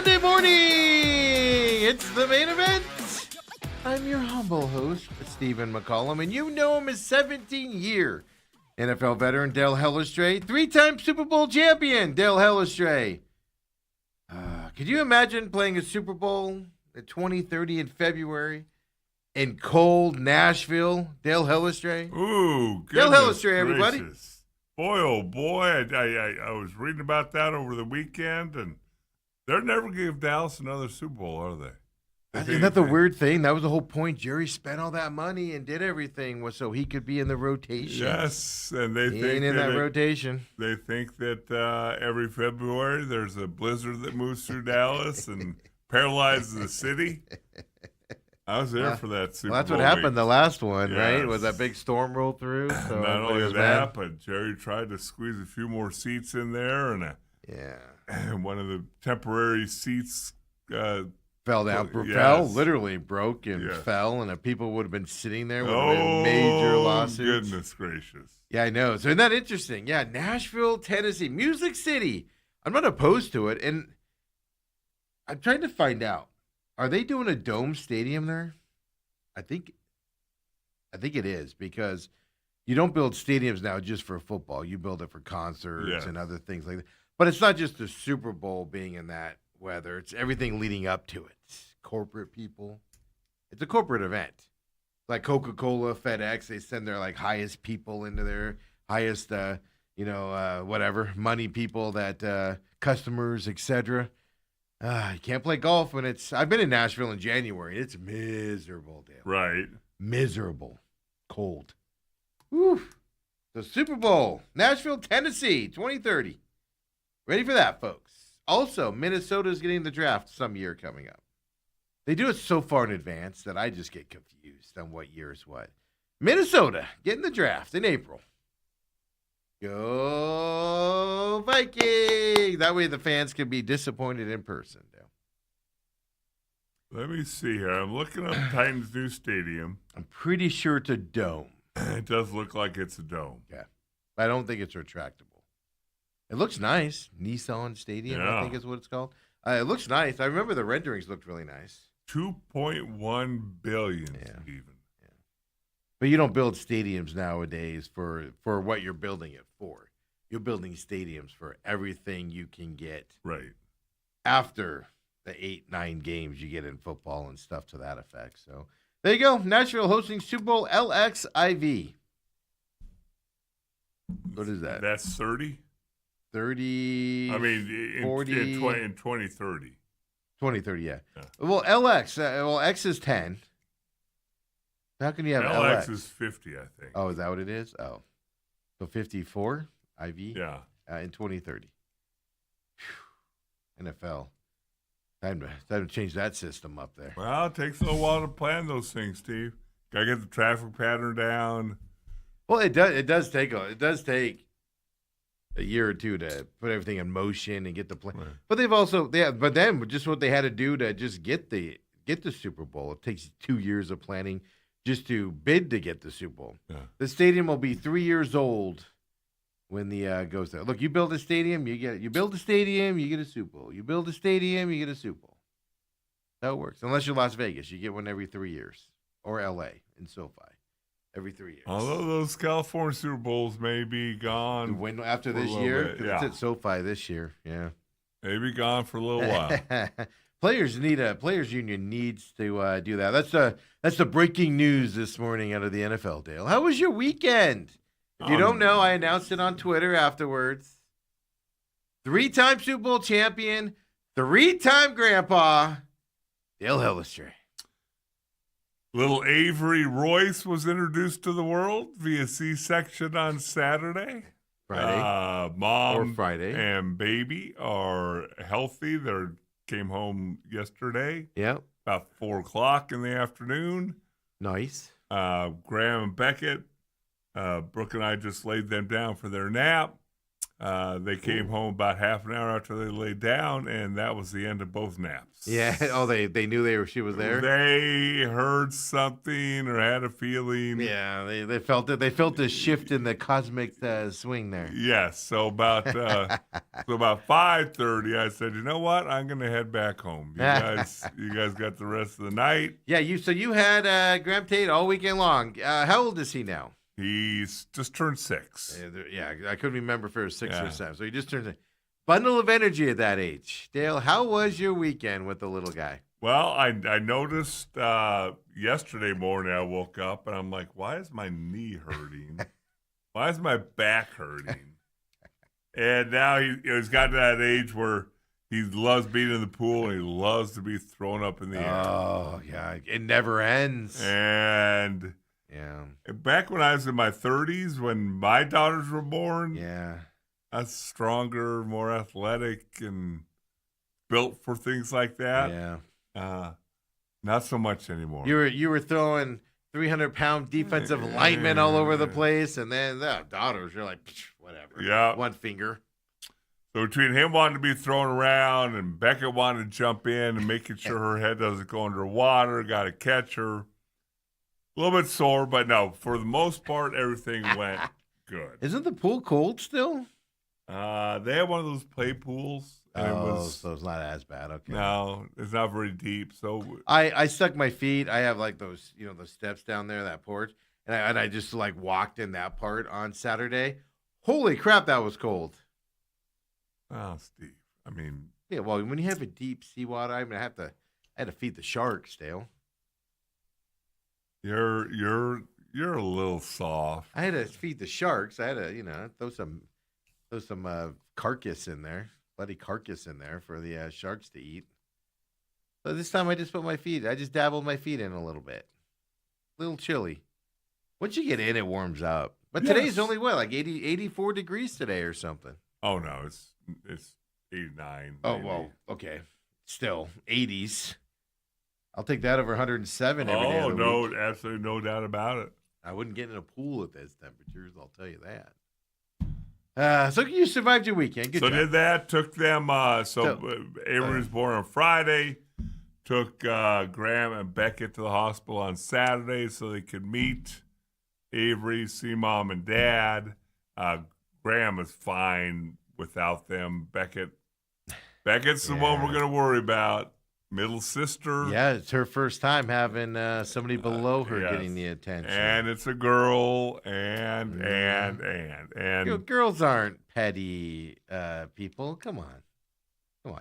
Monday morning. It's the main event. I'm your humble host, Stephen McCollum, and you know him as 17-year NFL veteran Dale Hellestrae, 3-time Super Bowl champion Dale Hellestrae. Could you imagine playing a Super Bowl at 2030 in February in cold Nashville? Dale Hellestrae. Ooh, Dale Hellestrae, gracious. everybody. Boy, oh boy, I was reading about that over the weekend, and they're never going to give Dallas another Super Bowl, are they? Isn't that the weird thing? That was the whole point. Jerry spent all that money and did everything was so he could be in the rotation. Yes, and they He think ain't in that rotation. They think that every February there's a blizzard that moves through Dallas and paralyzes the city. I was there for that Super Bowl. Well, that's what happened the last one, Yes. right? Was that big storm rolled through? So Not only was that, mad. but Jerry tried to squeeze a few more seats in there, and one of the temporary seats fell down, yes. fell, literally broke and Yes. fell, and people would have been sitting there with major lawsuits. Goodness gracious. Yeah, I know. So isn't that interesting? Yeah, Nashville, Tennessee, Music City. I'm not opposed to it, and I'm trying to find out. Are they doing a dome stadium there? I think it is, because you don't build stadiums now just for football. You build it for concerts Yes. and other things like that. But it's not just the Super Bowl being in that weather. It's everything leading up to it. Corporate people. It's a corporate event. Like Coca-Cola, FedEx, they send their highest people into their highest, whatever, money people, that customers, etc. You can't play golf when I've been in Nashville in January. It's miserable, Dale. Right. Miserable. Cold. Whew. The Super Bowl, Nashville, Tennessee, 2030. Ready for that, folks. Also, Minnesota's getting the draft some year coming up. They do it so far in advance that I just get confused on what year is what. Minnesota getting the draft in April. Go Vikings! That way the fans can be disappointed in person. Let me see here. I'm looking up Titans' new stadium. I'm pretty sure it's a dome. It does look like it's a dome. Yeah. But I don't think it's retractable. It looks nice. Nissan Stadium, I think is what it's called. It looks nice. I remember the renderings looked really nice. $2.1 billion, Yeah. Stephen. Yeah. But you don't build stadiums nowadays for what you're building it for. You're building stadiums for everything you can get Right. after the 8-9 games you get in football and stuff to that effect. So there you go. Nashville hosting Super Bowl LXIV. What is that? That's 30? 30. I mean, 40, in 2030. 2030, yeah. Yeah. Well, X is 10. How can you have LX? LX is 50, I think. Oh, is that what it is? Oh. So 54 IV? Yeah. In 2030. Whew. NFL. Time to change that system up there. Well, it takes a little while to plan those things, Steve. Got to get the traffic pattern down. Well, it does take a year or two to put everything in motion and get the plan. Right. But then just what they had to do to just get the Super Bowl. It takes 2 years of planning just to bid to get the Super Bowl. Yeah. The stadium will be 3 years old when the goes there. Look, you build a stadium, you build a stadium, you get a Super Bowl. You build a stadium, you get a Super Bowl. That's how it works. Unless you're Las Vegas, you get one every 3 years, or LA in SoFi. Every 3 years. Although those California Super Bowls may be gone. When after for a this little year, bit, 'cause yeah. it's at SoFi this year. Yeah. May be gone for a little while. Players union needs to do that. That's the breaking news this morning out of the NFL, Dale. How was your weekend? If you don't know, I announced it on Twitter afterwards. 3-time Super Bowl champion, 3-time grandpa, Dale Hellestrae. Little Avery Royce was introduced to the world via C-section on Saturday. Friday. Mom Or Friday. and baby are healthy. They came home yesterday Yep. about 4 o'clock in the afternoon. Nice. Graham and Beckett, Brooke and I just laid them down for their nap. They came home about half an hour after they laid down, and that was the end of both naps. Yeah. Oh, they knew she was there. They heard something or had a feeling. Yeah, they felt it. They felt a shift in the cosmic swing there. Yes. So about 5:30, I said, you know what? I'm gonna head back home. You guys got the rest of the night. Yeah. You had Graham Tate all weekend long. How old is he now? He's just turned 6. Yeah, I couldn't remember if it was 6 Yeah. or 7. So he just turned a bundle of energy at that age. Dale, how was your weekend with the little guy? Well, I noticed yesterday morning I woke up and I'm like, why is my knee hurting? Why is my back hurting? And now he's gotten to that age where he loves being in the pool and he loves to be thrown up in the air. Oh, yeah. It never ends. And Yeah. back when I was in my 30s, when my daughters were born, Yeah. I was stronger, more athletic, and built for things like that. Yeah. Not so much anymore. You were throwing 300-pound defensive linemen all over the place, and then the daughters, you're like, whatever. Yeah. One finger. So between him wanting to be thrown around and Becca wanting to jump in and making sure her head doesn't go underwater, got to catch her. A little bit sore, but no, for the most part, everything went good. Isn't the pool cold still? They have one of those play pools. And so it's not as bad. Okay. No, it's not very deep. So I stuck my feet. I have like those, those steps down there, that porch, and I just like walked in that part on Saturday. Holy crap, that was cold. Oh, Steve. I mean, yeah. Well, when you have a deep seawater, I had to feed the sharks, Dale. you're a little soft. I had to feed the sharks. I had to, throw some carcass in there, bloody carcass in there for the sharks to eat. So this time I just dabbled my feet in a little bit. A little chilly. Once you get in, it warms up. But today's only like 84 degrees today or something. Oh no, it's 89. Oh, maybe. well, okay. Still 80s. I'll take that over 107 every day of the no, week. absolutely no doubt about it. I wouldn't get in a pool at those temperatures, I'll tell you that. So you survived your weekend. Good job. Did that. Took them. Avery was born on Friday. Took Graham and Beckett to the hospital on Saturday so they could meet Avery, see mom and dad. Graham is fine without them. Becket's the one we're going to worry about. Middle sister. Yeah, it's her first time having somebody below her getting the attention. And it's a girl, and girls aren't petty people. Come on. Well,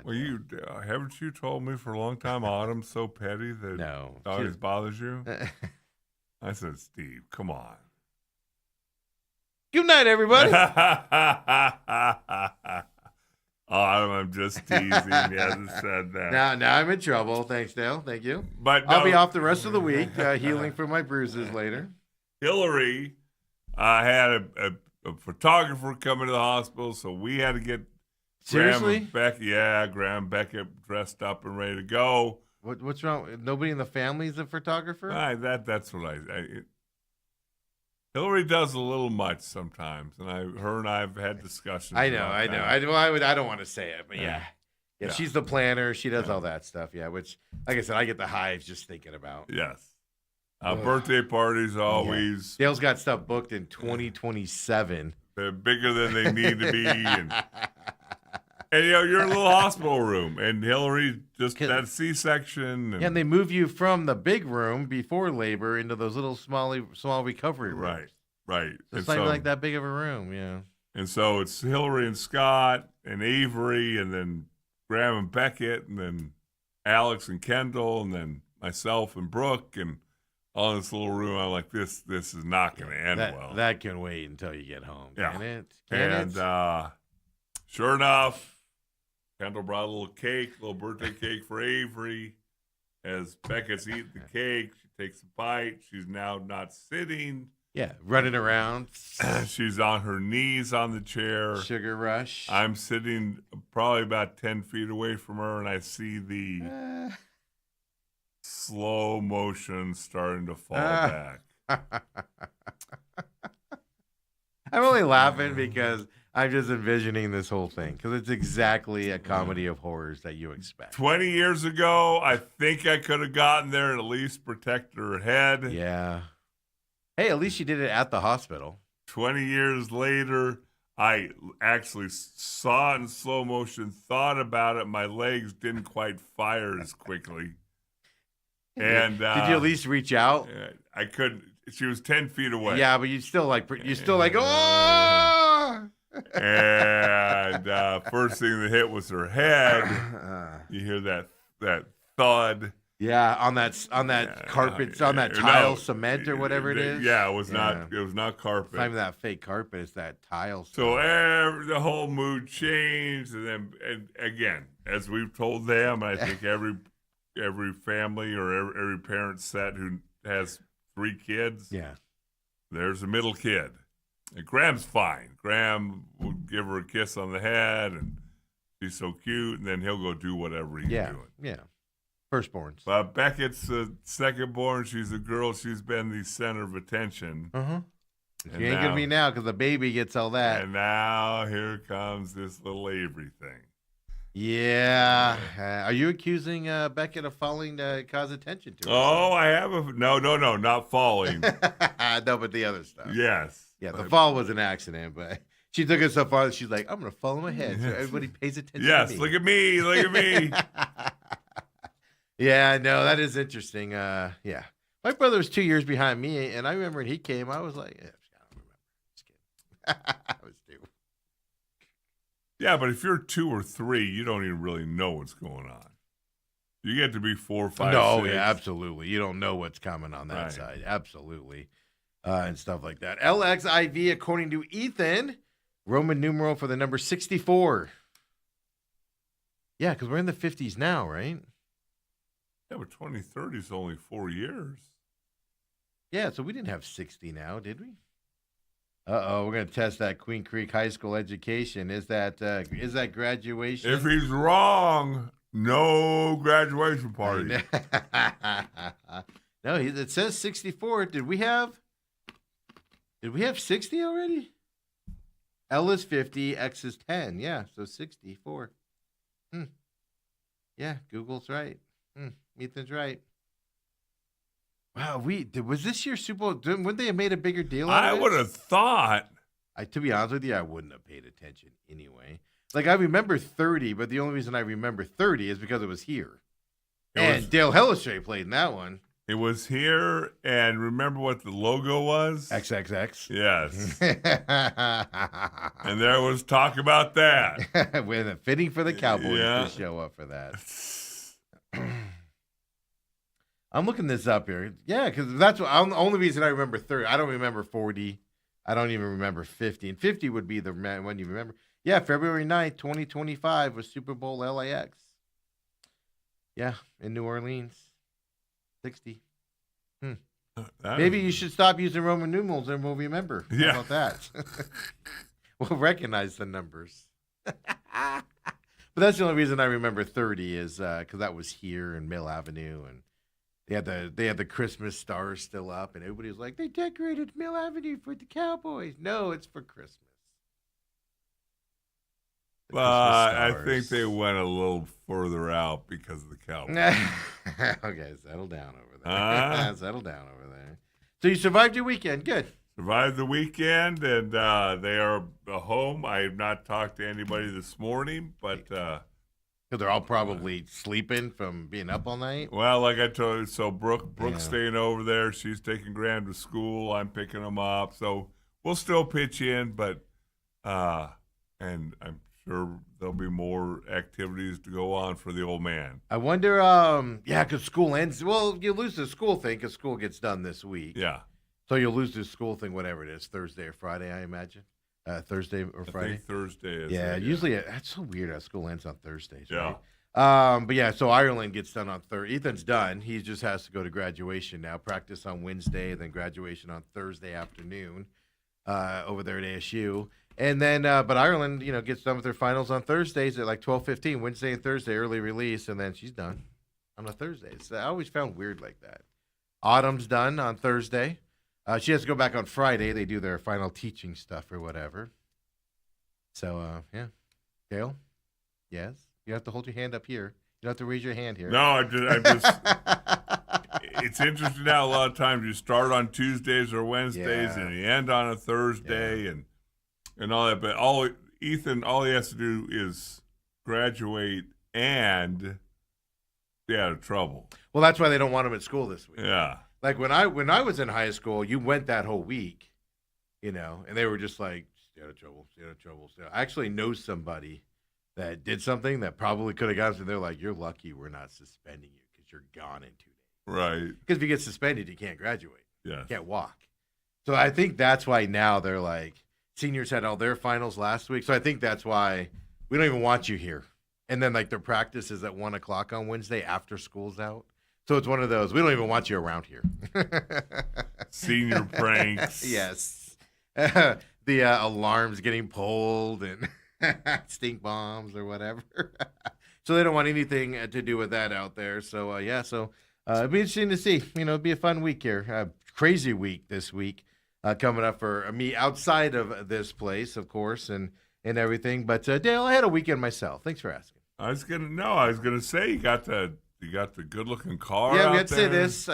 haven't you told me for a long time Autumn's so petty that no, it always bothers you? I said, Steve, come on. Good night, everybody. Autumn, I'm just teasing. He hasn't said that. Now I'm in trouble. Thanks, Dale. Thank you. But I'll be off the rest of the week, healing from my bruises later. Hillary had a photographer coming to the hospital, so we had to get Seriously? Graham Beckett dressed up and ready to go. What's wrong? Nobody in the family's a photographer? That's what Hillary does a little much sometimes, and her and I have had discussions. I know. I don't want to say it, but yeah. Yeah. She's the planner. She does all that stuff. Yeah, which, like I said, I get the hives just thinking about. Yes. Birthday parties always. Yeah. Dale's got stuff booked in 2027. They're bigger than they need to be, and you're in a little hospital room, and Hillary just that C-section. And they move you from the big room before labor into those little small recovery rooms. Right. So it's not even like that big of a room, yeah. And so it's Hillary and Scott and Avery, and then Graham and Beckett, and then Alex and Kendall, and then myself and Brooke, and all in this little room. I'm like, this is not going to end well. That can wait until you get home, can it? Sure enough, Kendall brought a little birthday cake for Avery. As Beckett's eating the cake, she takes a bite. She's now not sitting. Yeah, running around. She's on her knees on the chair. Sugar rush. I'm sitting probably about 10 feet away from her, and I see the slow motion starting to fall back. I'm only laughing because I'm just envisioning this whole thing because it's exactly a comedy of horrors that you expect. 20 years ago, I think I could have gotten there and at least protected her head. Yeah. Hey, at least you did it at the hospital. 20 years later, I actually saw it in slow motion, thought about it. My legs didn't quite fire as quickly. And did you at least reach out? I couldn't. She was 10 feet away. Yeah, but you still like oh. And first thing that hit was her head. You hear that thud. Yeah, on that carpet, on that tile cement or whatever it is. Yeah, it was not carpet. It's not even that fake carpet. It's that tile stuff. So the whole mood changed, and again, as we've told them, I think every family or every parent set who has 3 kids, there's a middle kid. And Graham's fine. Graham will give her a kiss on the head, and she's so cute, and then he'll go do whatever he's doing. Yeah. Firstborns. But Beckett's the secondborn. She's a girl. She's been the center of attention. She ain't gonna be now because the baby gets all that. And now here comes this little Avery thing. Yeah. Are you accusing Beckett of falling to cause attention to her? Oh, I have no, not falling. No, but the other stuff. Yes. Yeah, the fall was an accident, but she took it so far that she's like, I'm going to fall on my head so everybody pays attention to me. Yes, look at me. Yeah, no, that is interesting. Yeah. My brother was 2 years behind me, and I remember when he came, I was like, I don't remember. Just kidding. I was 2. Yeah, but if you're 2 or 3, you don't even really know what's going on. You get to be 4, 5, No, 6. yeah, absolutely. You don't know what's coming on that side. Absolutely. And stuff like that. LXIV, according to Ethan, Roman numeral for the number 64. Yeah, because we're in the 50s now, right? Yeah, but 2030 is only 4 years. Yeah, so we didn't have 60 now, did we? Uh-oh, we're going to test that Queen Creek High School education. Is that graduation? If he's wrong, no graduation party. No, it says 64. Did we have 60 already? L is 50, X is 10. Yeah, so 64. Yeah, Google's right. Ethan's right. Wow, was this year Super Bowl? Wouldn't they have made a bigger deal out of it? I would have thought. To be honest with you, I wouldn't have paid attention anyway. Like, I remember 30, but the only reason I remember 30 is because it was here. Dale Hellestrae played in that one. It was here, and remember what the logo was? XXX. Yes. And there was talk about that. With it fitting for the Cowboys to show up for that. I'm looking this up here. Yeah, because that's the only reason I remember 30. I don't remember 40. I don't even remember 50. And 50 would be the one you remember. Yeah, February 9th, 2025 was Super Bowl LAX. Yeah, in New Orleans. 60. Maybe you should stop using Roman numerals and we'll remember. Yeah. How about that? We'll recognize the numbers. But that's the only reason I remember 30 is because that was here in Mill Avenue, and they had the Christmas stars still up, and everybody was like, they decorated Mill Avenue for the Cowboys. No, it's for Christmas. Well, I think they went a little further out because of the Cowboys. Okay, settle down over there. Settle down over there. So you survived your weekend. Good. Survived the weekend, and they are home. I have not talked to anybody this morning, but they're all probably sleeping from being up all night. Well, like I told you, so Brooke's staying over there. She's taking Graham to school. I'm picking him up. So we'll still pitch in, but and I'm sure there'll be more activities to go on for the old man. I wonder, because school ends. Well, you lose the school thing because school gets done this week. Yeah. So you'll lose the school thing, whatever it is, Thursday or Friday, I imagine. Thursday or Friday? I think Thursday is. Yeah, usually that's so weird how school ends on Thursdays. Yeah. Right? But yeah, so Ireland gets done on Thursday. Ethan's done. He just has to go to graduation now. Practice on Wednesday, then graduation on Thursday afternoon over there at ASU. And then, but Ireland, gets done with their finals on Thursdays at like 12:15, Wednesday and Thursday, early release, and then she's done on a Thursday. So I always found weird like that. Autumn's done on Thursday. She has to go back on Friday. They do their final teaching stuff or whatever. So, yeah. Dale? Yes? You have to hold your hand up here. You don't have to raise your hand here. No, I just it's interesting now. A lot of times you start on Tuesdays or Wednesdays and you end on a Thursday and all that. But Ethan, all he has to do is graduate and be out of trouble. Well, that's why they don't want him at school this week. Yeah. Like when I was in high school, you went that whole week, and they were just like, stay out of trouble, stay out of trouble. I actually know somebody that did something that probably could have gotten to. They're like, you're lucky we're not suspending you because you're gone in 2 days. Right. Because if you get suspended, you can't graduate. Yeah. You can't walk. So I think that's why now they're like, seniors had all their finals last week. So I think that's why we don't even want you here. And then like their practice is at 1:00 on Wednesday after school's out. So it's one of those, we don't even want you around here. Senior pranks. Yes. The alarms getting pulled and stink bombs or whatever. So they don't want anything to do with that out there. So, it'd be interesting to see. It'd be a fun week here. Crazy week this week coming up for me outside of this place, of course, and everything. But, Dale, I had a weekend myself. Thanks for asking. I was gonna say you got the good looking car. Yeah, we out had to say this.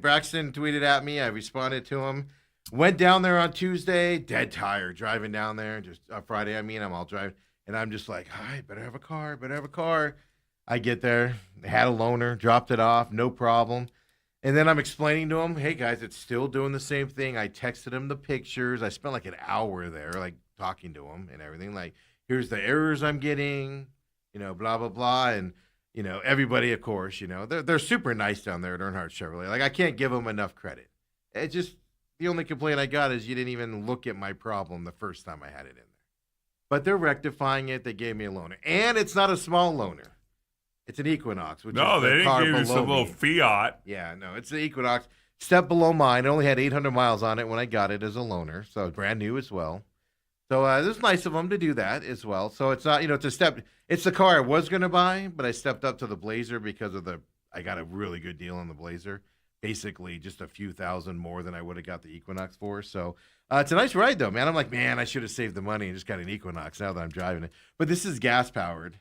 Braxton tweeted at me. I responded to him. Went down there on Tuesday, dead tired, driving down there. Just Friday, I'm all driving. And I'm just like, I better have a car. I get there, had a loaner, dropped it off, no problem. And then I'm explaining to him, hey, guys, it's still doing the same thing. I texted him the pictures. I spent like an hour there, like talking to him and everything. Like, here's the errors I'm getting, blah, blah, blah. And, everybody, of course, they're super nice down there at Earnhardt Chevrolet. Like, I can't give them enough credit. It's just the only complaint I got is you didn't even look at my problem the first time I had it in there. But they're rectifying it. They gave me a loaner. And it's not a small loaner. It's an Equinox. Which no, is they the didn't car give you below some little me. Fiat. Yeah, no, it's the Equinox. Step below mine. It only had 800 miles on it when I got it as a loaner. So it's brand new as well. So it was nice of them to do that as well. So it's not, it's a step. It's the car I was going to buy, but I stepped up to the Blazer because I got a really good deal on the Blazer. Basically just a few thousand more than I would have got the Equinox for. So it's a nice ride though, man. I'm like, man, I should have saved the money and just got an Equinox now that I'm driving it. But this is gas powered.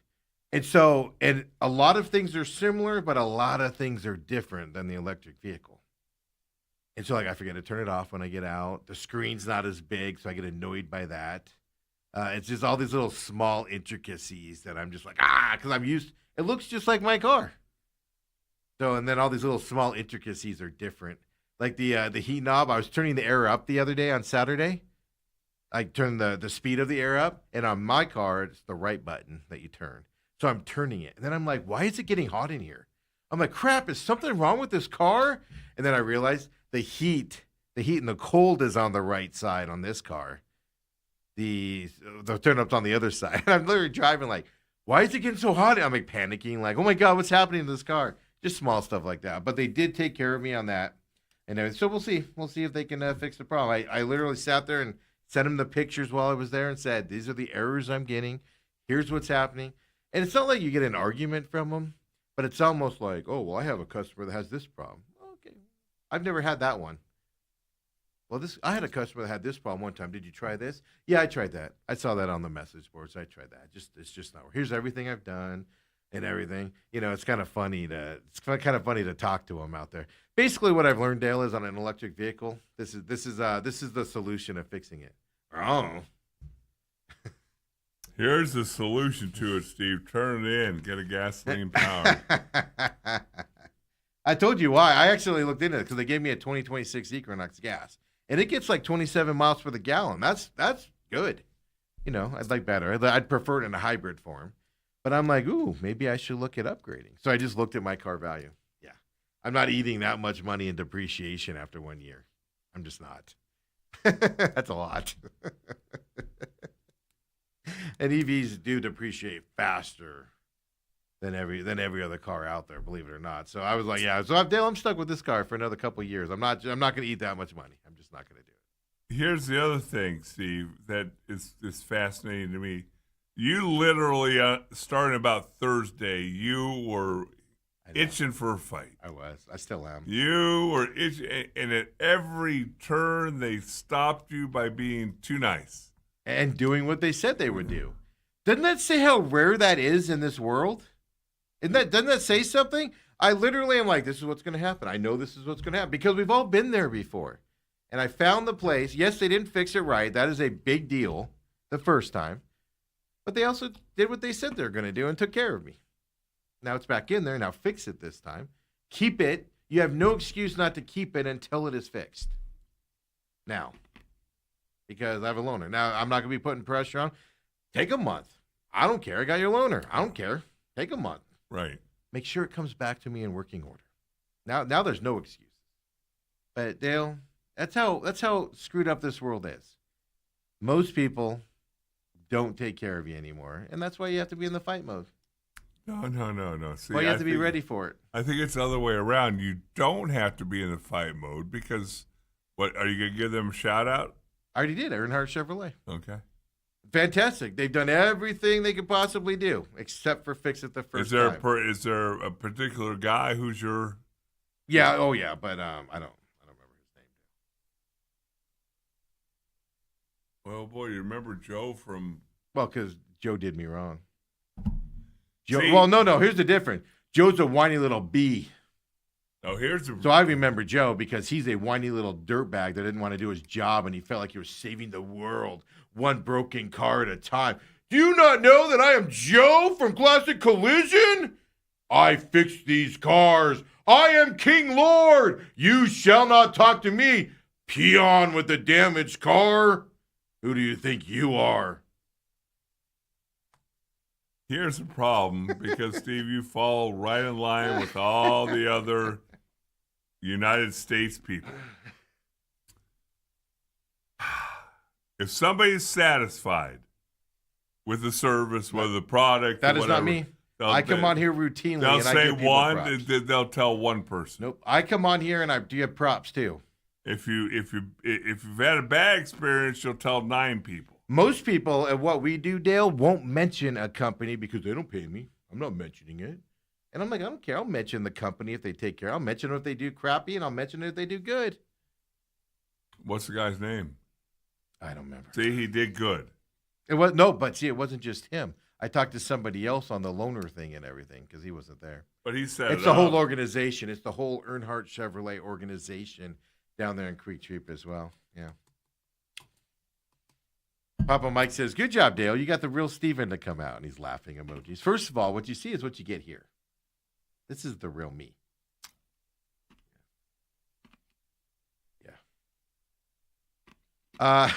And a lot of things are similar, but a lot of things are different than the electric vehicle. And so I forget to turn it off when I get out. The screen's not as big, so I get annoyed by that. It's just all these little small intricacies that I'm just like, because it looks just like my car. So, and then all these little small intricacies are different. Like the heat knob, I was turning the air up the other day on Saturday. I turned the speed of the air up, and on my car, it's the right button that you turn. So I'm turning it. And then I'm like, why is it getting hot in here? I'm like, crap, is something wrong with this car? And then I realized the heat and the cold is on the right side on this car. The turn up's on the other side. And I'm literally driving like, why is it getting so hot? I'm like panicking, like, oh my God, what's happening to this car? Just small stuff like that. But they did take care of me on that. And so we'll see. We'll see if they can fix the problem. I literally sat there and sent them the pictures while I was there and said, these are the errors I'm getting. Here's what's happening. And it's not like you get an argument from them, but it's almost like, oh, well, I have a customer that has this problem. Okay. I've never had that one. Well, I had a customer that had this problem one time. Did you try this? Yeah, I tried that. I saw that on the message boards. I tried that. It's just not. Here's everything I've done. And everything, it's kind of funny to talk to them out there. Basically, what I've learned, Dale, is on an electric vehicle, this is the solution of fixing it. Oh, here's the solution to it, Steve. Turn it in, get a gasoline power. I told you why. I actually looked into it because they gave me a 2026 Equinox gas, and it gets like 27 miles per the gallon. That's good. I'd like better. I'd prefer it in a hybrid form. But I'm like, ooh, maybe I should look at upgrading. So I just looked at my car value. Yeah. I'm not eating that much money in depreciation after 1 year. I'm just not. That's a lot. And EVs do depreciate faster than every other car out there, believe it or not. So I was like, yeah. So I'm stuck with this car for another couple of years. I'm not going to eat that much money. I'm just not going to do it. Here's the other thing, Steve, that is fascinating to me. You literally, starting about Thursday, you were itching for a fight. I was. I still am. You were itching, and at every turn, they stopped you by being too nice. and doing what they said they would do. Doesn't that say how rare that is in this world? Doesn't that say something? I literally am like, this is what's going to happen. I know this is what's going to happen because we've all been there before. And I found the place. Yes, they didn't fix it right. That is a big deal the first time. But they also did what they said they were going to do and took care of me. Now it's back in there. Now fix it this time. Keep it. You have no excuse not to keep it until it is fixed. Now, because I have a loaner. Now, I'm not going to be putting pressure on. Take a month. I don't care. I got your loaner. I don't care. Take a month. Right. Make sure it comes back to me in working order. Now there's no excuse. But Dale, that's how screwed up this world is. Most people don't take care of you anymore, and that's why you have to be in the fight mode. No. See, Well, you have to be ready for it. I think it's the other way around. You don't have to be in the fight mode because, what, are you going to give them a shout out? I already did. Earnhardt Chevrolet. Okay. Fantastic. They've done everything they could possibly do, except for fix it the first time. Is there a particular guy who's your? Yeah. Oh, yeah. But I don't remember his name. Well, boy, you remember Joe from? Well, because Joe did me wrong. See? Well, no. Here's the difference. Joe's a whiny little bee. Oh, So I remember Joe because he's a whiny little dirtbag that didn't want to do his job, and he felt like he was saving the world, one broken car at a time. Do you not know that I am Joe from Classic Collision? I fix these cars. I am King Lord. You shall not talk to me, peon with the damaged car. Who do you think you are? Here's the problem, because Steve, you fall right in line with all the other United States people. If somebody's satisfied with the service, with the product, That is whatever, not me. I come on here routinely. They'll and I say give people one. props. They'll tell one person. Nope. I come on here and I do have props too. If you've had a bad experience, you'll tell 9 people. Most people at what we do, Dale, won't mention a company because they don't pay me. I'm not mentioning it. And I'm like, I don't care. I'll mention the company if they take care. I'll mention if they do crappy, and I'll mention it if they do good. What's the guy's name? I don't remember. See, he did good. It wasn't just him. I talked to somebody else on the loaner thing and everything because he wasn't there. But he said It's the whole organization. It's the whole Earnhardt Chevrolet organization down there in Creek Troop as well. Yeah. Papa Mike says, good job, Dale. You got the real Steven to come out. And he's laughing emojis. First of all, what you see is what you get here. This is the real me. Yeah.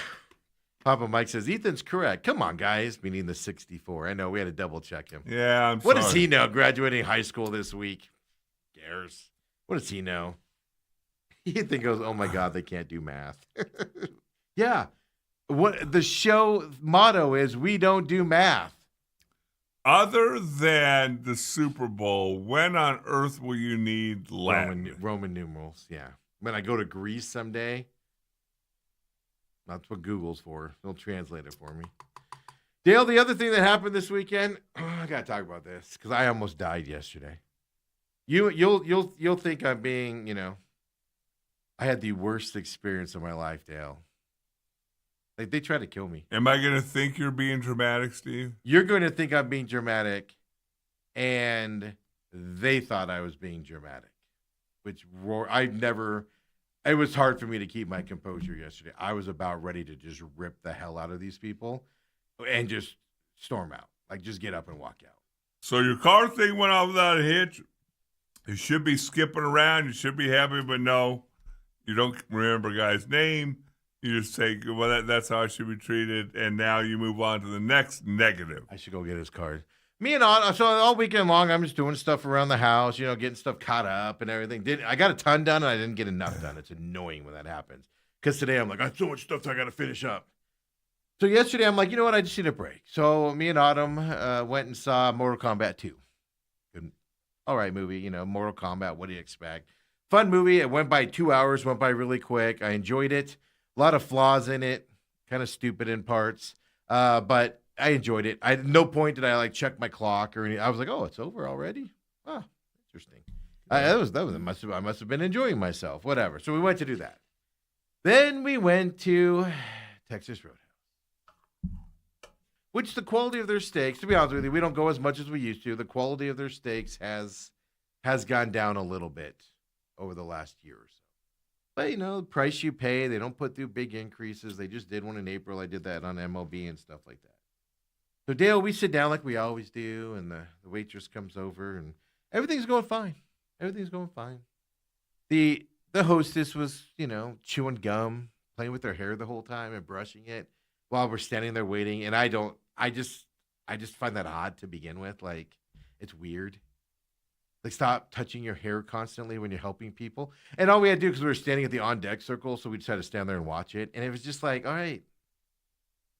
Papa Mike says, Ethan's correct. Come on, guys. Meaning the 64. I know. We had to double check him. Yeah, I'm What sorry. does he know? Graduating high school this week. Cares. What does he know? He goes, oh my God, they can't do math. Yeah. What the show motto is, we don't do math. Other than the Super Bowl, when on earth will you need Latin? Roman numerals, yeah. When I go to Greece someday, that's what Google's for. They'll translate it for me. Dale, the other thing that happened this weekend, I gotta talk about this because I almost died yesterday. You'll think I'm being, I had the worst experience of my life, Dale. Like, they tried to kill me. Am I going to think you're being dramatic, Steve? You're going to think I'm being dramatic, and they thought I was being dramatic, which it was hard for me to keep my composure yesterday. I was about ready to just rip the hell out of these people and just storm out. Like, just get up and walk out. So your car thing went off without a hitch. You should be skipping around. You should be happy, but no. You don't remember a guy's name. You just say, well, that's how I should be treated, and now you move on to the next negative. I should go get his card. So all weekend long, I'm just doing stuff around the house, getting stuff caught up and everything. I got a ton done, and I didn't get enough done. It's annoying when that happens. Because today I'm like, I have so much stuff that I got to finish up. So yesterday I'm like, you know what? I just need a break. So me and Autumn went and saw Mortal Kombat 2. Good. All right movie, Mortal Kombat. What do you expect? Fun movie. It went by 2 hours, went by really quick. I enjoyed it. A lot of flaws in it, kind of stupid in parts, but I enjoyed it. At no point did I check my clock or anything. I was like, "Oh, it's over already." Oh, interesting. I must have been enjoying myself. Whatever. So we went to do that. Then we went to Texas Roadhouse. Which the quality of their steaks, to be honest with you, we don't go as much as we used to. The quality of their steaks has gone down a little bit over the last year or so. But the price you pay, they don't put through big increases. They just did one in April. I did that on MLB and stuff like that. So Dale, we sit down like we always do, and the waitress comes over, and everything's going fine. Everything's going fine. The hostess was, chewing gum, playing with her hair the whole time and brushing it while we're standing there waiting. And I just find that odd to begin with. Like, it's weird. Like, stop touching your hair constantly when you're helping people. And all we had to do, because we were standing at the on-deck circle, so we just had to stand there and watch it. And it was just like, all right,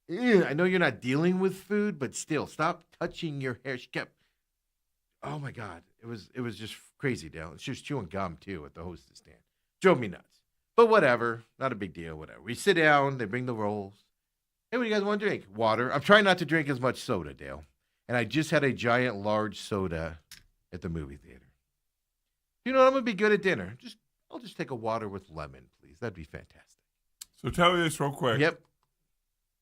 I know you're not dealing with food, but still, stop touching your hair. She kept, oh my God. It was just crazy, Dale. She was chewing gum, too, at the hostess stand. Drove me nuts. But whatever. Not a big deal, whatever. We sit down. They bring the rolls. Hey, what do you guys want to drink? Water. I'm trying not to drink as much soda, Dale. And I just had a giant, large soda at the movie theater. You know what? I'm going to be good at dinner. I'll just take a water with lemon, please. That'd be fantastic. So tell me this real quick. Yep.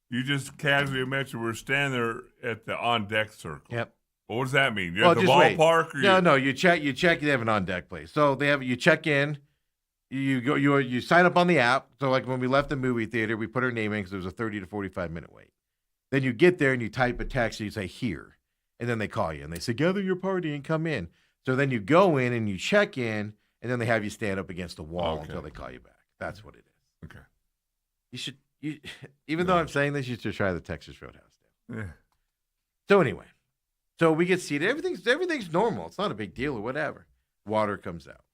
You just casually mentioned we're standing there at the on-deck circle. Yep. What does that mean? You're at the ballpark? Or No. You check. They have an on-deck place. So you check in. You sign up on the app. So like when we left the movie theater, we put our name in because there was a 30 to 45-minute wait. Then you get there and you type a text and you say, here. And then they call you and they say, gather your party and come in. So then you go in and you check in and then they have you stand up against the wall until they call you back. That's what it is. Okay. Even though I'm saying this, you should try the Texas Roadhouse. Yeah. So anyway, so we get seated. Everything's normal. It's not a big deal or whatever. Water comes out.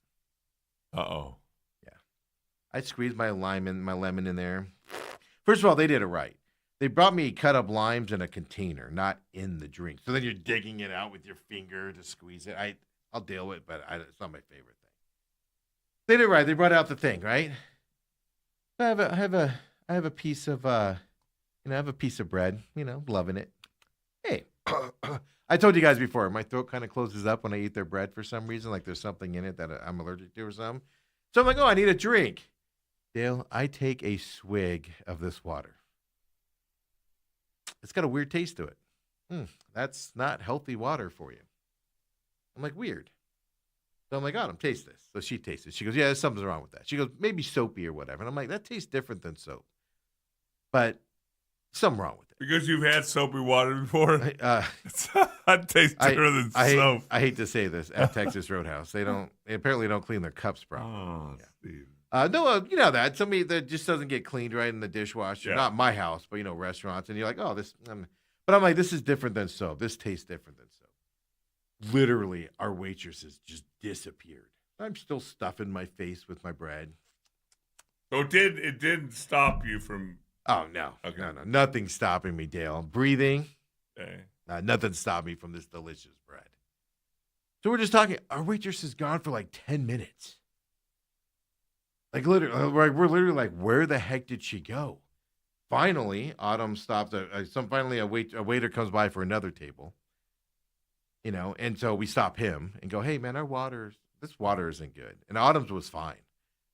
Uh-oh. I squeezed my lemon in there. First of all, they did it right. They brought me cut up limes in a container, not in the drink. So then you're digging it out with your finger to squeeze it. I'll deal with it, but it's not my favorite thing. They did it right. They brought out the thing, right? I have a piece of I have a piece of bread, loving it. Hey, I told you guys before, my throat kind of closes up when I eat their bread for some reason, like there's something in it that I'm allergic to or something. So I'm like, I need a drink. Dale, I take a swig of this water. It's got a weird taste to it. That's not healthy water for you. I'm like, weird. So I'm like, Autumn, taste this. So she tastes it. She goes, yeah, something's wrong with that. She goes, maybe soapy or whatever. And I'm like, that tastes different than soap. But something wrong with it. Because you've had soapy water before? That tastes better than soap. I hate to say this at Texas Roadhouse. They apparently don't clean their cups properly. Oh, yeah. Steve. No, you know that. Somebody that just doesn't get cleaned right in the dishwasher. Yeah. Not my house, but, restaurants. And you're like, oh, this. But I'm like, this is different than soap. This tastes different than soap. Literally, our waitresses just disappeared. I'm still stuffing my face with my bread. So it didn't stop you from... Oh, no. Okay. No. Nothing's stopping me, Dale. I'm breathing. Okay. Nothing stopped me from this delicious bread. So we're just talking. Our waitress is gone for like 10 minutes. Like literally, we're literally like, where the heck did she go? Finally, Autumn stopped. Finally, a waiter comes by for another table. And so we stop him and go, hey, man, this water isn't good. And Autumn's was fine.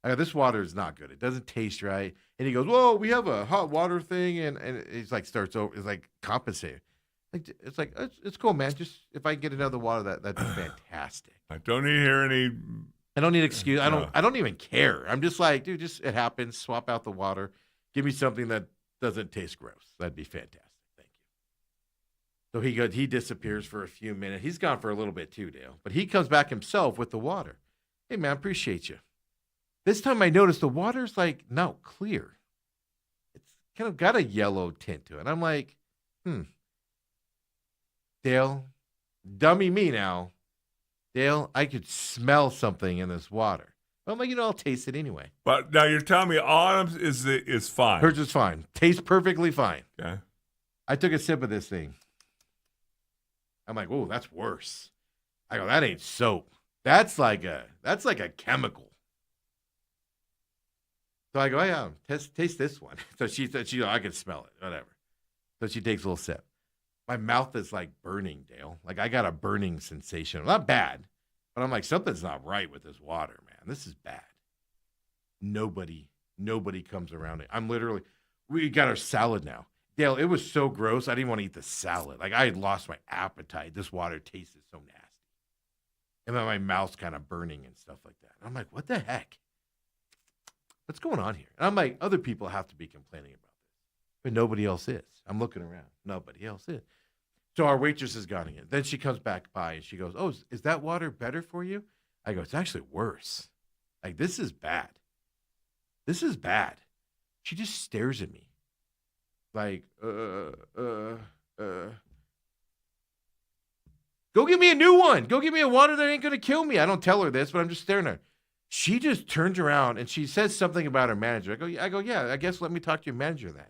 I go, this water is not good. It doesn't taste right. And he goes, whoa, we have a hot water thing. And he's like, starts over. It's like compensating. It's like, it's cool, man. Just if I can get another water, that'd be fantastic. I don't need to hear any... I don't need excuse. I don't even care. I'm just like, dude, it happens. Swap out the water. Give me something that doesn't taste gross. That'd be fantastic. Thank you. So he disappears for a few minutes. He's gone for a little bit too, Dale. But he comes back himself with the water. Hey, man, I appreciate you. This time I noticed the water's like not clear. It's kind of got a yellow tint to it. I'm like, Dale, dummy me now. Dale, I could smell something in this water. I'm like, I'll taste it anyway. But now you're telling me Autumn's is fine. Hers is fine. Tastes perfectly fine. Okay. I took a sip of this thing. I'm like, whoa, that's worse. I go, that ain't soap. That's like a chemical. So I go, yeah, taste this one. So she said, I could smell it, whatever. So she takes a little sip. My mouth is like burning, Dale. Like I got a burning sensation. Not bad, but I'm like, something's not right with this water, man. This is bad. Nobody comes around it. We got our salad now. Dale, it was so gross. I didn't want to eat the salad. Like, I had lost my appetite. This water tasted so nasty. And then my mouth's kind of burning and stuff like that. And I'm like, what the heck? What's going on here? And I'm like, other people have to be complaining about this, but nobody else is. I'm looking around. Nobody else is. So our waitress is gone again. Then she comes back by and she goes, oh, is that water better for you? I go, it's actually worse. Like, this is bad. This is bad. She just stares at me. Like, go get me a new one. Go get me a water that ain't going to kill me. I don't tell her this, but I'm just staring at her. She just turns around and she says something about her manager. I go, yeah, I guess let me talk to your manager then.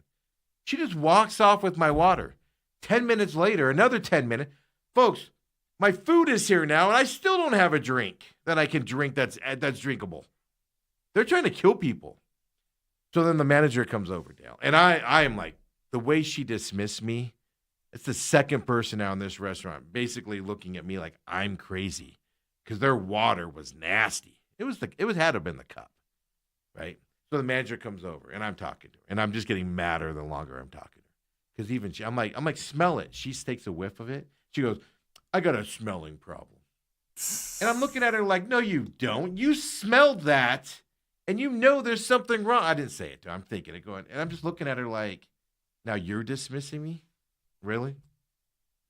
She just walks off with my water. 10 minutes later, another 10 minutes. Folks, my food is here now, and I still don't have a drink that I can drink that's drinkable. They're trying to kill people. So then the manager comes over, Dale. And I am like, the way she dismissed me, it's the second person now in this restaurant basically looking at me like I'm crazy because their water was nasty. It had to have been the cup, right? So the manager comes over, and I'm talking to her, and I'm just getting madder the longer I'm talking to her. Because even I'm like, smell it. She takes a whiff of it. She goes, I got a smelling problem. And I'm looking at her like, no, you don't. You smelled that, and you know there's something wrong. I didn't say it to her. I'm thinking it going, and I'm just looking at her like, now you're dismissing me? Really?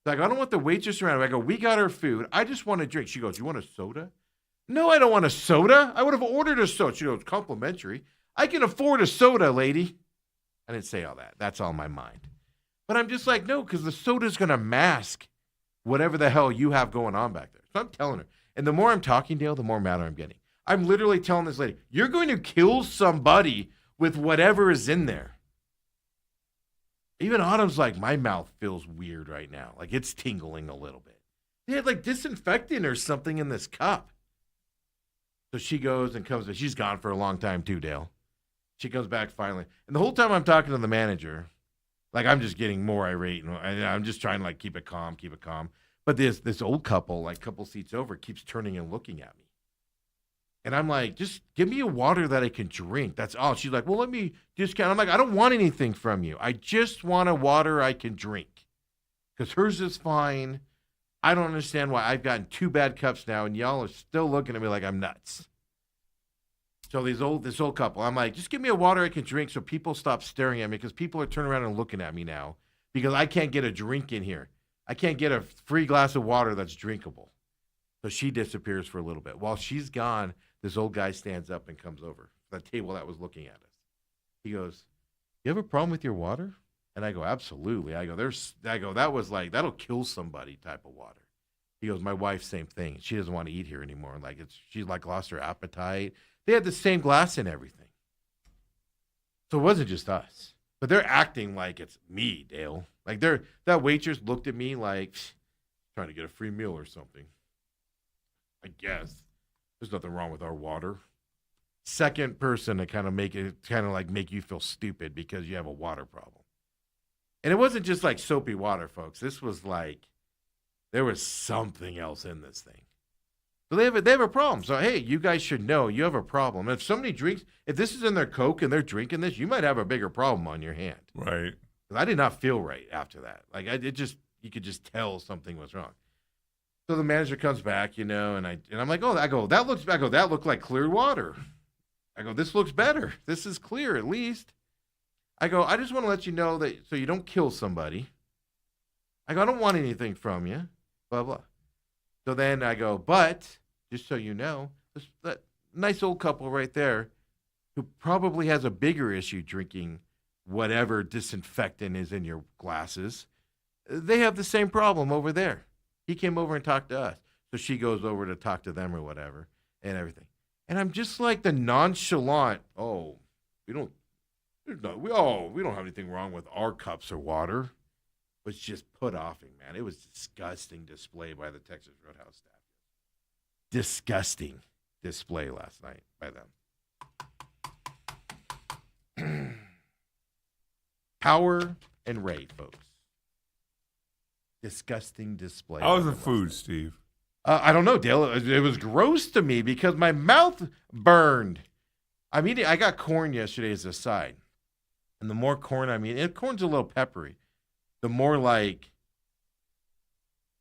Like, I don't want the waitress around. I go, we got our food. I just want a drink. She goes, you want a soda? No, I don't want a soda. I would have ordered a soda. She goes, complimentary. I can afford a soda, lady. I didn't say all that. That's all in my mind. But I'm just like, no, because the soda's going to mask whatever the hell you have going on back there. So I'm telling her. And the more I'm talking, Dale, the more madder I'm getting. I'm literally telling this lady, you're going to kill somebody with whatever is in there. Even Autumn's like, my mouth feels weird right now. Like, it's tingling a little bit. They had, like, disinfectant or something in this cup. So she goes and comes, she's gone for a long time too, Dale. She comes back finally. And the whole time I'm talking to the manager, like, I'm just getting more irate. And I'm just trying to, like, keep it calm. But this old couple, like, couple seats over, keeps turning and looking at me. And I'm like, just give me a water that I can drink. That's all. She's like, well, let me discount. I'm like, I don't want anything from you. I just want a water I can drink. Because hers is fine. I don't understand why I've gotten 2 bad cups now, and y'all are still looking at me like I'm nuts. So this old couple, I'm like, just give me a water I can drink so people stop staring at me, because people are turning around and looking at me now because I can't get a drink in here. I can't get a free glass of water that's drinkable. So she disappears for a little bit. While she's gone, this old guy stands up and comes over to the table that was looking at us. He goes, you have a problem with your water? And I go, absolutely. I go, that was like, that'll kill somebody type of water. He goes, my wife, same thing. She doesn't want to eat here anymore. Like, she like lost her appetite. They had the same glass and everything. So it wasn't just us. But they're acting like it's me, Dale. Like, that waitress looked at me like, trying to get a free meal or something. I guess. There's nothing wrong with our water. Second person to make you feel stupid because you have a water problem. And it wasn't just like soapy water, folks. This was like, there was something else in this thing. So they have a problem. So, hey, you guys should know you have a problem. If somebody drinks, if this is in their Coke and they're drinking this, you might have a bigger problem on your hand. Right. I did not feel right after that. Like, you could just tell something was wrong. So the manager comes back, and I'm like, that looked like clear water. I go, this looks better. This is clear at least. I go, I just want to let you know that so you don't kill somebody. I go, I don't want anything from you, blah, blah. So then I go, but just so you know, that nice old couple right there who probably has a bigger issue drinking whatever disinfectant is in your glasses, they have the same problem over there. He came over and talked to us. So she goes over to talk to them or whatever and everything. And I'm just like the nonchalant, we don't have anything wrong with our cups of water. It was just put offing, man. It was disgusting display by the Texas Roadhouse staff. Disgusting display last night by them. Power and rate, folks. Disgusting display. How was the food, Steve? I don't know, Dale. It was gross to me because my mouth burned. I got corn yesterday as a side. And the more corn corn's a little peppery. The more like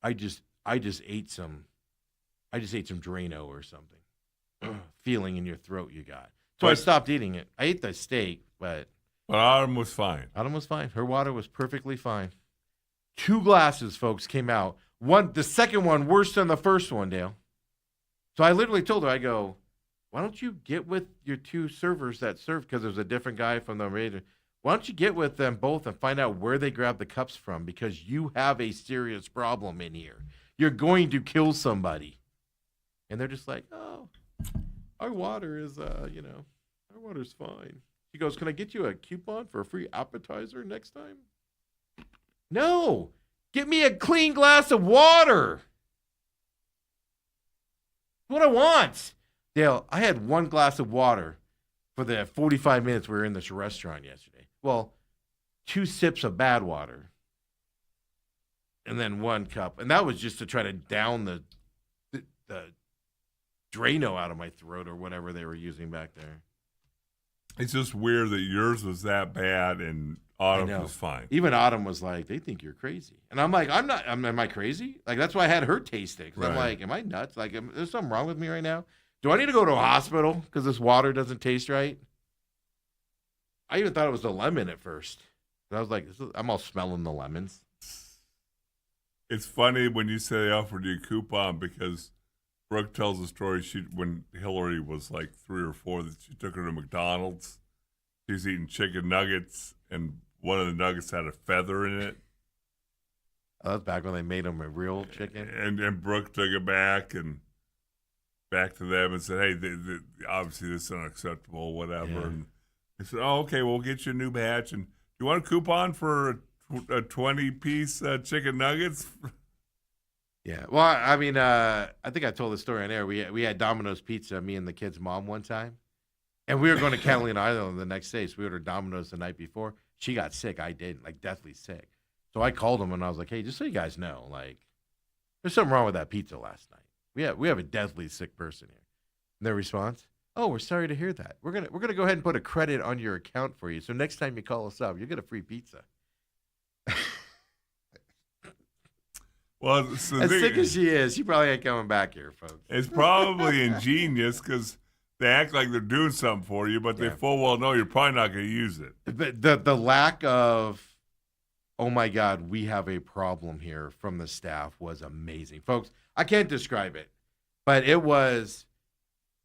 I just ate some Drano or something. Feeling in your throat you got. So I stopped eating it. I ate the steak, but Autumn was fine. Autumn was fine. Her water was perfectly fine. 2 glasses, folks, came out. The second one worse than the first one, Dale. So I literally told her, I go, why don't you get with your 2 servers that serve? Because there's a different guy from the radio. Why don't you get with them both and find out where they grab the cups from? Because you have a serious problem in here. You're going to kill somebody. And they're just like, oh, our water is, our water's fine. She goes, can I get you a coupon for a free appetizer next time? No, get me a clean glass of water. That's what I want. Dale, I had 1 glass of water for the 45 minutes we were in this restaurant yesterday. Well, 2 sips of bad water. And then 1 cup. And that was just to try to down the Drano out of my throat or whatever they were using back there. It's just weird that yours was that bad and Autumn was fine. Even Autumn was like, they think you're crazy. And I'm like, am I crazy? Like, that's why I had her taste it. Right. I'm like, am I nuts? Like, there's something wrong with me right now? Do I need to go to a hospital because this water doesn't taste right? I even thought it was the lemon at first. I was like, I'm all smelling the lemons. It's funny when you say they offered you a coupon because Brooke tells a story when Hillary was like 3 or 4 that she took her to McDonald's. She's eating chicken nuggets, and one of the nuggets had a feather in it. Oh, that's back when they made them a real chicken. And Brooke took it back and back to them and said, hey, obviously this is unacceptable, whatever. Yeah. And they said, oh, okay, we'll get you a new batch. And you want a coupon for a 20-piece chicken nuggets? Yeah. Well, I mean, I think I told the story on air. We had Domino's Pizza, me and the kid's mom, one time. And we were going to Catalina Island the next day, so we ordered Domino's the night before. She got sick. I didn't, like deathly sick. So I called them, and I was like, hey, just so you guys know, like, there's something wrong with that pizza last night. We have a deathly sick person here. And their response, oh, we're sorry to hear that. We're gonna go ahead and put a credit on your account for you. So next time you call us up, you'll get a free pizza. Well, as sick as she is, she probably ain't coming back here, folks. It's probably ingenious because they act like they're doing something for you, but they full well know you're probably not going to use it. The lack of, oh my God, we have a problem here from the staff was amazing, folks. I can't describe it, but it was.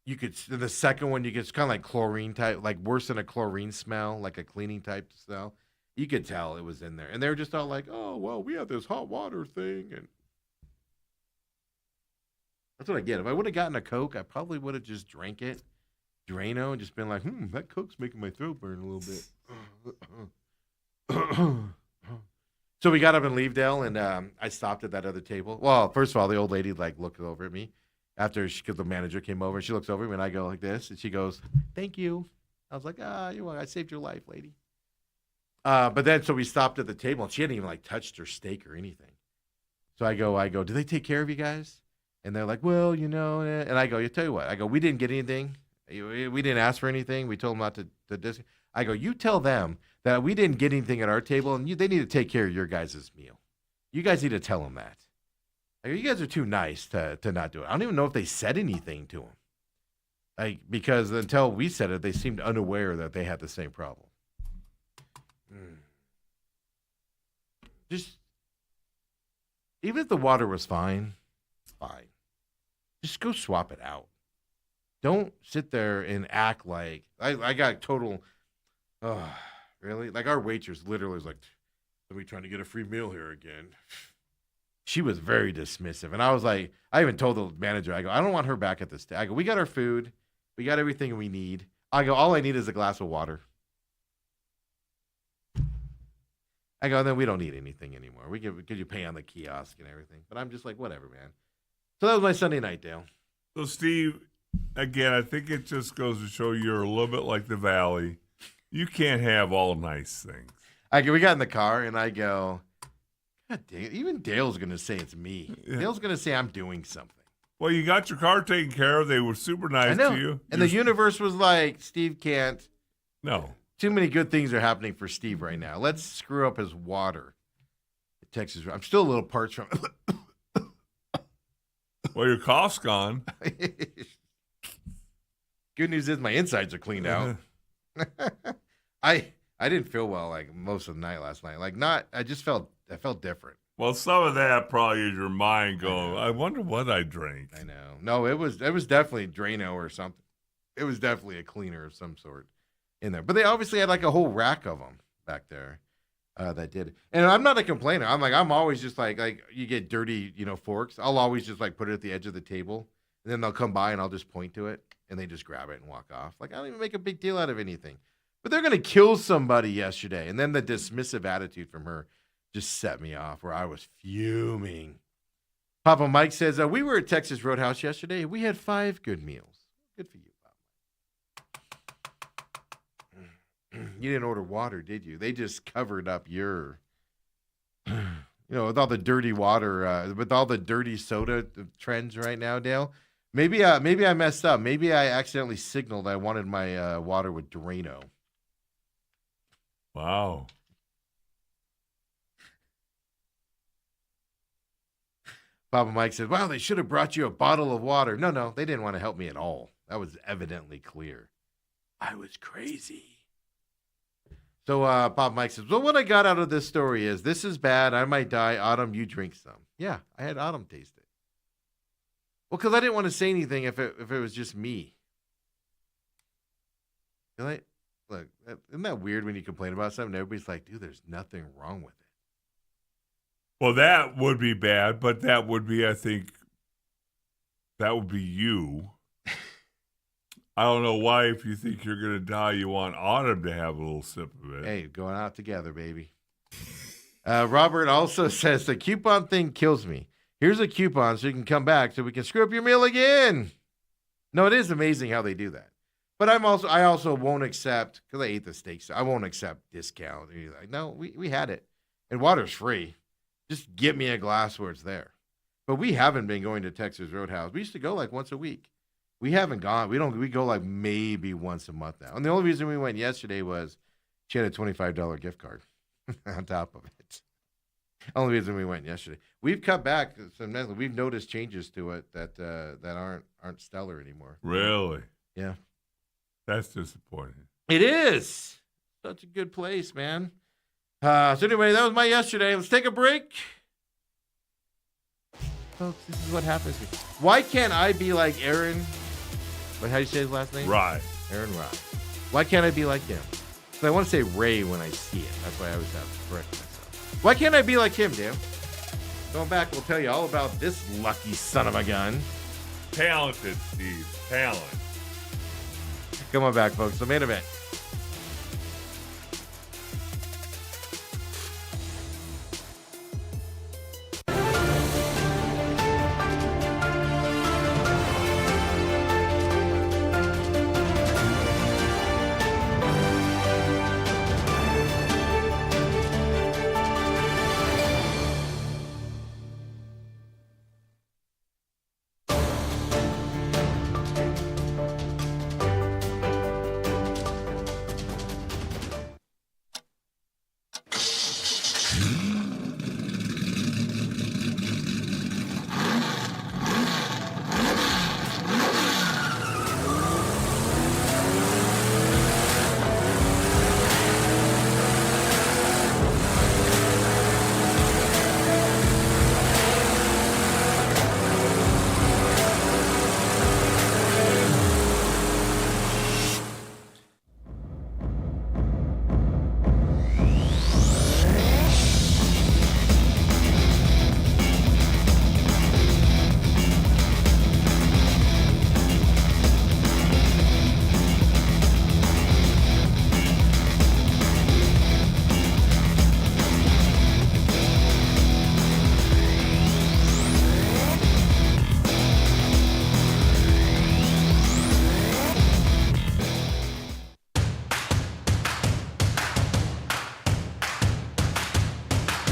You could the second one, it's kind of like chlorine type, like worse than a chlorine smell, like a cleaning type smell. You could tell it was in there. And they were just all like, oh, well, we have this hot water thing. And that's what I get. If I would have gotten a Coke, I probably would have just drank it, Drano, and just been like, that Coke's making my throat burn a little bit. So we got up in Leavedale, and I stopped at that other table. Well, first of all, the old lady, looked over at me because the manager came over. And she looks over at me, and I go like this. And she goes, thank you. I was like, I saved your life, lady. But then, so we stopped at the table, and she hadn't even touched her steak or anything. So I go, do they take care of you guys? And they're like, well, and I go, you tell you what, I go, we didn't get anything. We didn't ask for anything. We told them not to disc. I go, you tell them that we didn't get anything at our table, and they need to take care of your guys' meal. You guys need to tell them that. I go, you guys are too nice to not do it. I don't even know if they said anything to them. Because until we said it, they seemed unaware that they had the same problem. Just, even if the water was fine. Just go swap it out. Don't sit there and act like, I got total, really? Like our waitress literally was like, are we trying to get a free meal here again? She was very dismissive. And I was like, I even told the manager, I go, I don't want her back at this. I go, we got our food. We got everything we need. I go, all I need is a glass of water. I go, then we don't need anything anymore. Could you pay on the kiosk and everything? But I'm just like, whatever, man. So that was my Sunday night, Dale. So, Steve, again, I think it just goes to show you're a little bit like the Valley. You can't have all nice things. We got in the car, and I go, God dang it. Even Dale's going to say it's me. Yeah. Dale's going to say I'm doing something. Well, you got your car taken care of. They were super nice to you. And the universe was like, Steve can't. No. Too many good things are happening for Steve right now. Let's screw up his water. Texas. I'm still a little parched from it. Well, your cough's gone. Good news is my insides are cleaned out. I didn't feel well like most of the night last night. I felt different. Well, some of that probably is your mind going, I wonder what I drank. I know. No, it was definitely Drano or something. It was definitely a cleaner of some sort in there. But they obviously had like a whole rack of them back there that did it. And I'm not a complainer. I'm always just like you get dirty, forks. I'll always just like put it at the edge of the table. And then they'll come by and I'll just point to it and they just grab it and walk off. Like I don't even make a big deal out of anything. But they're going to kill somebody yesterday. And then the dismissive attitude from her just set me off where I was fuming. Papa Mike says, we were at Texas Roadhouse yesterday. We had 5 good meals. Good for you, Papa. You didn't order water, did you? They just covered up your, with all the dirty water, with all the dirty soda trends right now, Dale. Maybe I messed up. Maybe I accidentally signaled I wanted my water with Drano. Wow. Papa Mike said, wow, they should have brought you a bottle of water. No, they didn't want to help me at all. That was evidently clear. I was crazy. So Papa Mike says, well, what I got out of this story is this is bad. I might die. Autumn, you drink some. Yeah, I had Autumn taste it. Well, because I didn't want to say anything if it was just me. Look, isn't that weird when you complain about something? Everybody's like, dude, there's nothing wrong with it. Well, that would be bad, but that would be, I think, that would be you. I don't know why, if you think you're going to die, you want Autumn to have a little sip of it. Hey, going out together, baby. Robert also says, the coupon thing kills me. Here's a coupon so you can come back so we can screw up your meal again. No, it is amazing how they do that. But I also won't accept, because I ate the steaks, I won't accept discount. And you're like, no, we had it. And water's free. Just get me a glass where it's there. But we haven't been going to Texas Roadhouse. We used to go like once a week. We haven't gone. We go like maybe once a month now. And the only reason we went yesterday was she had a $25 gift card on top of it. Only reason we went yesterday. We've cut back. We've noticed changes to it that aren't stellar anymore. Really? Yeah. That's disappointing. It is. Such a good place, man. So anyway, that was my yesterday. Let's take a break. Folks, this is what happens here. Why can't I be like Aaron? How do you say his last name? Rye. Aaron Rye. Why can't I be like him? Because I want to say Ray when I see it. That's why I always have to correct myself. Why can't I be like him, Dan? Going back, we'll tell you all about this lucky son of a gun. Talented, Steve. Talent. Come on back, folks. The main event.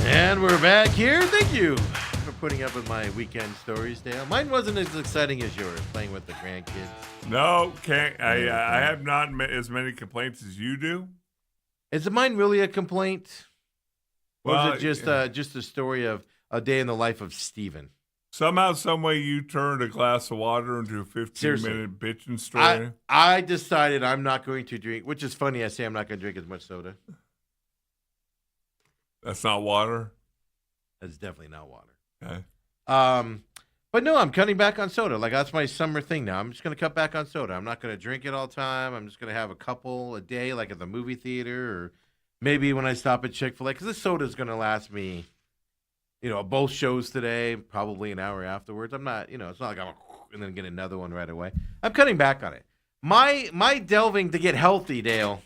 And we're back here. Thank you for putting up with my weekend stories, Dale. Mine wasn't as exciting as yours, playing with the grandkids. No, can't. I have not met as many complaints as you do. Is mine really a complaint? Or Well, is it just a story of a day in the life of Steven? somehow, some way, you turned a glass of water into a 15-minute bitching story. I decided I'm not going to drink, which is funny. I say I'm not going to drink as much soda. That's not water? That's definitely not water. Okay. But no, I'm cutting back on soda. Like, that's my summer thing now. I'm just going to cut back on soda. I'm not going to drink it all the time. I'm just going to have a couple a day, like at the movie theater, or maybe when I stop at Chick-fil-A, because this soda is going to last me, both shows today, probably an hour afterwards. I'm not, it's not like I'm and then get another one right away. I'm cutting back on it. My delving to get healthy, Dale,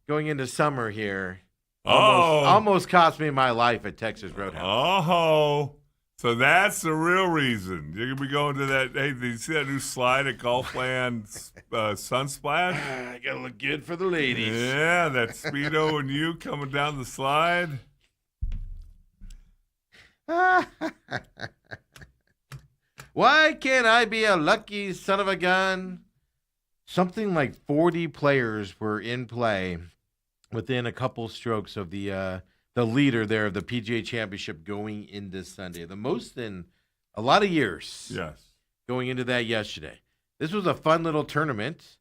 going into summer here, almost cost me my life at Texas Roadhouse. Oh, so that's the real reason. You're going to be going to that. Hey, did you see that new slide at Gulfland Sunsplash? I got to look good for the ladies. Yeah, that Speedo and you coming down the slide. Why can't I be a lucky son of a gun? Something like 40 players were in play within a couple strokes of the leader there of the PGA Championship going into Sunday. The most in a lot of years. Yes. Going into that yesterday. This was a fun little tournament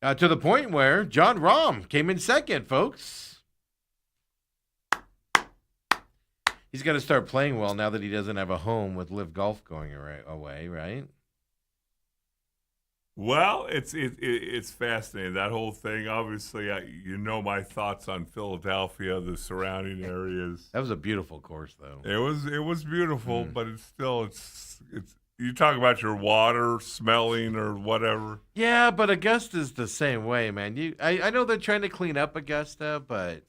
to the point where John Rahm came in second, folks. He's got to start playing well now that he doesn't have a home with Live Golf going away, right? Well, it's fascinating, that whole thing. Obviously, my thoughts on Philadelphia, the surrounding areas. That was a beautiful course, though. It was beautiful, but it's you talk about your water smelling or whatever. Yeah, but Augusta's the same way, man. I know they're trying to clean up Augusta, but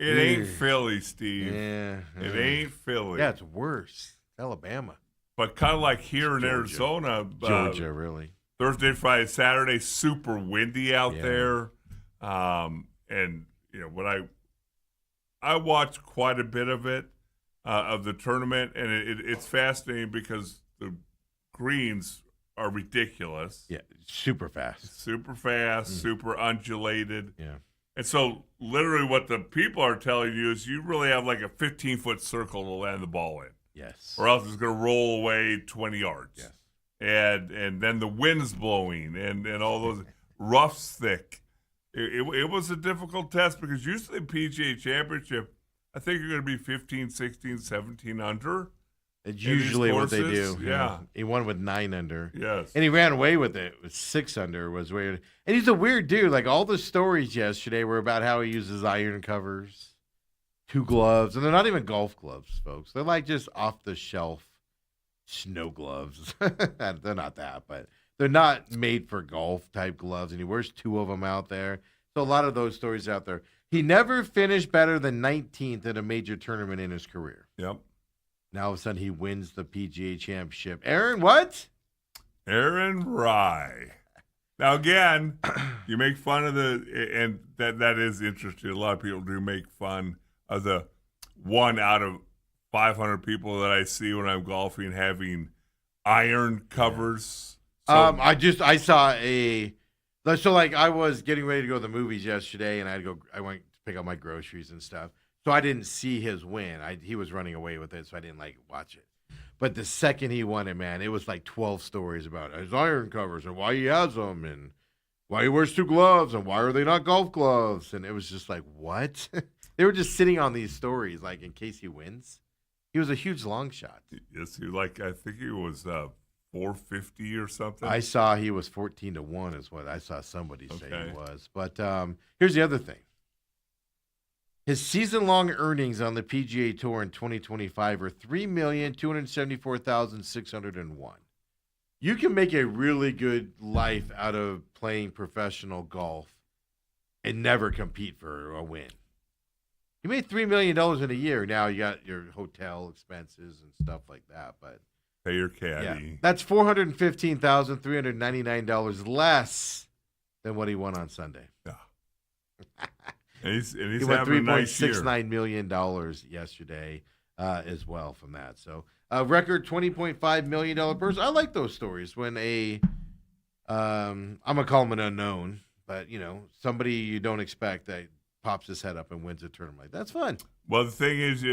it ain't Philly, Steve. Yeah, it ain't Philly. Yeah, it's worse. It's Alabama, but kind of like here in Arizona, Georgia, really. Thursday, Friday, Saturday, super windy out there, and when I watched quite a bit of it of the tournament, and it's fascinating because the greens are ridiculous. Yeah, super fast, super undulated. Yeah, and so literally, what the people are telling you is you really have like a 15-foot circle to land the ball in. Yes, or else it's going to roll away 20 yards. Yes. And then the wind's blowing and all those roughs thick. It was a difficult test because usually the PGA Championship, I think you're going to be 15, 16, 17 under. It's usually what they do. Yeah. He won with 9 under. Yes. And he ran away with it. With 6 under was weird. And he's a weird dude. Like, all the stories yesterday were about how he uses iron covers, 2 gloves. And they're not even golf gloves, folks. They're like just off-the-shelf snow gloves. They're not that, but they're not made for golf type gloves, and he wears 2 of them out there. So a lot of those stories out there. He never finished better than 19th in a major tournament in his career. Yep. Now all of a sudden he wins the PGA Championship. Aaron, what? Aaron Rye. Now again, you make fun of and that is interesting. A lot of people do make fun of the 1 out of 500 people that I see when I'm golfing having iron covers. So, I saw I was getting ready to go to the movies yesterday, and I went to pick up my groceries and stuff. So I didn't see his win. He was running away with it, so I didn't watch it. But the second he won it, man, it was like 12 stories about his iron covers and why he has them and why he wears 2 gloves and why are they not golf gloves? And it was just like, what? They were just sitting on these stories, like, in case he wins. He was a huge long shot. Yes, I think he was 450 or something. I saw he was 14-1 is what I saw somebody say he was. But here's the other thing. His season-long earnings on the PGA Tour in 2025 are $3,274,601. You can make a really good life out of playing professional golf and never compete for a win. You made $3 million in a year. Now you got your hotel expenses and stuff like that. But pay your caddy. Yeah, that's $415,399 less than what he won on Sunday. Yeah. and he's he won having a nice year. $3.69 million yesterday as well from that. So a record $20.5 million person. I like those stories when I'm going to call him an unknown, but somebody you don't expect that pops his head up and wins a tournament. Like, that's fun. Well, the thing is,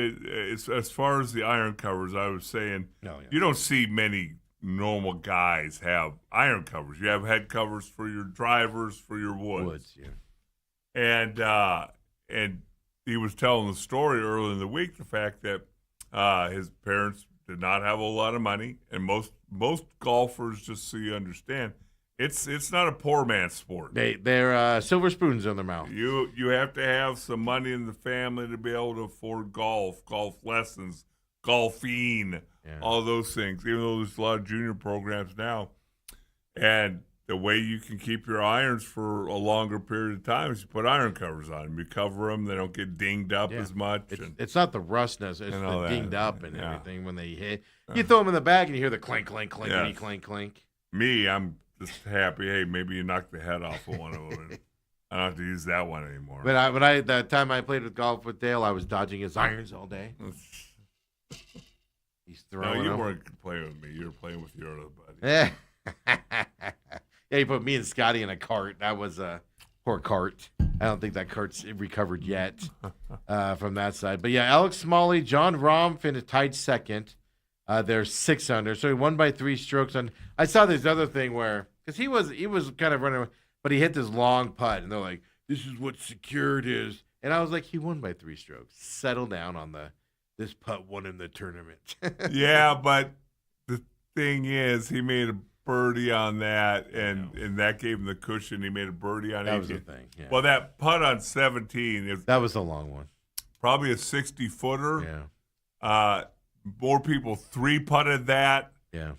as far as the iron covers, I was saying, you don't see many normal guys have iron covers. You have head covers for your drivers, for your woods. Yeah. And he was telling the story earlier in the week, the fact that his parents did not have a lot of money, and most golfers, just so you understand, it's not a poor man's sport. They're silver spoons in their mouth. You have to have some money in the family to be able to afford golf lessons, golfing, all those things, even though there's a lot of junior programs now. And the way you can keep your irons for a longer period of time is you put iron covers on them. You cover them; they don't get dinged up as much. It's not the rustness; it's the dinged up and everything when they hit. You throw them in the bag and you hear the clink, clink, clink, clink, clink. Me, I'm just happy. Hey, maybe you knocked the head off of one of them. I don't have to use that one anymore. But that time I played with golf with Dale, I was dodging his irons all day. He's throwing. No, you them. weren't playing with me. You were playing with your other buddy. Yeah. Yeah, he put me and Scotty in a cart. That was a poor cart. I don't think that cart's recovered yet from that side. But yeah, Alex Smalley, John Rahm finished tied second. They're 6 under, so he won by 3 strokes. And I saw this other thing where, because he was kind of running, but he hit this long putt, and they're like, "This is what secured is." And I was like, he won by 3 strokes. Settle down on this putt won him the tournament. Yeah, but the thing is, he made a birdie on that, and that gave him the cushion. He made a birdie on 18. That was the thing. Yeah. Well, that putt on 17 that was the long one. Probably a 60-footer. Yeah. More people 3-putted that. Yeah.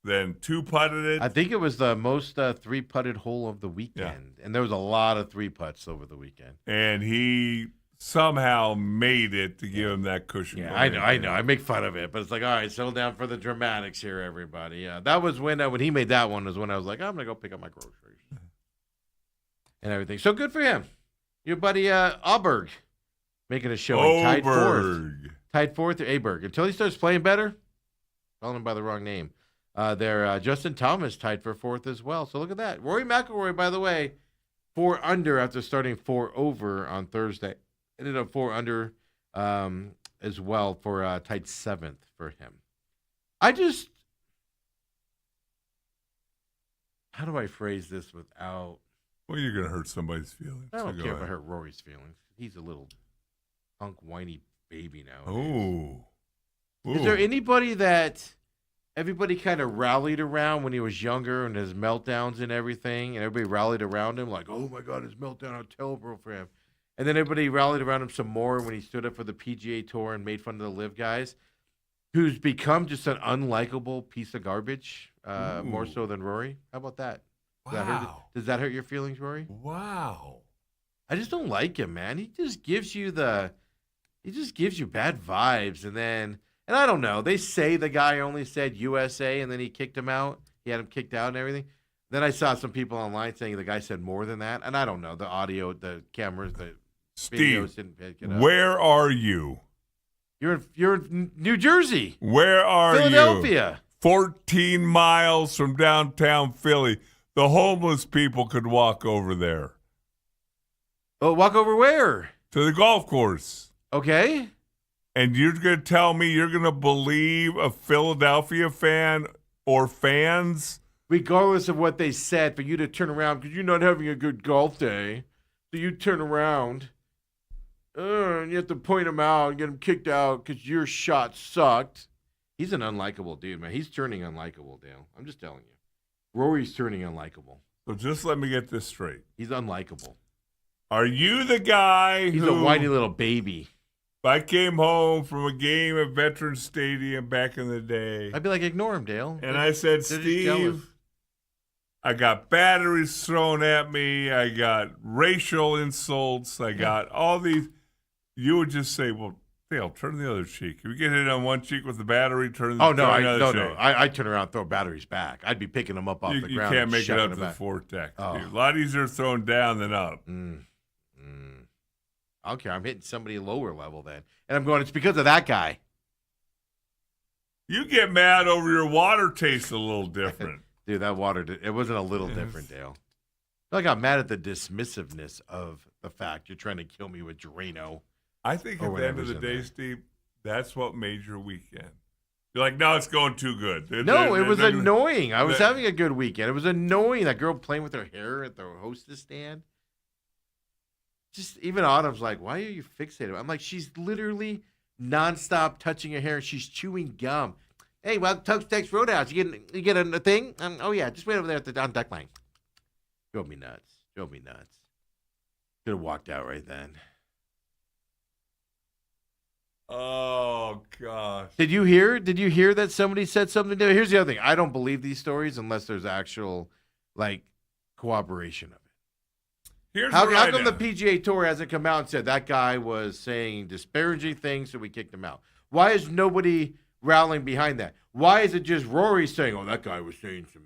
Than 2-putted it. I think it was the most 3-putted hole of the weekend, and there was a lot of 3-putts over the weekend. And he somehow made it to give him that cushion. Yeah, I know. I make fun of it, but it's like, all right, settle down for the dramatics here, everybody. Yeah, that was when he made that one was when I was like, I'm gonna go pick up my groceries and everything. So good for him. Your buddy Auberg making a showing, tied fourth. Aberg until he starts playing better. Calling him by the wrong name. Justin Thomas tied for 4th as well. So look at that. Rory McIlroy, by the way, 4 under after starting 4 over on Thursday. Ended up 4 under as well for tied 7th for him. How do I phrase this without? Well, you're going to hurt somebody's feelings. I don't care if I hurt Rory's feelings. He's a little punk, whiny baby now. Ooh. Is there anybody that everybody kind of rallied around when he was younger and his meltdowns and everything, and everybody rallied around him like, oh, my God, his meltdown, how terrible for him. And then everybody rallied around him some more when he stood up for the PGA Tour and made fun of the live guys, who's become just an unlikable piece of garbage, more so than Rory. How about that? Wow. Does that hurt your feelings, Rory? Wow. I just don't like him, man. He just gives you bad vibes, and I don't know. They say the guy only said USA, and then he kicked him out. He had him kicked out and everything. Then I saw some people online saying the guy said more than that, and I don't know. The audio, the cameras, the videos didn't pick it up. Where are you? You're in New Jersey. Where are Philadelphia. 14 miles from downtown Philly. The homeless people could walk over there. Oh, walk over where? To the golf course. Okay. And you're going to tell me you're going to believe a Philadelphia fan or fans? Regardless of what they said, for you to turn around because you're not having a good golf day. So you turn around and you have to point him out and get him kicked out because your shot sucked. He's an unlikable dude, man. He's turning unlikable, Dale. I'm just telling you. Rory's turning unlikable. So just let me get this straight. He's unlikable. Are you the guy He's a whiny little baby. If I came home from a game at Veterans Stadium back in the day. I'd be like, ignore him, Dale. And I said, Steve, I got batteries thrown at me. I got racial insults. I got all these. You would just say, well, Dale, turn the other cheek. If you get hit on one cheek with the battery, turn the other cheek. I turn around and throw batteries back. I'd be picking them up off the ground. You can't make it up to the four-deck. Oh. A lot easier thrown down than up. I don't care. I'm hitting somebody lower level then. And I'm going, it's because of that guy. You get mad over your water tastes a little different. Dude, that water, it wasn't a little different, Dale. I got mad at the dismissiveness of the fact you're trying to kill me with Drano. I think Or at the end of the day, Steve, that's what made your weekend. You're like, no, it's going too good. No, it was annoying. I was having a good weekend. It was annoying. That girl playing with her hair at the hostess stand. Just even Autumn's like, why are you fixated? I'm like, she's literally nonstop touching her hair and she's chewing gum. Hey, well, Tex Roadhouse, you get a thing? Oh yeah, just wait over there at the on deck line. Drove me nuts. Should have walked out right then. Oh gosh. Did you hear that somebody said something to? Here's the other thing. I don't believe these stories unless there's actual cooperation of it. How come the PGA Tour hasn't come out and said that guy was saying disparaging things, so we kicked him out? Why is nobody rallying behind that? Why is it just Rory saying, "Oh, that guy was saying some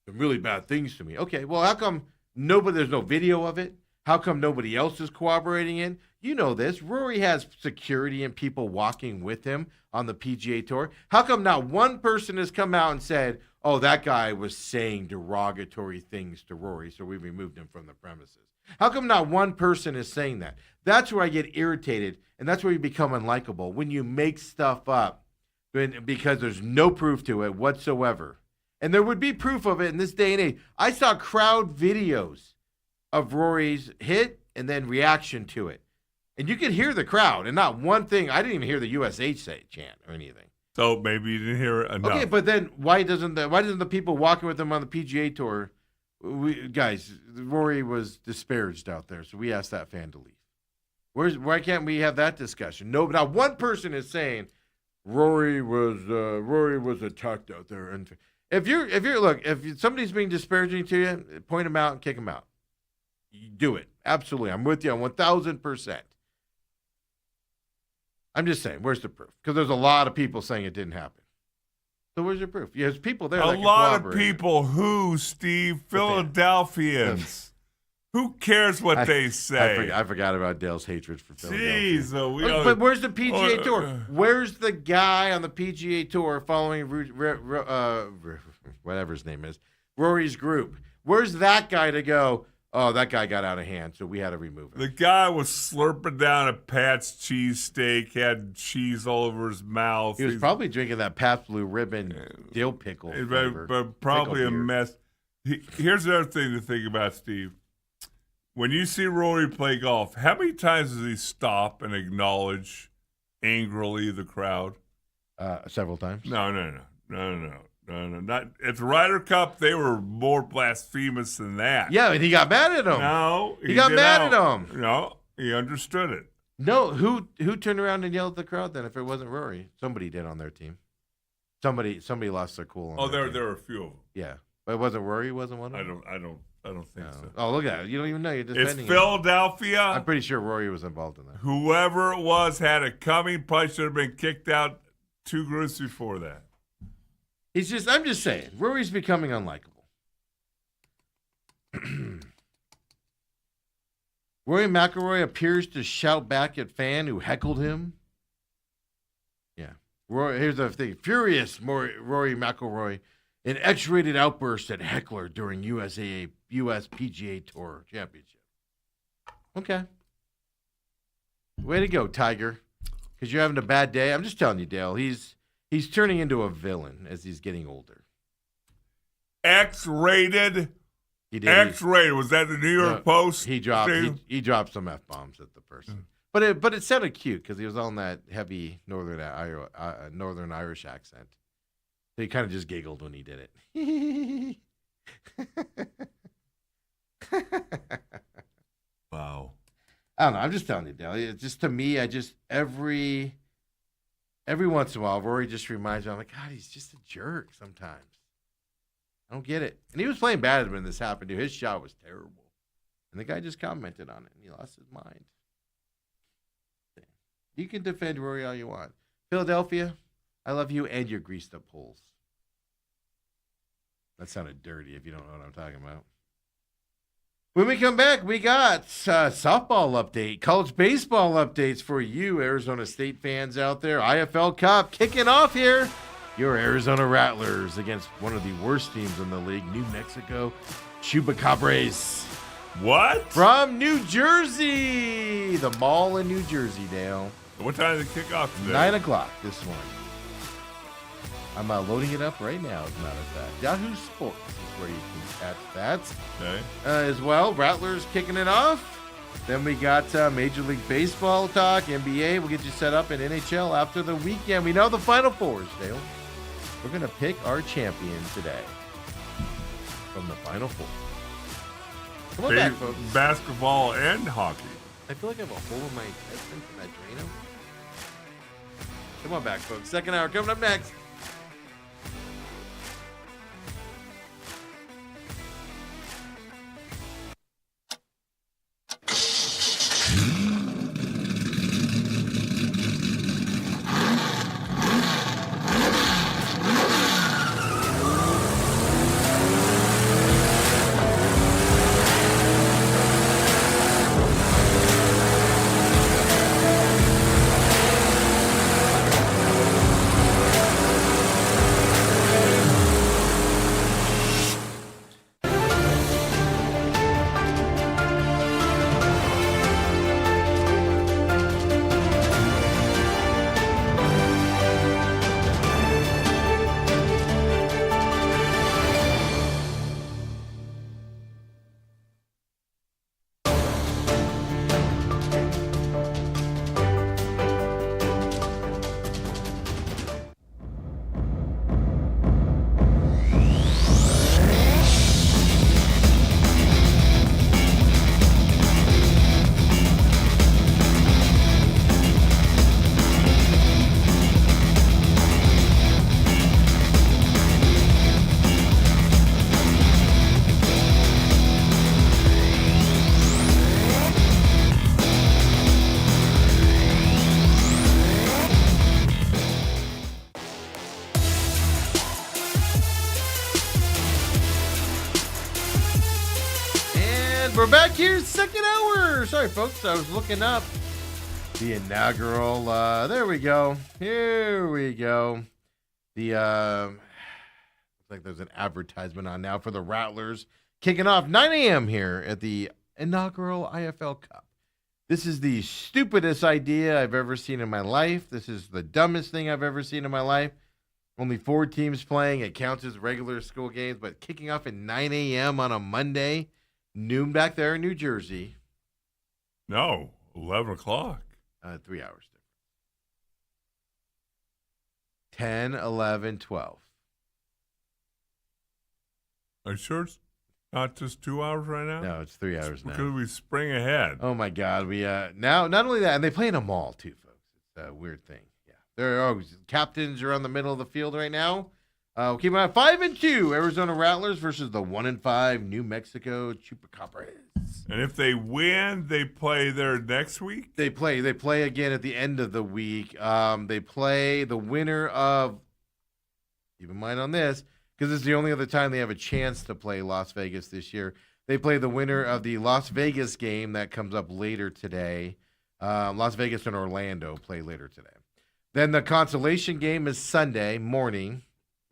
really bad things to me"? Okay, well, how come there's no video of it? How come nobody else is cooperating in? You know this. Rory has security and people walking with him on the PGA Tour. How come not one person has come out and said, "Oh, that guy was saying derogatory things to Rory, so we removed him from the premises"? How come not one person is saying that? That's where I get irritated, and that's where you become unlikable, when you make stuff up because there's no proof to it whatsoever. And there would be proof of it in this day and age. I saw crowd videos of Rory's hit and then reaction to it. And you could hear the crowd, and not one thing. I didn't even hear the USH chant or anything. So maybe you didn't hear it enough. Okay, but then why doesn't the people walking with him on the PGA Tour, guys, Rory was disparaged out there, so we asked that fan to leave. Why can't we have that discussion? No, not one person is saying Rory was attacked out there. And if somebody's being disparaging to you, point them out and kick them out. You do it. Absolutely. I'm with you on 1,000%. I'm just saying, where's the proof? Because there's a lot of people saying it didn't happen. So where's your proof? There's people there. A lot of people who, Steve, Philadelphians. Who cares what they say? I forgot about Dale's hatred for Philadelphia. Jeez, but where's the PGA Tour? Where's the guy on the PGA Tour following whatever his name is, Rory's group? Where's that guy to go? Oh, that guy got out of hand, so we had to remove him. The guy was slurping down a Pat's cheesesteak, had cheese all over his mouth. He was probably drinking that Pabst Blue Ribbon dill pickle flavor. But probably a mess. Here's the other thing to think about, Steve. When you see Rory play golf, how many times does he stop and acknowledge angrily the crowd? Several times. No. Not at the Ryder Cup. They were more blasphemous than that. Yeah, and he got mad at him. No, he got mad at him. No, he understood it. No, who turned around and yelled at the crowd then? If it wasn't Rory, somebody did on their team. Somebody lost their cool. There were a few of them. Yeah, but it wasn't Rory. Wasn't one of them. I don't think so. Oh, look at it. You don't even know. You're defending It's Philadelphia. I'm pretty sure Rory was involved in that. Whoever it was had it coming. Probably should have been kicked out 2 groups before that. I'm just saying, Rory's becoming unlikable. Rory McIlroy appears to shout back at fan who heckled him. Yeah. Here's the thing. Furious Rory McIlroy, an X-rated outburst at heckler during US PGA Tour Championship. Okay. Way to go, Tiger. Because you're having a bad day. I'm just telling you, Dale, He's turning into a villain as he's getting older. X-rated? X-rated. Was that the New York Post? He dropped some F-bombs at the person. But it sounded cute because he was on that heavy Northern Irish accent. So he kind of just giggled when he did it. Wow. I don't know. I'm just telling you, Dale. It's just, to me, every once in a while, Rory just reminds me, I'm like, God, he's just a jerk sometimes. I don't get it. And he was playing bad when this happened, too. His shot was terrible. And the guy just commented on it, and he lost his mind. You can defend Rory all you want. Philadelphia, I love you and your greased up holes. That sounded dirty if you don't know what I'm talking about. When we come back, we got softball update, college baseball updates for you, Arizona State fans out there. IFL Cup kicking off here. Your Arizona Rattlers against one of the worst teams in the league, New Mexico Chupacabras. What? From New Jersey. The mall in New Jersey, Dale. What time did they kick off today? 9 o'clock this morning. I'm loading it up right now, as a matter of fact. Yahoo Sports is where you can catch that. Okay. As well, Rattlers kicking it off. Then we got Major League Baseball talk, NBA. We'll get you set up in NHL after the weekend. We know the Final Fours, Dale. We're going to pick our champion today from the Final Four. Come on back, folks. Basketball and hockey. I feel like I have a hole in my head from that Drano. Come on back, folks. Second hour coming up next. We're back here, second hour. Sorry, folks. I was looking up the inaugural. There we go. Here we go. The looks like there's an advertisement on now for the Rattlers kicking off 9 a.m. here at the inaugural IFL Cup. This is the stupidest idea I've ever seen in my life. This is the dumbest thing I've ever seen in my life. Only 4 teams playing. It counts as regular school games, but kicking off at 9 a.m. on a Monday. Noon back there in New Jersey. No, 11 o'clock. 3 hours difference. 10, 11, 12. Are you sure it's not just 2 hours right now? No, it's 3 hours now. Because we spring ahead. Oh, my God. We now, not only that, and they play in a mall, too, folks. It's a weird thing. Yeah. There are captains are on the middle of the field right now. Keep on 5-2 Arizona Rattlers versus the 1-5 New Mexico Chupacabras. And if they win, they play there next week? They play again at the end of the week. They play the winner of, keep in mind on this, because it's the only other time they have a chance to play Las Vegas this year. They play the winner of the Las Vegas game that comes up later today. Las Vegas and Orlando play later today. Then the consolation game is Sunday morning.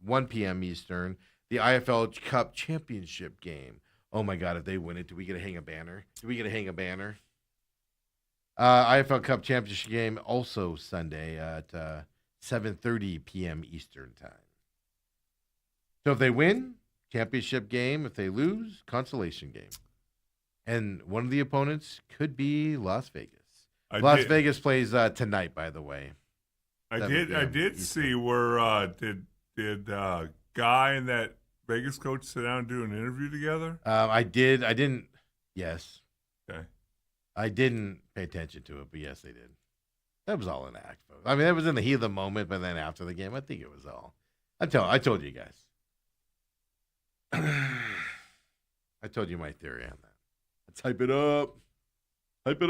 1 p.m. Eastern, the IFL Cup Championship game. Oh, my God, if they win it, do we get to hang a banner? IFL Cup Championship game also Sunday at 7:30 p.m. Eastern time. So if they win, championship game. If they lose, consolation game. And one of the opponents could be Las Vegas. Las Vegas plays tonight, by the way. I did see where did Guy and that Vegas coach sit down and do an interview together? I didn't. Yes. Okay. I didn't pay attention to it, but yes, they did. That was all an act, folks. I mean, that was in the heat of the moment, but then after the game, I think it was all. I told you guys. I told you my theory on that. Let's hype it up. But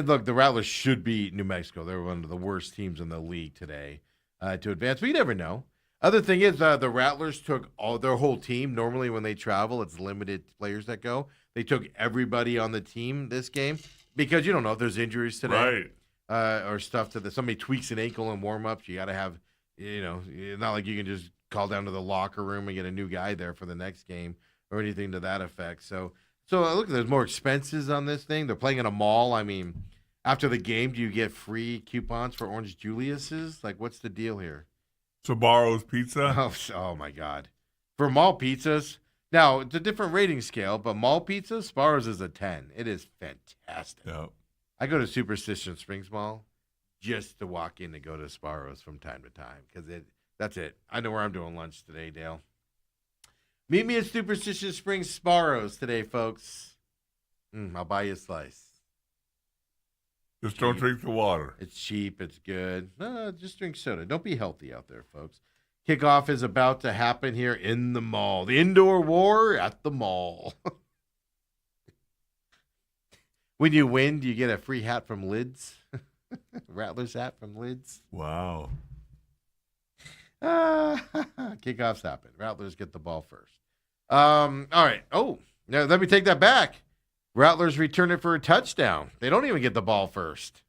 look, the Rattlers should beat New Mexico. They're one of the worst teams in the league today to advance. But you never know. Other thing is the Rattlers took their whole team. Normally when they travel, it's limited players that go. They took everybody on the team this game because you don't know if there's injuries today. Right. Or stuff somebody tweaks an ankle in warm-ups. You got to have, not like you can just call down to the locker room and get a new guy there for the next game. or anything to that effect. So look, there's more expenses on this thing. They're playing in a mall. I mean, after the game, do you get free coupons for Orange Julius's? Like, what's the deal here? Sabaro's Pizza. Oh my God. For mall pizzas, now it's a different rating scale, but mall pizza, Sparrow's is a 10. It is fantastic. Yep. I go to Superstition Springs Mall just to walk in to go to Sparrow's from time to time because that's it. I know where I'm doing lunch today, Dale. Meet me at Superstition Springs Sparrow's today, folks. I'll buy you a slice. Just don't drink the water. It's cheap. It's good. No, just drink soda. Don't be healthy out there, folks. Kickoff is about to happen here in the mall. The indoor war at the mall. When you win, do you get a free hat from Lids? Rattlers hat from Lids. Wow. Kickoffs happen. Rattlers get the ball first. All right. Oh, now let me take that back. Rattlers return it for a touchdown. They don't even get the ball first.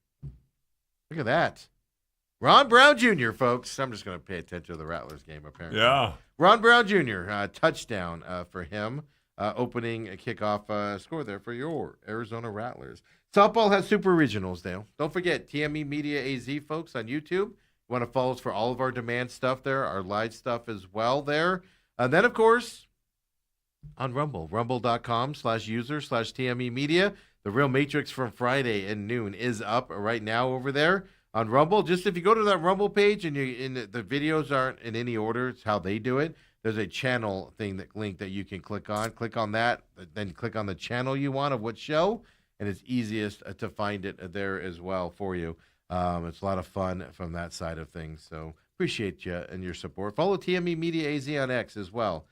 Look at that. Ron Brown Jr., folks. I'm just going to pay attention to the Rattlers game, apparently. Yeah. Ron Brown Jr., touchdown for him. Opening a kickoff score there for your Arizona Rattlers. Softball has super regionals, Dale. Don't forget, TME Media AZ, folks, on YouTube. You want to follow us for all of our demand stuff there, our live stuff as well there. And then, of course, on Rumble, rumble.com/user/TME Media. The Real Matrix from Friday at noon is up right now over there on Rumble. Just if you go to that Rumble page and the videos aren't in any order, it's how they do it. There's a channel link that you can click on. Click on that, then click on the channel you want of what show, and it's easiest to find it there as well for you. It's a lot of fun from that side of things. So appreciate you and your support. Follow TME Media AZ on X as well.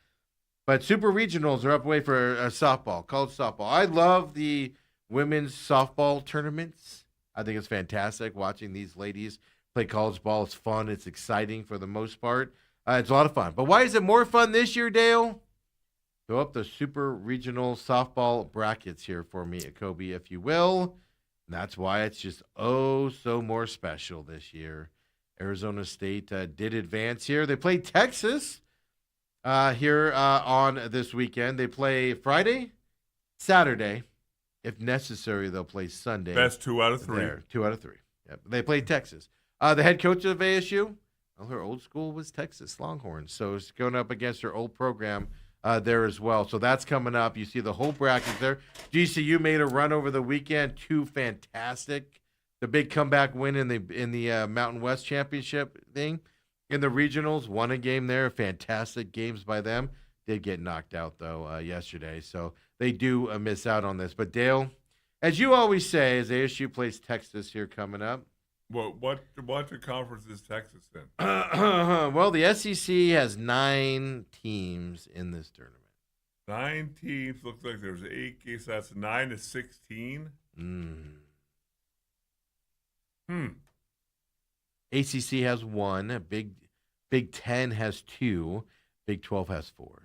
But super regionals are up way for softball, college softball. I love the women's softball tournaments. I think it's fantastic watching these ladies play college ball. It's fun. It's exciting for the most part. It's a lot of fun. But why is it more fun this year, Dale? Go up the super regional softball brackets here for me, Kobe, if you will. And that's why it's just so more special this year. Arizona State did advance here. They played Texas here on this weekend. They play Friday, Saturday. If necessary, they'll play Sunday. Best 2 out of 3. There, 2 out of 3. Yep. They played Texas. The head coach of ASU, well, her old school was Texas Longhorns, so it's going up against her old program there as well. So that's coming up. You see the whole bracket there. GCU made a run over the weekend. 2 fantastic. The big comeback win in the Mountain West Championship thing. In the regionals, won a game there. Fantastic games by them. Did get knocked out, though, yesterday. So they do miss out on this. But, Dale, as you always say, as ASU plays Texas here coming up. What conference is Texas in? Well, the SEC has 9 teams in this tournament. 9 teams. Looks like there's 8 games. So that's 9 to 16. ACC has 1. Big 10 has 2. Big 12 has 4.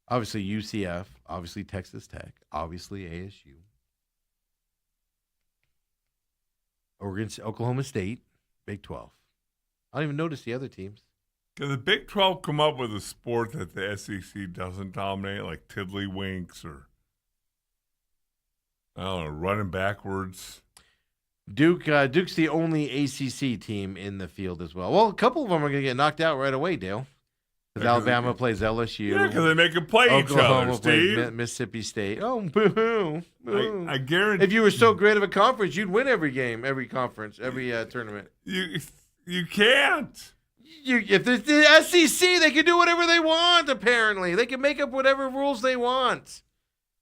Obviously UCF. Obviously Texas Tech. Obviously ASU. Oklahoma State. Big 12. I don't even notice the other teams. Can the Big 12 come up with a sport that the SEC doesn't dominate, like tiddlywinks or, I don't know, running backwards? Duke's the only ACC team in the field as well. Well, a couple of them are going to get knocked out right away, Dale. Because Alabama plays LSU. Yeah, because they make them play Oklahoma each other, Steve. plays Mississippi State. Oh, boo-hoo. I guarantee. If you were so great of a conference, you'd win every game, every conference, every tournament. You can't. If it's the SEC, they can do whatever they want, apparently. They can make up whatever rules they want.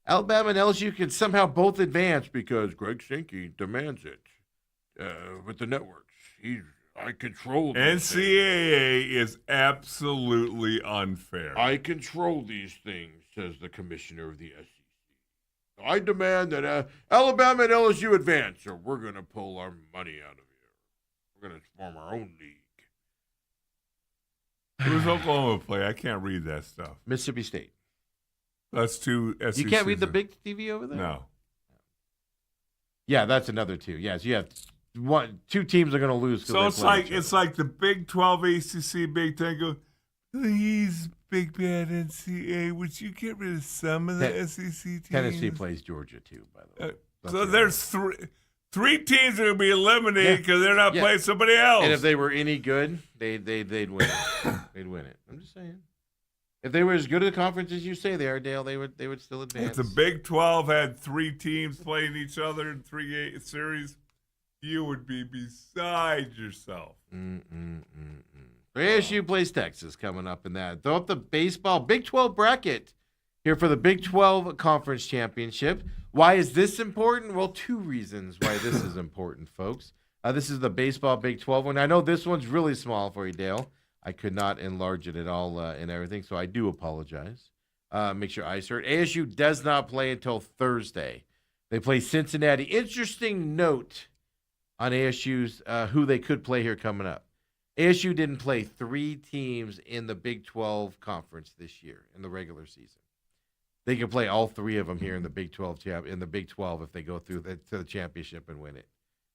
Alabama and LSU can somehow both advance because Greg Sankey demands it with the networks. I control these NCAA is absolutely unfair. I control these things, says the commissioner of the SEC. I demand that Alabama and LSU advance, or we're going to pull our money out of here. We're going to form our own league. Who's Oklahoma play? I can't read that stuff. Mississippi State. That's 2 SEC. You can't read the big TV over there? No. Yeah, that's another 2. Yes, you have 2 teams are going to lose. So it's like the Big 12, ACC, Big 10 go, please, Big bad NCAA. Would you get rid of some of the SEC teams? Tennessee plays Georgia too, by the way. So there's three teams that will be eliminated because they're not playing somebody else. And if they were any good, they'd win it. They'd win it. I'm just saying. If they were as good at the conference as you say they are, Dale, they would still advance. If the Big 12 had three teams playing each other in 3 series, you would be beside yourself. ASU plays Texas coming up in that. Throw up the baseball Big 12 bracket here for the Big 12 Conference Championship. Why is this important? Well, two reasons why this is important, folks. This is the baseball Big 12 one. I know this one's really small for you, Dale. I could not enlarge it at all and everything, so I do apologize. Make sure I heard. ASU does not play until Thursday. They play Cincinnati. Interesting note on ASU's who they could play here coming up. ASU didn't play three teams in the Big 12 conference this year in the regular season. They can play all three of them here in the Big 12 if they go through to the championship and win it.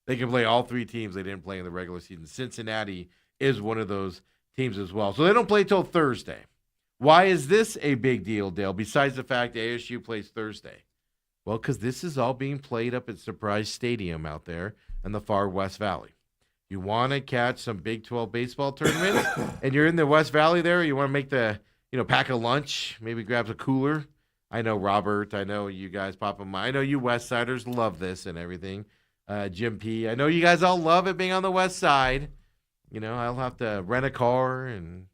They can play all three teams they didn't play in the regular season. Cincinnati is one of those teams as well. So they don't play till Thursday. Why is this a big deal, Dale, besides the fact ASU plays Thursday? Well, because this is all being played up at Surprise Stadium out there in the far West Valley. You want to catch some Big 12 baseball tournaments, and you're in the West Valley there, you want to make pack a lunch, maybe grab a cooler. I know, Robert, I know you guys, Papa Mike, I know you West Siders love this and everything. Jim P., I know you guys all love it being on the West Side. I'll have to rent a car and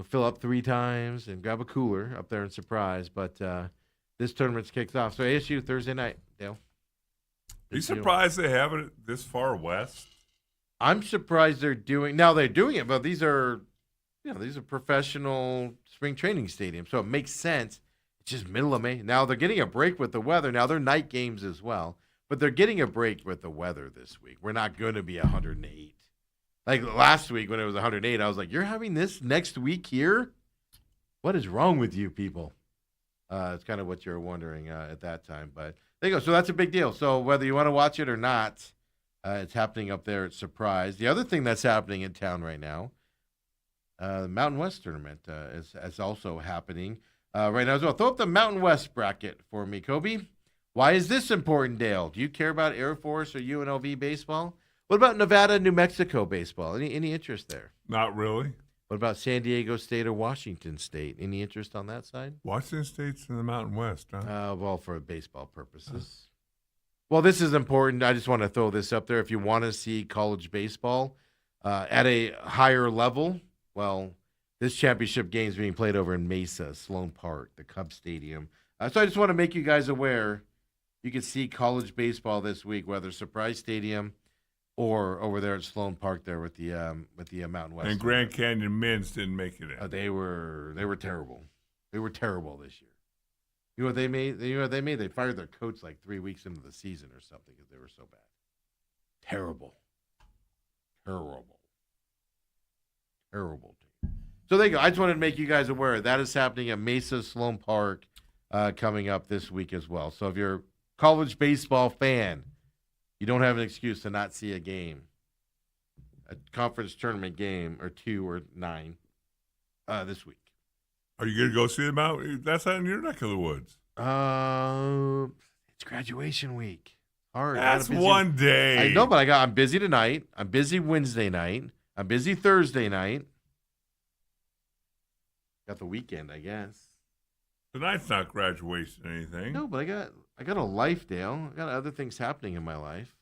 fill up 3 times and grab a cooler up there in Surprise. But this tournament kicks off. So ASU Thursday night, Dale. Are you surprised they have it this far west? I'm surprised they're doing it, but these are professional spring training stadiums, so it makes sense. It's just middle of May. Now they're getting a break with the weather. Now they're night games as well, but they're getting a break with the weather this week. We're not going to be 108. Like last week when it was 108, I was like, you're having this next week here? What is wrong with you people? It's kind of what you're wondering at that time. But there you go. So that's a big deal. So whether you want to watch it or not, it's happening up there at Surprise. The other thing that's happening in town right now, the Mountain West tournament is also happening right now as well. Throw up the Mountain West bracket for me, Kobe. Why is this important, Dale? Do you care about Air Force or UNLV baseball? What about Nevada, New Mexico baseball? Any interest there? Not really. What about San Diego State or Washington State? Any interest on that side? Washington State's in the Mountain West, huh? Well, for baseball purposes. Well, this is important. I just want to throw this up there. If you want to see college baseball at a higher level, well, this championship game is being played over in Mesa, Sloan Park, the Cubs Stadium. So I just want to make you guys aware you can see college baseball this week, whether Surprise Stadium or over there at Sloan Park there with the Mountain West. And Grand Canyon Men's didn't make it in. They were terrible. They were terrible this year. You know what they made? They fired their coach like 3 weeks into the season or something because they were so bad. Terrible. Team. So there you go. I just wanted to make you guys aware that is happening at Mesa Sloan Park coming up this week as well. So if you're a college baseball fan, you don't have an excuse to not see a game, a conference tournament game or 2 or 9 this week. Are you going to go see them out? That's out in your neck of the woods. It's graduation week. Hard. That's one day. I know, but I'm busy tonight. I'm busy Wednesday night. I'm busy Thursday night. Got the weekend, I guess. Tonight's not graduation or anything. No, but I got a life, Dale. I got other things happening in my life.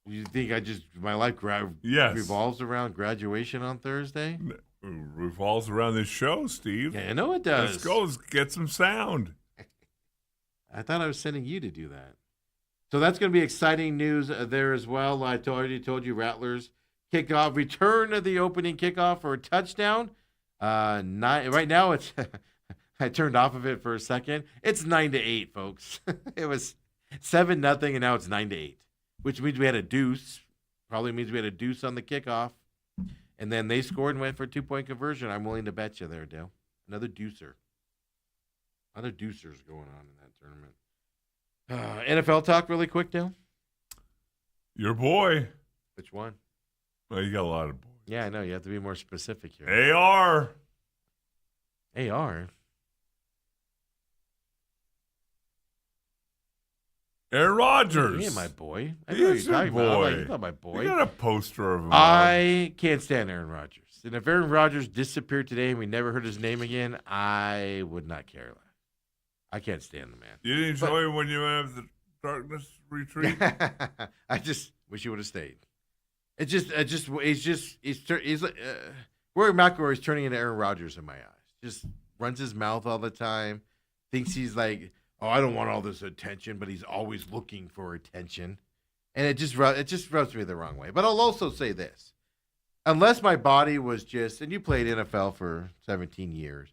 You think my life revolves around graduation on Thursday? Revolves around this show, Steve. Yeah, I know it does. Let's go get some sound. I thought I was sending you to do that. So that's going to be exciting news there as well. I already told you Rattlers kickoff, return of the opening kickoff for a touchdown. Right now it's I turned off of it for a second. It's 9-8, folks. It was 7-0, and now it's 9-8, which means we had a deuce. Probably means we had a deuce on the kickoff, and then they scored and went for a 2-point conversion. I'm willing to bet you there, Dale. Another deucer. Other deucers going on in that tournament. NFL talk really quick, Dale. Your boy. Which one? Well, you got a lot of boys. Yeah, I know. You have to be more specific here. AR. AR. Aaron Rodgers. He ain't my boy. I He know what is you're your talking about. I'm like, boy. he's not my boy. You got a poster of him. I can't stand Aaron Rodgers. And if Aaron Rodgers disappeared today and we never heard his name again, I would not care less. I can't stand the man. You didn't enjoy him when you went to the darkness retreat? I just wish he would have stayed. He's like Rory McIlroy is turning into Aaron Rodgers in my eyes. Just runs his mouth all the time. Thinks he's like, oh, I don't want all this attention, but he's always looking for attention, and it just rubs me the wrong way. But I'll also say this: unless my body was just, and you played NFL for 17 years,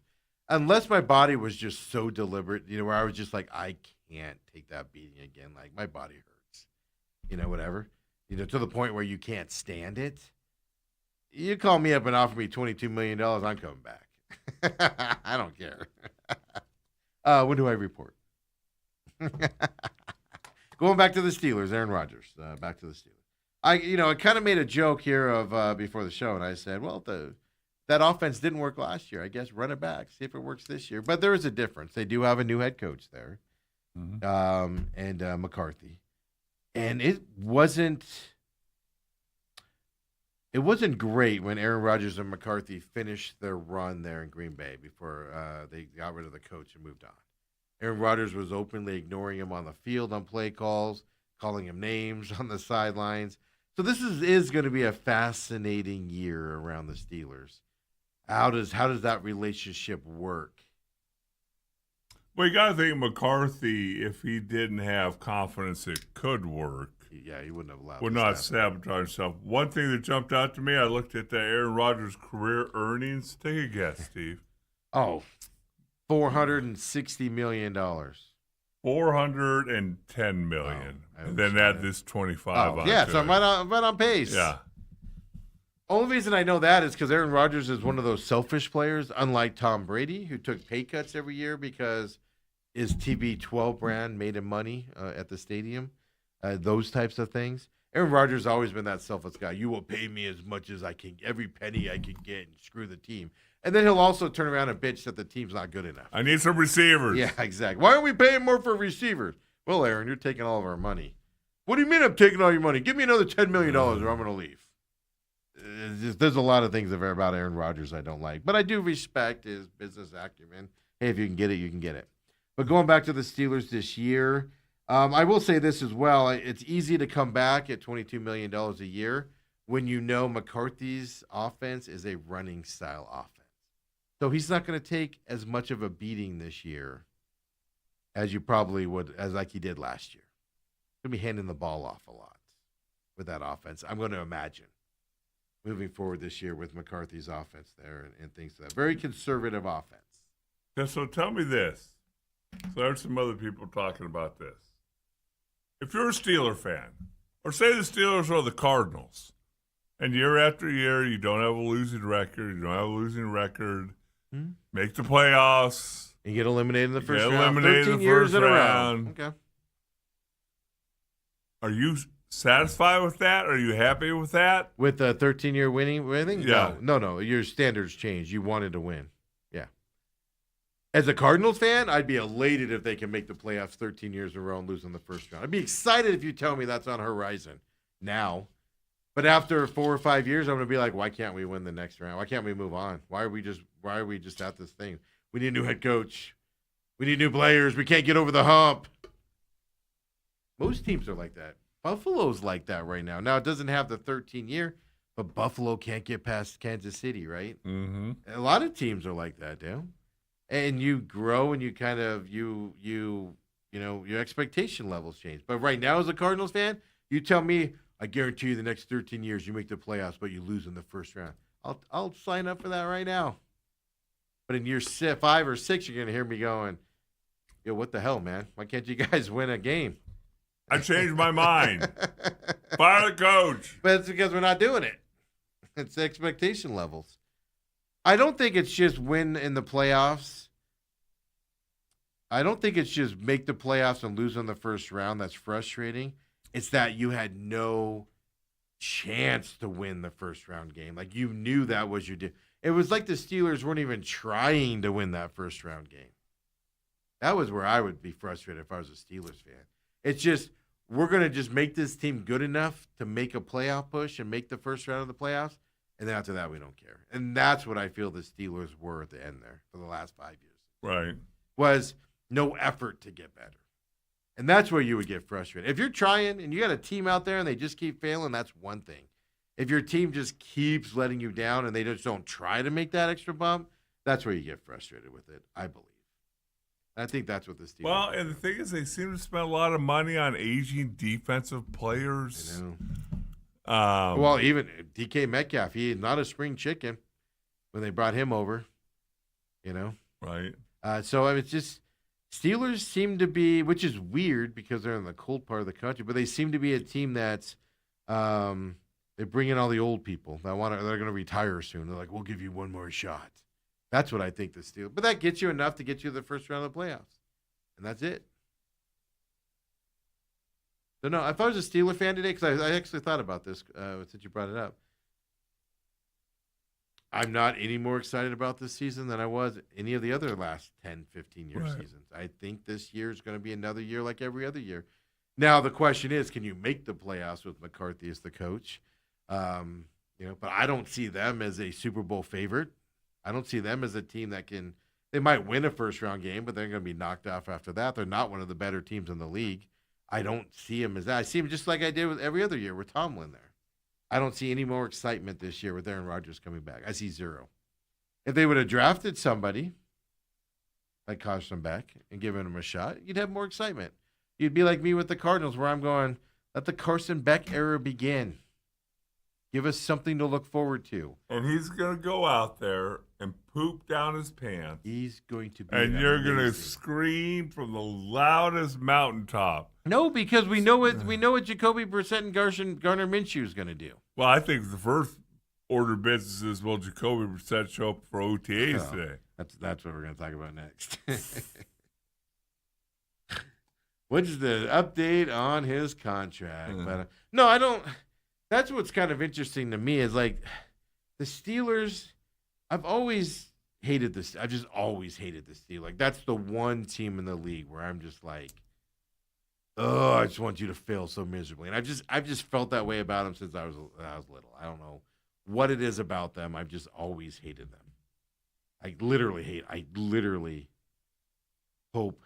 unless my body was just so deliberate, where I was just like, I can't take that beating again. Like my body hurts, whatever. To the point where you can't stand it. You call me up and offer me $22 million, I'm coming back. I don't care. When do I report? Going back to the Steelers, Aaron Rodgers. Back to the Steelers. I kind of made a joke here of before the show, and I said, well, that offense didn't work last year. I guess run it back, see if it works this year. But there is a difference. They do have a new head coach there, and McCarthy. And it wasn't great when Aaron Rodgers and McCarthy finished their run there in Green Bay before they got rid of the coach and moved on. Aaron Rodgers was openly ignoring him on the field on play calls, calling him names on the sidelines. So this is going to be a fascinating year around the Steelers. How does that relationship work? Well, you got to think McCarthy, if he didn't have confidence it could work, he wouldn't have allowed. Would not sabotage himself. One thing that jumped out to me, I looked at the Aaron Rodgers career earnings. Take a guess, Steve. Oh, $460 million. $410 million. And then add this 25 on yeah, to so it. I'm right on pace. Yeah. Only reason I know that is because Aaron Rodgers is one of those selfish players, unlike Tom Brady, who took pay cuts every year because his TB12 brand made him money at the stadium. Those types of things. Aaron Rodgers has always been that selfless guy. You will pay me as much as I can, every penny I can get, and screw the team. And then he'll also turn around and bitch that the team's not good enough. I need some receivers. Yeah, exactly. Why aren't we paying more for receivers? Well, Aaron, you're taking all of our money. What do you mean I'm taking all your money? Give me another $10 million or I'm going to leave. There's a lot of things about Aaron Rodgers I don't like. But I do respect his business acumen. Hey, if you can get it, you can get it. But going back to the Steelers this year, I will say this as well. It's easy to come back at $22 million a year when you know McCarthy's offense is a running style offense. So he's not going to take as much of a beating this year as you probably would, as like he did last year. He'll be handing the ball off a lot with that offense, I'm going to imagine, moving forward this year with McCarthy's offense there and things like that. Very conservative offense. Yeah, so tell me this. So I heard some other people talking about this. If you're a Steeler fan, or say the Steelers are the Cardinals, and year after year you don't have a losing record, make the playoffs. You get eliminated in the first round. Eliminated 13 in the years first in a row. round. Okay. Are you satisfied with that? Are you happy with that? With a 13-year winning? Yeah. No. Your standards changed. You wanted to win. Yeah. As a Cardinals fan, I'd be elated if they can make the playoffs 13 years in a row and lose in the first round. I'd be excited if you tell me that's on the horizon now. But after 4 or 5 years, I'm going to be like, why can't we win the next round? Why can't we move on? Why are we just at this thing? We need a new head coach. We need new players. We can't get over the hump. Most teams are like that. Buffalo's like that right now. Now, it doesn't have the 13-year, but Buffalo can't get past Kansas City, right? Mm-hmm. A lot of teams are like that, Dan. And you grow and you kind of, your expectation levels change. But right now, as a Cardinals fan, you tell me, I guarantee you the next 13 years you make the playoffs, but you lose in the first round. I'll sign up for that right now. But in year 5 or 6, you're going to hear me going, yo, what the hell, man? Why can't you guys win a game? I changed my mind. Fire the coach. But it's because we're not doing it. It's the expectation levels. I don't think it's just win in the playoffs. I don't think it's just make the playoffs and lose in the first round. That's frustrating. It's that you had no chance to win the first round game. Like you knew that was your deal. It was like the Steelers weren't even trying to win that first round game. That was where I would be frustrated if I was a Steelers fan. It's just, we're going to just make this team good enough to make a playoff push and make the first round of the playoffs. And then after that, we don't care. And that's what I feel the Steelers were at the end there for the last 5 years. Right. Was no effort to get better. And that's where you would get frustrated. If you're trying and you got a team out there and they just keep failing, that's one thing. If your team just keeps letting you down and they just don't try to make that extra bump, that's where you get frustrated with it, I believe. I think that's what the Steelers. Well, and the thing is, they seem to spend a lot of money on aging defensive players. I know. Well, even DK Metcalf, he is not a spring chicken when they brought him over. Right. So it's just Steelers seem to be, which is weird because they're in the cold part of the country, but they seem to be a team that's they bring in all the old people they're going to retire soon. They're like, we'll give you one more shot. That's what I think the Steelers. But that gets you enough to get you to the first round of the playoffs. And that's it. So, no, if I was a Steeler fan today, because I actually thought about this since you brought it up, I'm not any more excited about this season than I was any of the other last 10, 15-year seasons. I think this year is going to be another year like every other year. Now, the question is, can you make the playoffs with McCarthy as the coach? But I don't see them as a Super Bowl favorite. I don't see them as a team that can – they might win a first-round game, but they're going to be knocked off after that. They're not one of the better teams in the league. I don't see them as that. I see them just like I did with every other year with Tomlin there. I don't see any more excitement this year with Aaron Rodgers coming back. I see zero. If they would have drafted somebody like Carson Beck and given him a shot, you'd have more excitement. You'd be like me with the Cardinals where I'm going, let the Carson Beck era begin. Give us something to look forward to. And he's going to go out there and poop down his pants. He's going to be and you're going to scream from the loudest mountaintop. No, because we know what Jacoby Brissett and Garner Minshew is going to do. Well, I think the first order of business is, will Jacoby Brissett show up for OTAs today? That's what we're going to talk about next. What's the update on his contract? But no, I don't. That's what's kind of interesting to me is like the Steelers. I've always hated this. I've just always hated the Steelers. Like that's the one team in the league where I'm just like, oh, I just want you to fail so miserably. And I've just felt that way about them since I was little. I don't know what it is about them. I've just always hated them. I literally hope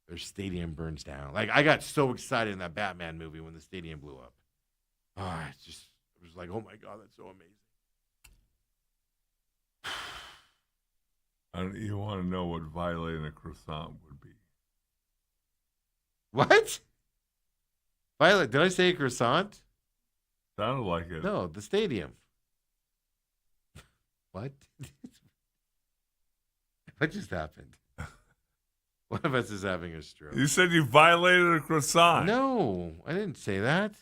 their stadium burns down. Like I got so excited in that Batman movie when the stadium blew up. Oh, it was like, oh my God, that's so amazing. You want to know what violating a croissant would be? What? Violet, did I say a croissant? Sounded like it. No, the stadium. What? What just happened? One of us is having a stroke. You said you violated a croissant. No, I didn't say that.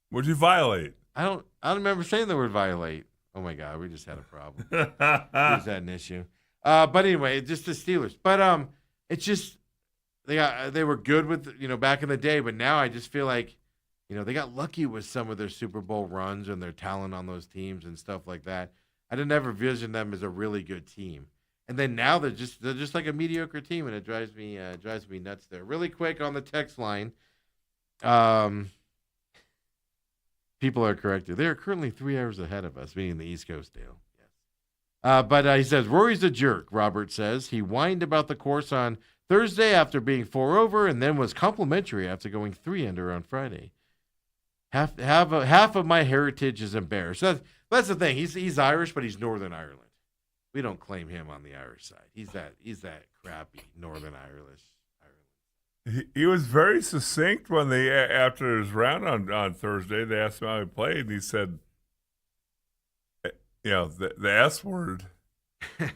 What'd you violate? I don't remember saying the word violate. Oh my God, we just had a problem. We just had an issue. But anyway, just the Steelers. But it's just they were good with back in the day, but now I just feel like they got lucky with some of their Super Bowl runs and their talent on those teams and stuff like that. I didn't ever vision them as a really good team. And then now they're just like a mediocre team, and it drives me nuts there. Really quick on the text line. People are corrected. They are currently 3 hours ahead of us, meaning the East Coast, Dale. Yes. But he says, Rory's a jerk, Robert says. He whined about the course on Thursday after being 4 over and then was complimentary after going 3 under on Friday. Half of my heritage is embarrassed. That's the thing. He's Irish, but he's Northern Ireland. We don't claim him on the Irish side. He's that crappy Northern Irish. He was very succinct when after his round on Thursday, they asked him how he played, and he said, the S word. Are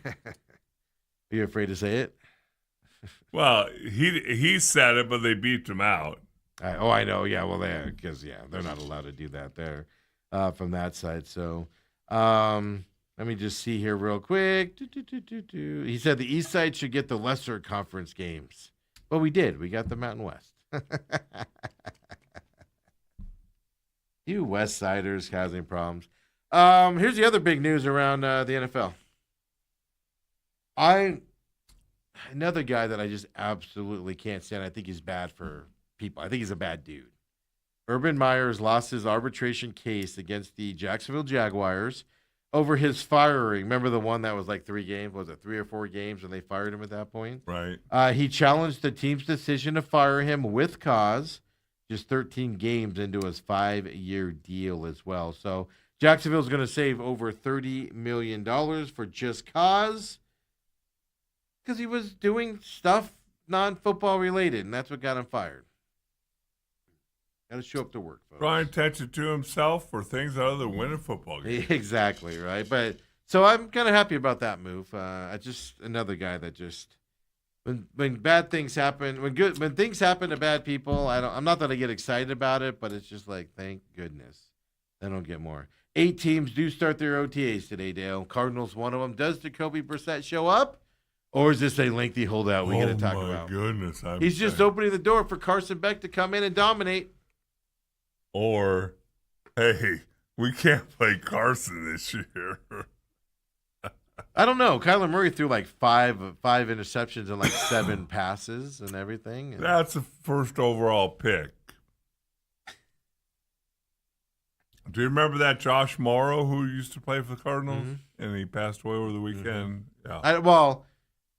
you afraid to say it? Well, he said it, but they beat him out. I know. Yeah, well, they're not allowed to do that there from that side. So let me just see here real quick. He said the East Side should get the lesser conference games. Well, we did. We got the Mountain West. You West Siders causing problems. Here's the other big news around the NFL. Another guy that I just absolutely can't stand. I think he's bad for people. I think he's a bad dude. Urban Meyers lost his arbitration case against the Jacksonville Jaguars over his firing. Remember the one that was like 3 games? Was it 3 or 4 games when they fired him at that point? Right. He challenged the team's decision to fire him with cause, just 13 games into his 5-year deal as well. So Jacksonville's going to save over $30 million for just cause because he was doing stuff non-football related, and that's what got him fired. Got to show up to work, folks. Drawing attention to himself for things other than winning football games. Exactly, right? But so I'm kind of happy about that move. Just another guy that just when bad things happen, when things happen to bad people, I'm not that I get excited about it, but it's just like thank goodness they don't get more. 8 teams do start their OTAs today, Dale. Cardinals, one of them. Does Jacoby Brissett show up, or is this a lengthy holdout we got to talk about? Oh my goodness! He's just opening the door for Carson Beck to come in and dominate. Or, hey, we can't play Carson this year. I don't know. Kyler Murray threw like five interceptions and like 7 passes and everything. That's a first overall pick. Do you remember that Josh Morrow who used to play for the Cardinals? Mm-hmm. And he passed away over the weekend? Mm-hmm. Yeah.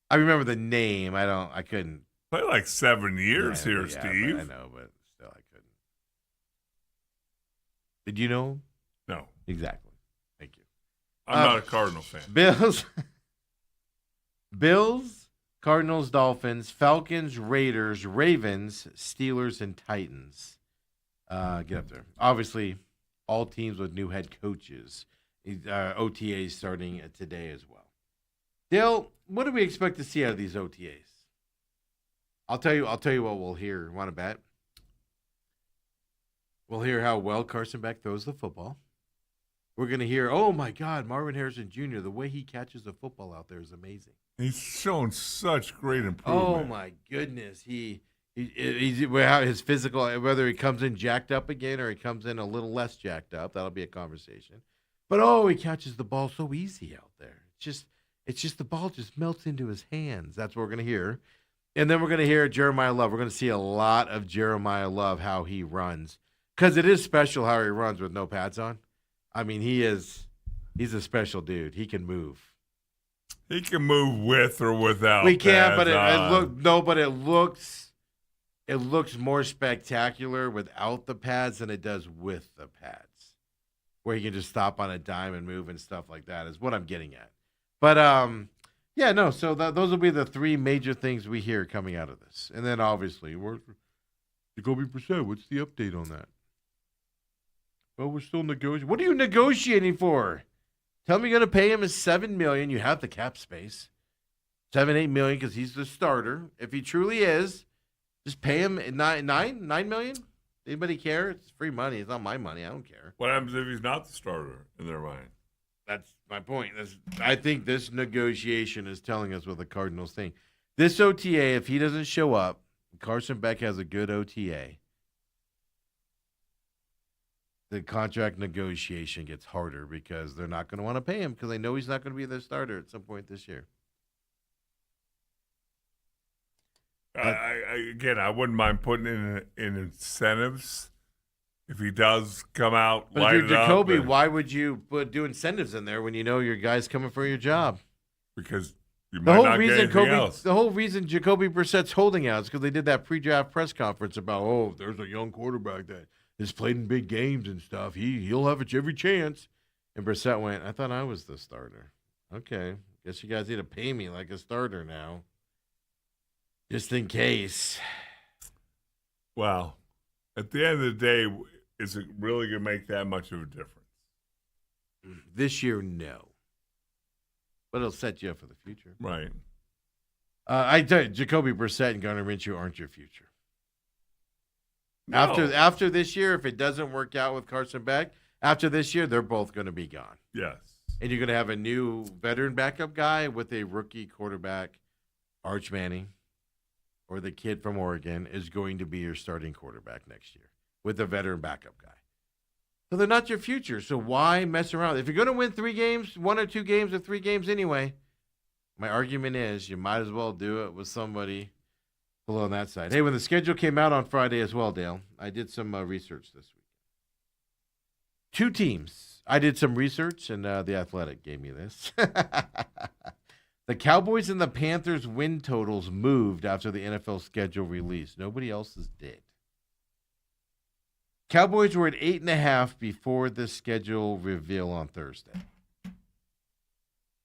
I remember the name. I couldn't. Played like 7 years here, Steve. I know, but still I couldn't. Did you know? No. Exactly. Thank you. I'm not a Cardinal fan. Bills, Cardinals, Dolphins, Falcons, Raiders, Ravens, Steelers, and Titans. Get up there. Obviously, all teams with new head coaches. OTAs starting today as well. Dale, what do we expect to see out of these OTAs? I'll tell you what we'll hear. Want to bet? We'll hear how well Carson Beck throws the football. We're going to hear, oh, my God, Marvin Harrison Jr., the way he catches the football out there is amazing. He's shown such great improvement. Oh, my goodness. He's his physical, whether he comes in jacked up again or he comes in a little less jacked up, that'll be a conversation. But, he catches the ball so easy out there. It's just the ball just melts into his hands. That's what we're going to hear. And then we're going to hear Jeremiah Love. We're going to see a lot of Jeremiah Love, how he runs. Because it is special how he runs with no pads on. I mean, he's a special dude. He can move. He can move with or without. We can't, but it looks more spectacular without the pads than it does with the pads. Where he can just stop on a dime and move and stuff like that is what I'm getting at. But so those will be the 3 major things we hear coming out of this. And then obviously, Jacoby Brissett, what's the update on that? Well, we're still negotiating. What are you negotiating for? Tell me you're going to pay him $7 million. You have the cap space. $7-8 million because he's the starter. If he truly is, just pay him $9 million. Anybody care? It's free money. It's not my money. I don't care. What happens if he's not the starter in their mind? That's my point. I think this negotiation is telling us what the Cardinals think. This OTA, if he doesn't show up, Carson Beck has a good OTA. The contract negotiation gets harder because they're not going to want to pay him because they know he's not going to be their starter at some point this year. I wouldn't mind putting in incentives if he does come out. But if you're Jacoby, why would you do incentives in there when you know your guy's coming for your job? Because you might not get anything else. The whole reason Jacoby Brissett's holding out is because they did that pre-draft press conference about, there's a young quarterback that has played in big games and stuff. He'll have every chance. And Brissett went, I thought I was the starter. Okay, guess you guys need to pay me like a starter now. Just in case. Well, at the end of the day, is it really going to make that much of a difference? This year, no. But it'll set you up for the future. Right. I tell you, Jacoby Brissett and Gardner Minshew aren't your future. No. After this year, if it doesn't work out with Carson Beck, after this year, they're both going to be gone. Yes. And you're going to have a new veteran backup guy with a rookie quarterback, Arch Manning, or the kid from Oregon, is going to be your starting quarterback next year with a veteran backup guy. So they're not your future. So why mess around? If you're going to win 3 games, 1 or 2 games or 3 games anyway, my argument is you might as well do it with somebody below on that side. Hey, when the schedule came out on Friday as well, Dale, I did some research this week. 2 teams. I did some research, and The Athletic gave me this. The Cowboys and the Panthers win totals moved after the NFL schedule release. Nobody else's did. Cowboys were at 8.5 before the schedule reveal on Thursday.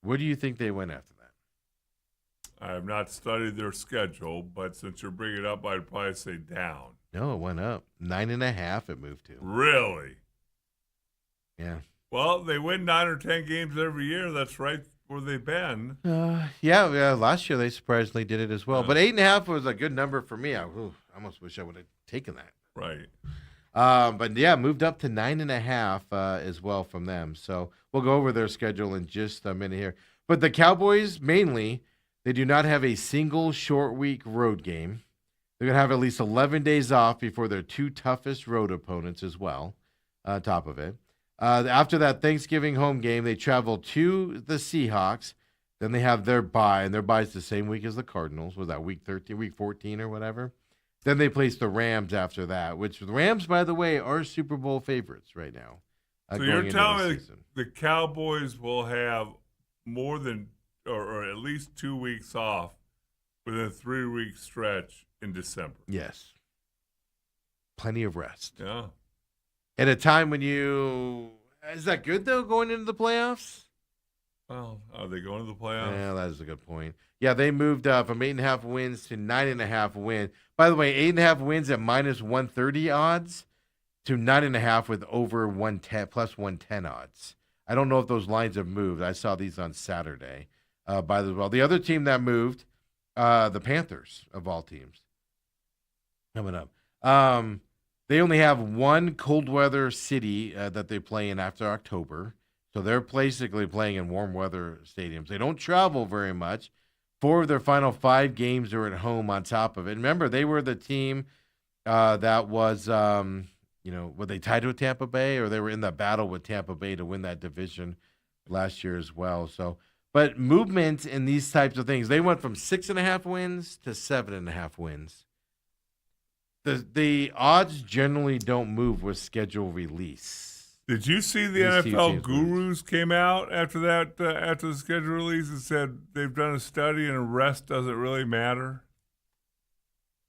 Where do you think they went after that? I have not studied their schedule, but since you're bringing it up, I'd probably say down. No, it went up. 9.5 it moved to. Really? Yeah. Well, they win 9 or 10 games every year. That's right where they've been. Yeah. Last year they surprisingly did it as well. But 8.5 was a good number for me. I almost wish I would have taken that. Right. But yeah, moved up to 9.5 as well from them. So we'll go over their schedule in just a minute here. But the Cowboys, mainly, they do not have a single short week road game. They're going to have at least 11 days off before their 2 toughest road opponents as well, on top of it. After that Thanksgiving home game, they travel to the Seahawks. Then they have their bye, and their bye is the same week as the Cardinals. Was that week 13, week 14 or whatever? Then they place the Rams after that, which the Rams, by the way, are Super Bowl favorites right now. So you're telling me the Cowboys will have more than, or at least 2 weeks off within a 3-week stretch in December? Yes. Plenty of rest. Yeah. At a time when is that good, though, going into the playoffs? Well, are they going to the playoffs? Yeah, that is a good point. Yeah, they moved from 8.5 wins to 9.5 wins. By the way, 8.5 wins at minus 130 odds to 9.5 with over 110 plus 110 odds. I don't know if those lines have moved. I saw these on Saturday. The other team that moved, the Panthers of all teams, coming up. They only have one cold weather city that they play in after October. So they're basically playing in warm weather stadiums. They don't travel very much. 4 of their final 5 games are at home on top of it. Remember, they were the team that was, were they tied with Tampa Bay, or they were in the battle with Tampa Bay to win that division last year as well. So, but movement in these types of things, they went from 6.5 wins to 7.5 wins. The odds generally don't move with schedule release. Did you see the NFL gurus came out after that, after the schedule release, and said they've done a study and rest doesn't really matter?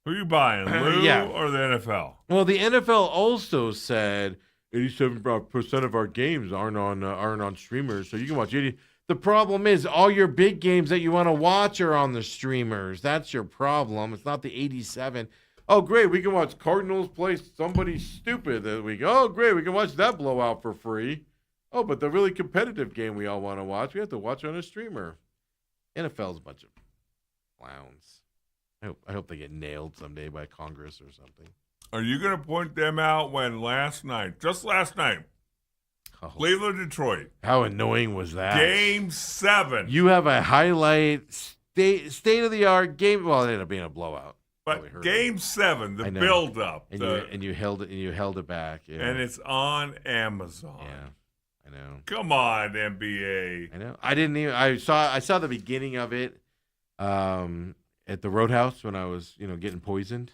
Who are you buying, Lou or the NFL? Well, the NFL also said 87% of our games aren't on streamers, so you can watch 80. The problem is all your big games that you want to watch are on the streamers. That's your problem. It's not the 87. Oh, great, we can watch Cardinals play somebody stupid that week. Oh, great, we can watch that blowout for free. Oh, but the really competitive game we all want to watch, we have to watch on a streamer. NFL's a bunch of clowns. I hope they get nailed someday by Congress or something. Are you going to point them out when just last night, Cleveland, Detroit. How annoying was that? Game 7. You have a highlight, state-of-the-art game. Well, it ended up being a blowout. But Game 7, the build-up, and you held it back, yeah. And it's on Amazon. Yeah, I know. Come on, NBA. I know. I didn't even. I saw the beginning of it, at the Roadhouse when I was getting poisoned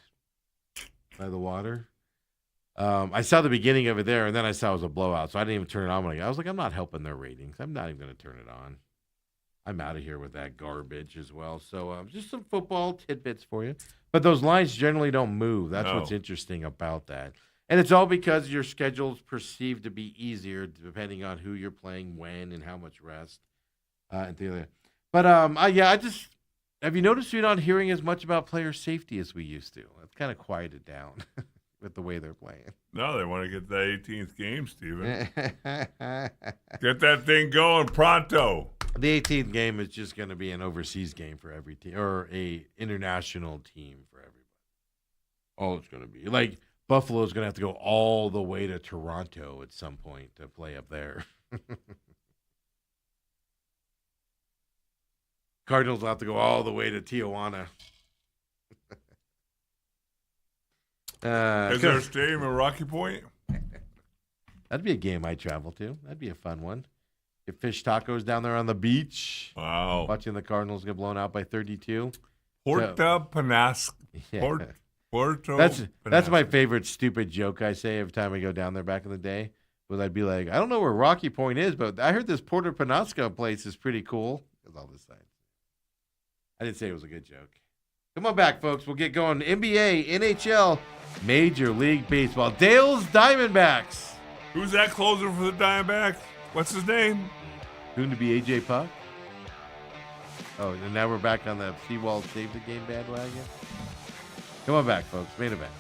by the water. I saw the beginning of it there, and then I saw it was a blowout, so I didn't even turn it on. I was like, I'm not helping their ratings. I'm not even going to turn it on. I'm out of here with that garbage as well. So just some football tidbits for you. But those lines generally don't move. That's what's interesting about that. And it's all because your schedule's perceived to be easier depending on who you're playing, when, and how much rest. And things like that. But, have you noticed you're not hearing as much about player safety as we used to? It's kind of quieted down with the way they're playing. No, they want to get that 18th game, Steven. Get that thing going pronto. The 18th game is just going to be an overseas game for every team, or a international team for everybody. All it's going to be. Like, Buffalo's going to have to go all the way to Toronto at some point to play up there. Cardinals will have to go all the way to Tijuana. Is there a stadium in Rocky Point? That'd be a game I'd travel to. That'd be a fun one. Get fish tacos down there on the beach. Wow. Watching the Cardinals get blown out by 32. Puerto Penasco. Yeah. Puerto That's my favorite stupid joke I say every time I go down there back in the day. But I'd be like, I don't know where Rocky Point is, but I heard this Puerto Penasco place is pretty cool. Because all this science. I didn't say it was a good joke. Come on back, folks. We'll get going. NBA, NHL, Major League Baseball. Dale's Diamondbacks. Who's that closer for the Diamondbacks? What's his name? Soon to be AJ Puck. Oh, and now we're back on the Seawall Save the Game bandwagon. Come on back, folks. Main event.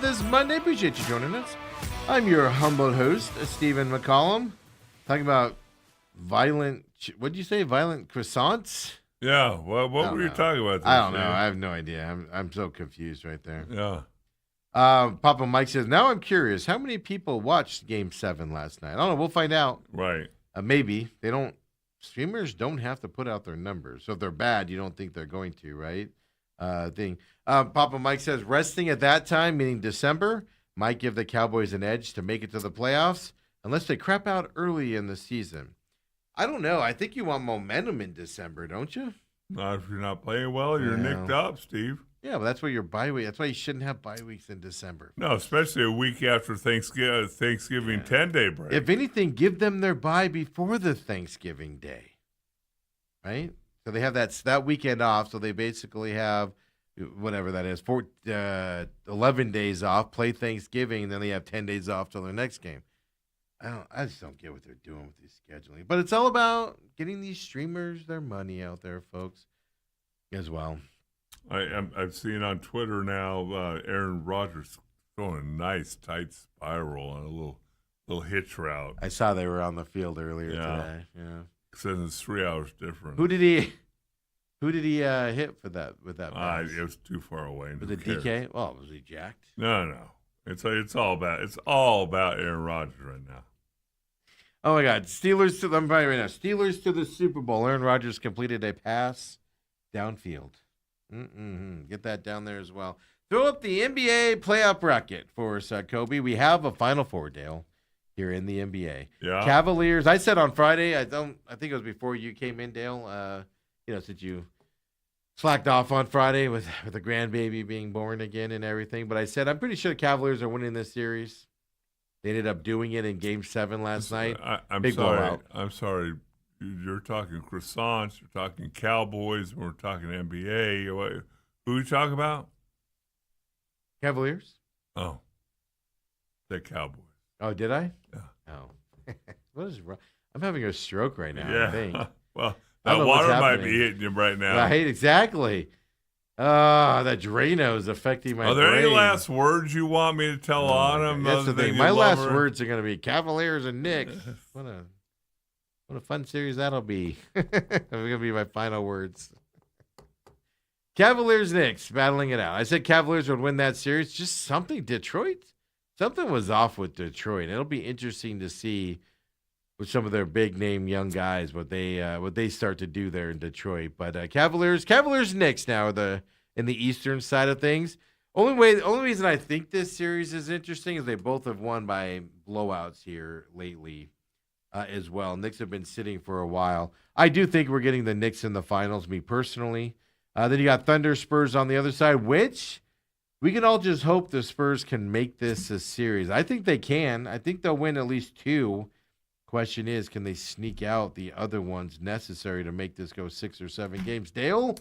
This Monday. Appreciate you joining us. I'm your humble host, Stephen McCollum. Talking about violent, what did you say? Violent croissants? Yeah. Well, what were you talking about? I don't know. I have no idea. I'm so confused right there. Yeah. Papa Mike says, now I'm curious. How many people watched Game 7 last night? I don't know. We'll find out. Right. Maybe. Streamers don't have to put out their numbers. So if they're bad, you don't think they're going to, right? Papa Mike says resting at that time, meaning December, might give the Cowboys an edge to make it to the playoffs unless they crap out early in the season. I don't know. I think you want momentum in December, don't you? Not if you're not playing well, you're nicked up, Steve. Yeah, but that's why your bye week. That's why you shouldn't have bye weeks in December. No, especially a week after Thanksgiving 10-day break. If anything, give them their bye before the Thanksgiving day, right? So they have that weekend off. So they basically have whatever that is, 11 days off, play Thanksgiving, and then they have 10 days off till their next game. I just don't get what they're doing with this scheduling. But it's all about getting these streamers their money out there, folks, as well. I've seen on Twitter now Aaron Rodgers throwing a nice tight spiral on a little hitch route. I saw they were on the field earlier today. Yeah. Says it's 3 hours different. Who did he hit for that with that pass? It was too far away. Was it DK? Well, was he jacked? No. It's all about Aaron Rodgers right now. Oh my God! Steelers to them right now. Steelers to the Super Bowl. Aaron Rodgers completed a pass downfield. Get that down there as well. Throw up the NBA playoff bracket for us, Kobe. We have a Final Four, Dale, here in the NBA. Yeah. Cavaliers. I said on Friday. I think it was before you came in, Dale. Since you slacked off on Friday with the grandbaby being born again and everything. But I said I'm pretty sure the Cavaliers are winning this series. They ended up doing it in Game 7 last night. I'm Big sorry. blowout. I'm sorry. You're talking croissants. You're talking Cowboys. We're talking NBA. Who are you talking about? Cavaliers. Oh, the Cowboys. Oh, did I? Yeah. Oh, what is wrong? I'm having a stroke right now. Yeah. I think. Well, that water might be hitting you right now. Right, exactly. That Drano is affecting my brain. Are there any last words you want me to tell on them? That's the thing. My last words are going to be Cavaliers and Knicks. What a fun series that'll be. They're going to be my final words. Cavaliers Knicks battling it out. I said Cavaliers would win that series. Just something something was off with Detroit. It'll be interesting to see with some of their big name young guys what they start to do there in Detroit. But Cavaliers Knicks now are in the Eastern side of things. Only reason I think this series is interesting is they both have won by blowouts here lately as well. Knicks have been sitting for a while. I do think we're getting the Knicks in the finals, me personally. Then you got Thunder Spurs on the other side, which we can all just hope the Spurs can make this a series. I think they can. I think they'll win at least 2. Question is, can they sneak out the other ones necessary to make this go 6 or 7 games? Dale,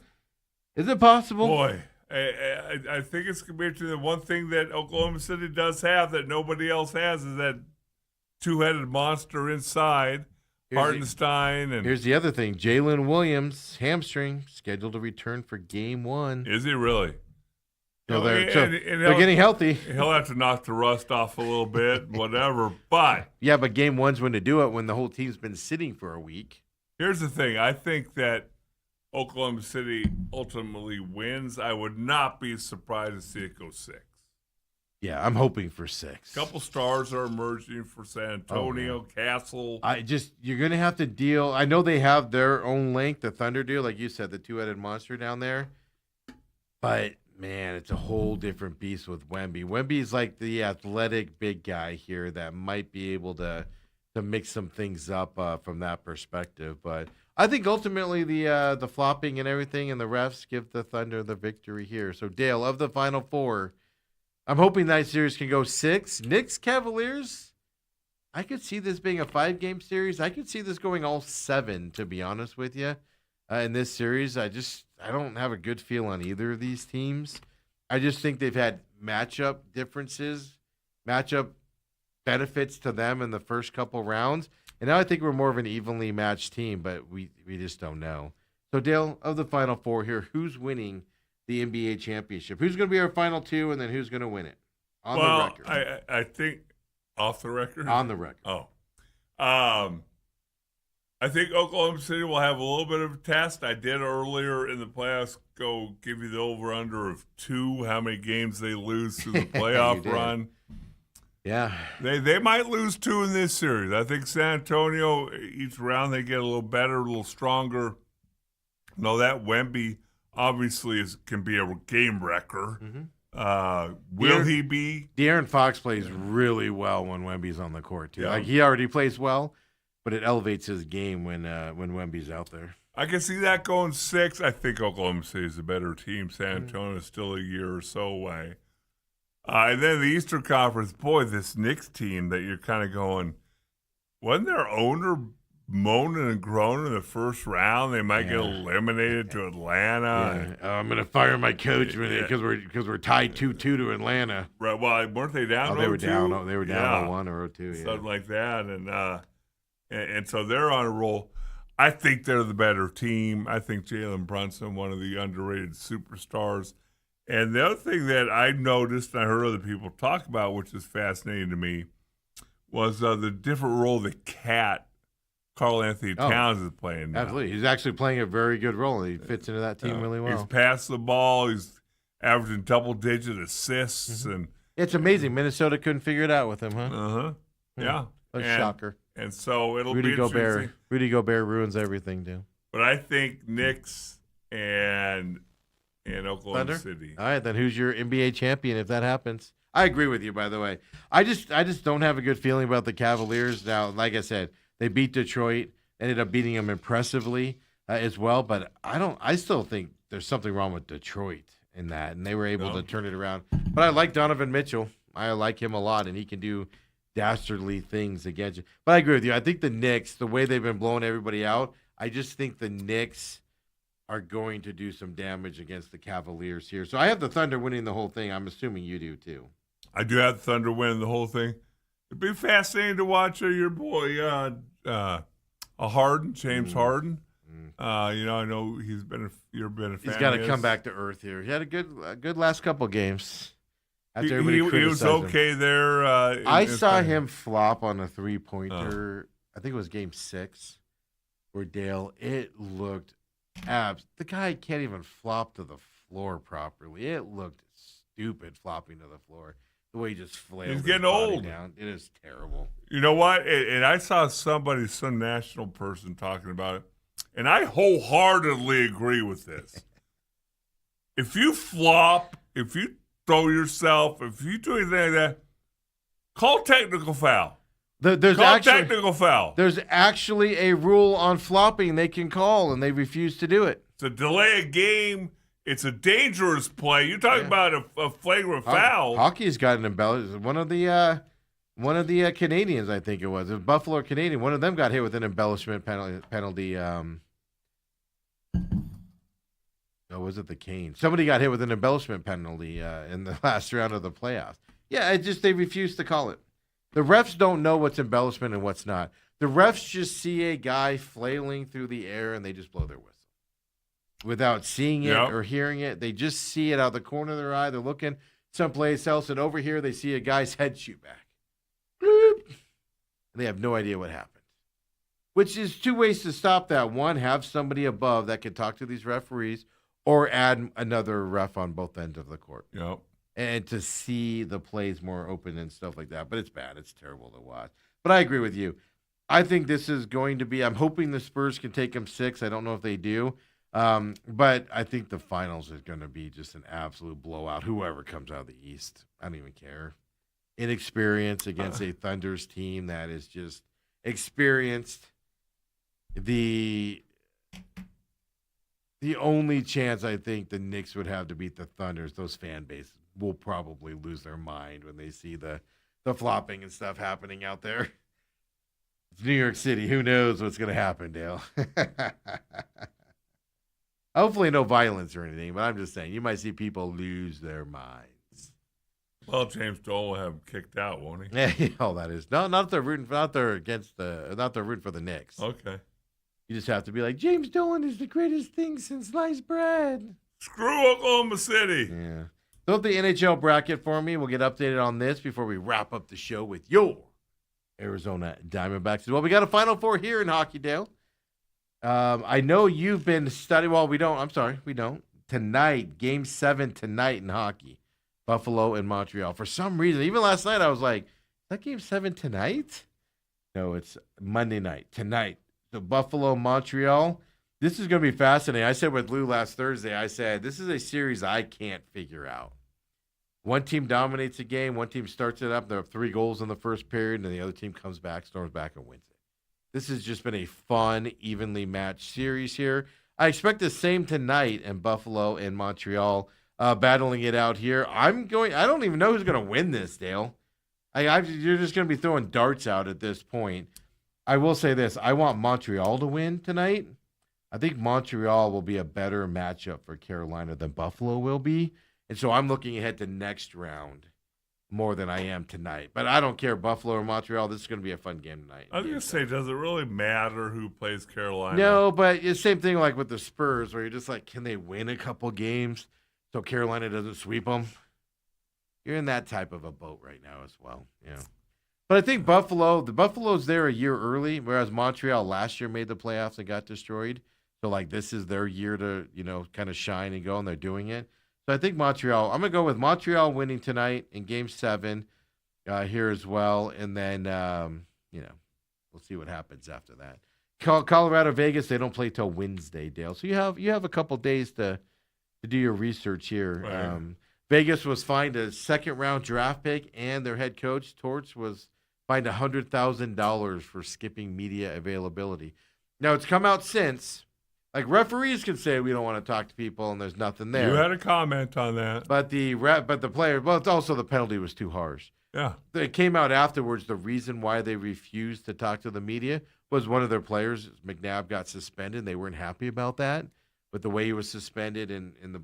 is it possible? Boy, I think it's going to be interesting. The one thing that Oklahoma City does have that nobody else has is that two-headed monster inside. Hartenstein. Here's the other thing. Jalen Williams, hamstring, scheduled to return for game 1. Is he really? So they're getting healthy. He'll have to knock the rust off a little bit, whatever. But yeah, but game 1's when to do it when the whole team's been sitting for a week. Here's the thing. I think that Oklahoma City ultimately wins. I would not be surprised to see it go 6. Yeah, I'm hoping for 6. A couple stars are emerging for San Antonio, Castle. You're going to have to deal. I know they have their own link, the Thunder deal, like you said, the two-headed monster down there. But, man, it's a whole different beast with Wemby. Wemby's like the athletic big guy here that might be able to mix some things up from that perspective. But I think ultimately the flopping and everything and the refs give the Thunder the victory here. So, Dale, of the Final Four, I'm hoping that series can go 6. Knicks, Cavaliers, I could see this being a 5-game series. I could see this going all 7, to be honest with you. In this series, I don't have a good feel on either of these teams. I just think they've had matchup differences, matchup benefits to them in the first couple rounds. And now I think we're more of an evenly matched team, but we just don't know. So, Dale, of the Final Four here, who's winning the NBA championship? Who's going to be our final 2, and then who's going to win it? On the record. I think off the record? On the record. Oh. I think Oklahoma City will have a little bit of a test. I did earlier in the playoffs give you the over-under of 2, how many games they lose through the playoff run. Yeah. They might lose 2 in this series. I think San Antonio, each round they get a little better, a little stronger. No, that Wemby obviously can be a game wrecker. Mm-hmm. Will he be? De'Aaron Fox plays really well when Wemby's on the court, too. Yeah. Like, he already plays well, but it elevates his game when Wemby's out there. I can see that going 6. I think Oklahoma City is a better team. San Antonio is still a year or so away. And then the Eastern Conference, boy, this Knicks team that you're kind of going, wasn't their owner moaning and groaning in the first round? They might get eliminated to Atlanta. Yeah. I'm going to fire my coach because we're tied 2-2 to Atlanta. Right. Well, weren't they down? They were down. They were down 0-1 or 0-2. Yeah. Something like that, and so they're on a roll. I think they're the better team. I think Jalen Brunson, one of the underrated superstars. And the other thing that I noticed and I heard other people talk about, which is fascinating to me, was the different role that Karl Anthony Towns is playing now. Absolutely. He's actually playing a very good role. He fits into that team really well. He's passed the ball. He's averaging double-digit assists. And it's amazing. Minnesota couldn't figure it out with him, huh? Uh-huh. Yeah. A shocker. And so it'll be interesting. Rudy Gobert ruins everything, too. But I think Knicks and Oklahoma Thunder? City. All right, then who's your NBA champion if that happens? I agree with you, by the way. I just don't have a good feeling about the Cavaliers. Now, like I said, they beat Detroit, ended up beating them impressively as well. But I still think there's something wrong with Detroit in that, and they were able to turn it around. But I like Donovan Mitchell. I like him a lot, and he can do dastardly things against you. But I agree with you. I think the Knicks, the way they've been blowing everybody out, I just think the Knicks are going to do some damage against the Cavaliers here. So I have the Thunder winning the whole thing. I'm assuming you do too. I do have the Thunder winning the whole thing. It'd be fascinating to watch your boy Harden, James Harden. I know you've been a fan. He's got to come back to earth here. He had a good last couple games. He was okay there. I saw him flop on a 3-pointer. I think it was game 6 for Dale. It looked the guy can't even flop to the floor properly. It looked stupid flopping to the floor. The way he just flailed He's his getting body old. down. It is terrible. You know what? And I saw some national person talking about it, and I wholeheartedly agree with this. If you flop, if you throw yourself, if you do anything like that, call technical foul. Technical foul. There's actually a rule on flopping they can call, and they refuse to do it. It's a delay a game. It's a dangerous play. You're talking about a flagrant foul. Hockey's got an embellishment. One of the Canadians, I think it was, a Buffalo Canadian. One of them got hit with an embellishment penalty. Was it the Canes? Somebody got hit with an embellishment penalty in the last round of the playoffs. Yeah, they refuse to call it. The refs don't know what's embellishment and what's not. The refs just see a guy flailing through the air and they just blow their whistle. Without seeing it or hearing it, they just see it out of the corner of their eye. They're looking someplace else, and over here they see a guy's head shoot back. Bloop. And they have no idea what happened. Which is two ways to stop that. One, have somebody above that can talk to these referees, or add another ref on both ends of the court. Yep. And to see the plays more open and stuff like that. But it's bad. It's terrible to watch. But I agree with you. I think this is going to be – I'm hoping the Spurs can take them 6. I don't know if they do. But I think the finals is going to be just an absolute blowout. Whoever comes out of the East, I don't even care. Inexperience against a Thunder's team that is just experienced. The only chance I think the Knicks would have to beat the Thunders, those fan bases will probably lose their mind when they see the flopping and stuff happening out there. It's New York City. Who knows what's going to happen, Dale? Hopefully no violence or anything, but I'm just saying you might see people lose their minds. Well, James Dolan will have him kicked out, won't he? Yeah, all that is. No, not they're rooting for the Knicks. Okay. You just have to be like, James Dolan is the greatest thing since sliced bread. Screw Oklahoma City. Yeah. Throw up the NHL bracket for me. We'll get updated on this before we wrap up the show with your Arizona Diamondbacks as well. We got a Final Four here in hockey, Dale. I know you've been studying. Well, we don't. Tonight, Game 7 tonight in hockey. Buffalo and Montreal. For some reason, even last night, I was like, is that Game 7 tonight? No, it's Monday night. Tonight. The Buffalo, Montreal. This is going to be fascinating. I said with Lou last Thursday, I said, this is a series I can't figure out. One team dominates a game. One team starts it up. There are 3 goals in the first period, and the other team comes back, storms back, and wins it. This has just been a fun, evenly matched series here. I expect the same tonight in Buffalo and Montreal battling it out here. I don't even know who's going to win this, Dale. You're just going to be throwing darts out at this point. I will say this. I want Montreal to win tonight. I think Montreal will be a better matchup for Carolina than Buffalo will be. And so I'm looking ahead to next round more than I am tonight. But I don't care, Buffalo or Montreal. This is going to be a fun game tonight. I was going to say, does it really matter who plays Carolina? No, but it's the same thing like with the Spurs where you're just like, can they win a couple games so Carolina doesn't sweep them? You're in that type of a boat right now as well. Yeah. But I think the Buffalo's there a year early, whereas Montreal last year made the playoffs and got destroyed. So, like, this is their year to, kind of shine and go, and they're doing it. So I think Montreal, I'm going to go with Montreal winning tonight in Game 7 here as well. And then, we'll see what happens after that. Colorado, Vegas, they don't play till Wednesday, Dale. So you have a couple days to do your research here. Right. Vegas was fined a second-round draft pick, and their head coach, Torts, was fined $100,000 for skipping media availability. Now, it's come out since. Like, referees can say we don't want to talk to people and there's nothing there. You had a comment on that. But the player, well, it's also the penalty was too harsh. Yeah. It came out afterwards the reason why they refused to talk to the media was one of their players, McNabb, got suspended. They weren't happy about that, but the way he was suspended in the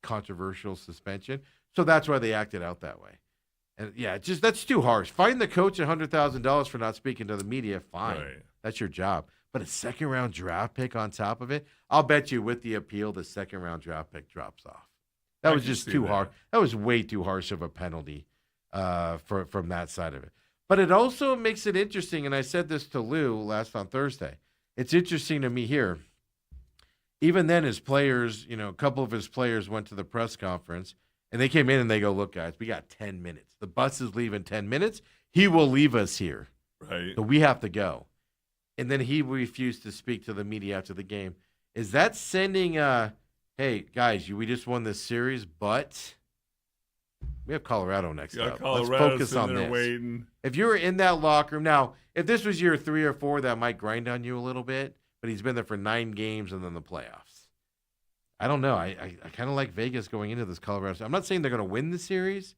controversial suspension. So that's why they acted out that way. And, yeah, that's too harsh. Fine the coach $100,000 for not speaking to the media, fine. Right. That's your job. But a second-round draft pick on top of it, I'll bet you with the appeal, the second-round draft pick drops off. That was just too hard. That was way too harsh of a penalty from that side of it. But it also makes it interesting, and I said this to Lou on Thursday. It's interesting to me here. even then, his players, a couple of his players went to the press conference, and they came in and they go, "Look, guys, we got 10 minutes. The bus is leaving 10 minutes. He will leave us here. Right. So we have to go." And then he refused to speak to the media after the game. Is that sending, hey, guys, we just won this series, but we have Colorado next up. Let's focus on this. Waiting. If you were in that locker room, now, if this was year 3 or 4, that might grind on you a little bit, but he's been there for 9 games and then the playoffs. I don't know. I kind of like Vegas going into this Colorado. I'm not saying they're going to win the series,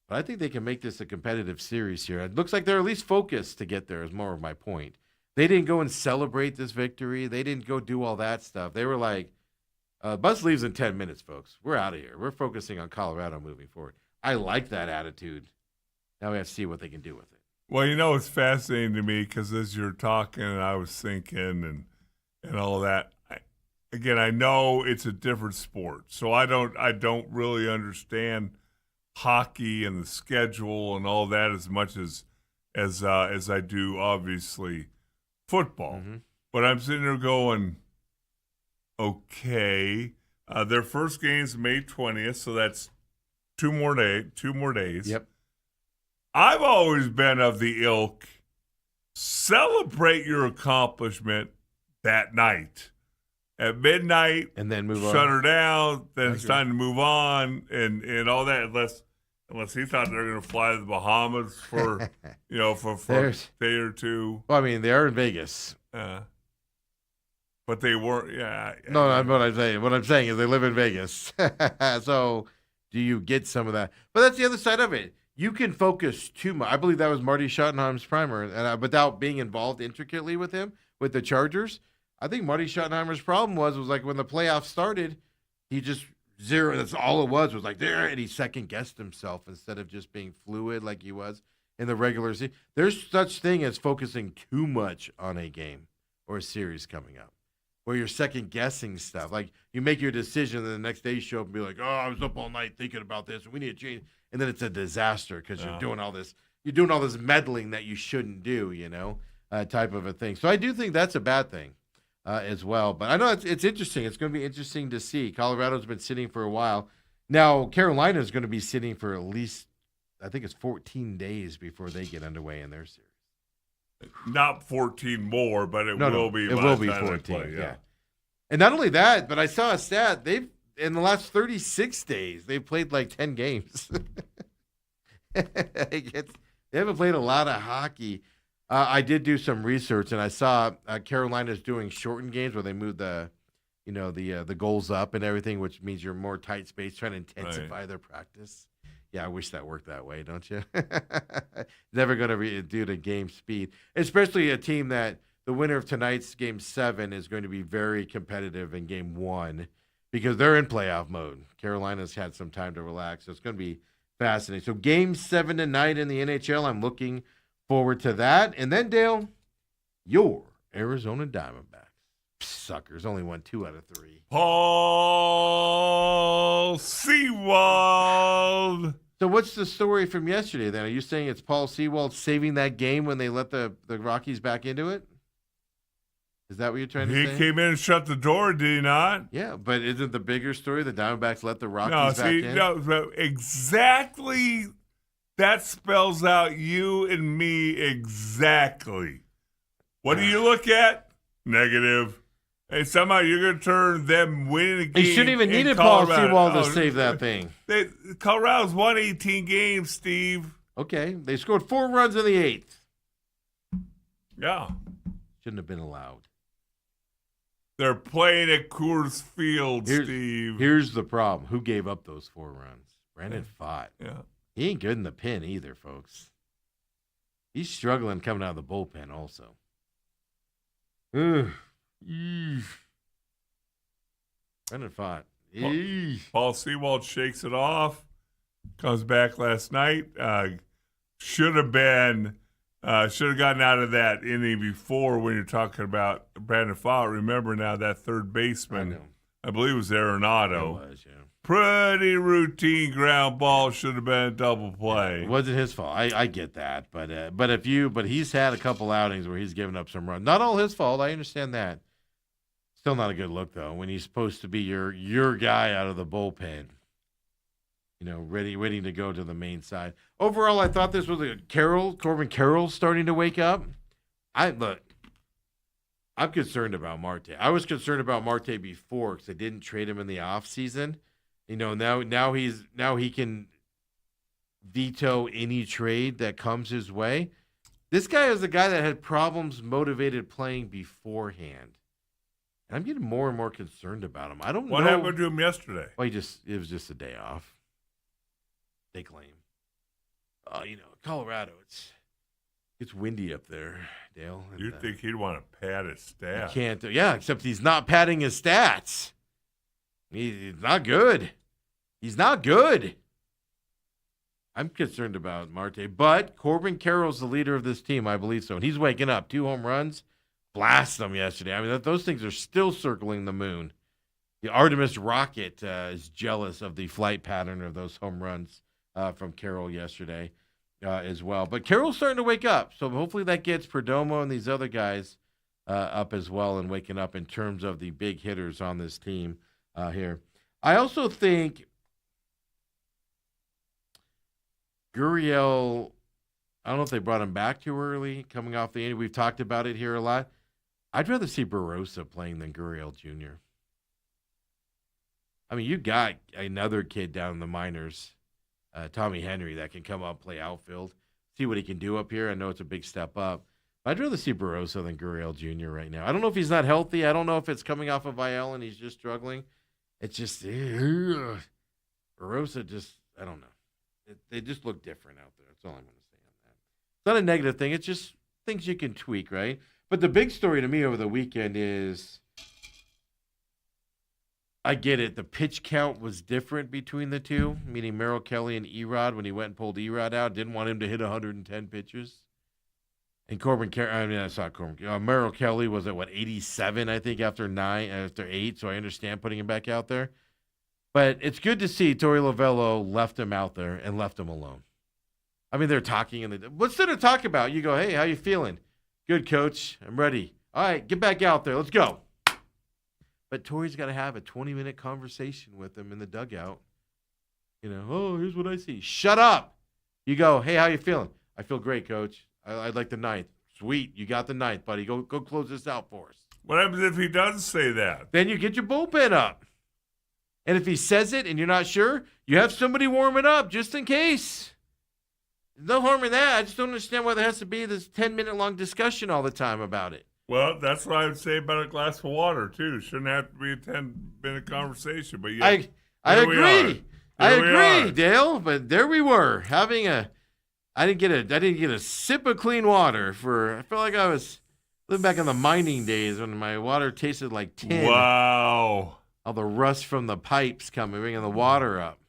but I think they can make this a competitive series here. It looks like they're at least focused to get there is more of my point. They didn't go and celebrate this victory. They didn't go do all that stuff. They were like, bus leaves in 10 minutes, folks. We're out of here. We're focusing on Colorado moving forward. I like that attitude. Now we have to see what they can do with it. Well, it's fascinating to me because as you're talking and I was thinking and all that, I know it's a different sport. So I don't really understand hockey and the schedule and all that as much as I do, obviously, football. Mm-hmm. But I'm sitting there going, okay, their first game's May 20th, so that's 2 more days. Yep. I've always been of the ilk, celebrate your accomplishment that night. At midnight, and then move shut on. her down, then it's time to move on and all that, unless he thought they were going to fly to the Bahamas for for a day or two. Well, I mean, they are in Vegas. But they weren't, yeah. No, what I'm saying is they live in Vegas. So do you get some of that? But that's the other side of it. You can focus too much. I believe that was Marty Schottenheim's primer. And without being involved intricately with him, with the Chargers, I think Marty Schottenheimer's problem was like when the playoffs started, he just zero. That's all it was like there, and he second guessed himself instead of just being fluid like he was in the regular season. There's such thing as focusing too much on a game or a series coming up, where you're second guessing stuff. Like you make your decision, and the next day you show up and be like, "Oh, I was up all night thinking about this, and we need to change." And then it's a disaster because you're doing all this. You're doing all this meddling that you shouldn't do. Type of a thing. So I do think that's a bad thing. As well. But I know it's interesting. It's going to be interesting to see. Colorado's been sitting for a while. Now, Carolina is going to be sitting for at least, I think it's 14 days before they get underway in their series. Not 14 more, but it will be. It will be 14, yeah. And not only that, but I saw a stat. They've, in the last 36 days, they've played like 10 games. They haven't played a lot of hockey. I did do some research, and I saw Carolina's doing shortened games where they move the goals up and everything, which means you're more tight space, trying to intensify their practice. Yeah, I wish that worked that way, don't you? Never going to do the game speed, especially a team that the winner of tonight's Game 7 is going to be very competitive in Game 1 because they're in playoff mode. Carolina's had some time to relax, so it's going to be fascinating. So Game 7 tonight in the NHL, I'm looking forward to that. And then, Dale, your Arizona Diamondbacks. Suckers only won 2 out of 3. Paul Sewald. So what's the story from yesterday then? Are you saying it's Paul Sewald saving that game when they let the Rockies back into it? Is that what you're trying to say? He came in and shut the door, did he not? Yeah, but isn't the bigger story the Diamondbacks let the Rockies back in? No, exactly. That spells out you and me exactly. What do you look at? Negative. Hey, somehow you're going to turn them winning a game. He shouldn't even needed Paul Sewald to save that thing. Colorado's won 18 games, Steve. Okay. They scored 4 runs in the 8th. Yeah. Shouldn't have been allowed. They're playing at Coors Field, Steve. Here's the problem. Who gave up those 4 runs? Brandon Pfaadt. Yeah. He ain't good in the pen either, folks. He's struggling coming out of the bullpen also. Brandon Pfaadt. Paul Sewald shakes it off. Comes back last night. Should have gotten out of that inning before when you're talking about Brandon Pfaadt. Remember now that third baseman, I believe it was Arenado. It was, yeah. Pretty routine ground ball, should have been a double play. It wasn't his fault. I get that, but he's had a couple outings where he's given up some runs. Not all his fault. I understand that. Still not a good look, though, when he's supposed to be your guy out of the bullpen. Ready to go to the main side. Overall, I thought this was Corbin Carroll starting to wake up. I'm concerned about Marte. I was concerned about Marte before because I didn't trade him in the offseason. Now he can veto any trade that comes his way. This guy is a guy that had problems motivated playing beforehand. And I'm getting more and more concerned about him. I don't know. What happened to him yesterday? Well, it was just a day off. They claim. Colorado, it's windy up there, Dale. You think he'd want to pad his stats? Can't. Yeah, except he's not padding his stats. He's not good. He's not good. I'm concerned about Marte, but Corbin Carroll's the leader of this team, I believe so. And he's waking up. 2 home runs. Blast them yesterday. I mean, those things are still circling the moon. The Artemis rocket is jealous of the flight pattern of those home runs from Carroll yesterday as well. But Carroll's starting to wake up, so hopefully that gets Perdomo and these other guys up as well and waking up in terms of the big hitters on this team here. I also think Gurriel, I don't know if they brought him back too early coming off the injury. We've talked about it here a lot. I'd rather see Barossa playing than Gurriel Jr. I mean, you got another kid down in the minors, Tommy Henry, that can come up, play outfield, see what he can do up here. I know it's a big step up. But I'd rather see Barossa than Gurriel Jr. right now. I don't know if he's not healthy. I don't know if it's coming off of IL and he's just struggling. It's just, Barossa just, I don't know. They just look different out there. That's all I'm going to say on that. It's not a negative thing. It's just things you can tweak, right? But the big story to me over the weekend is, I get it. The pitch count was different between the two, meaning Merrill Kelly and Erod when he went and pulled Erod out. Didn't want him to hit 110 pitches. And Merrill Kelly was at, 87, I think, after 8, so I understand putting him back out there. But it's good to see Torey Lovello left him out there and left him alone. I mean, they're talking, and what's there to talk about? You go, hey, how you feeling? Good, coach. I'm ready. All right, get back out there. Let's go. But Torey's got to have a 20-minute conversation with him in the dugout. Here's what I see. Shut up. You go, hey, how you feeling? I feel great, coach. I'd like the 9th. Sweet, you got the 9th, buddy. Go close this out for us. What happens if he doesn't say that? Then you get your bullpen up. And if he says it and you're not sure, you have somebody warm it up just in case. There's no harm in that. I just don't understand why there has to be this 10-minute long discussion all the time about it. Well, that's what I would say about a glass of water, too. Shouldn't have to be a 10-minute conversation. But yeah, I agree. I agree, Dale. But there we were having I didn't get a sip of clean water I felt like I was living back in the mining days when my water tasted like tin. Wow. All the rust from the pipes bringing the water up.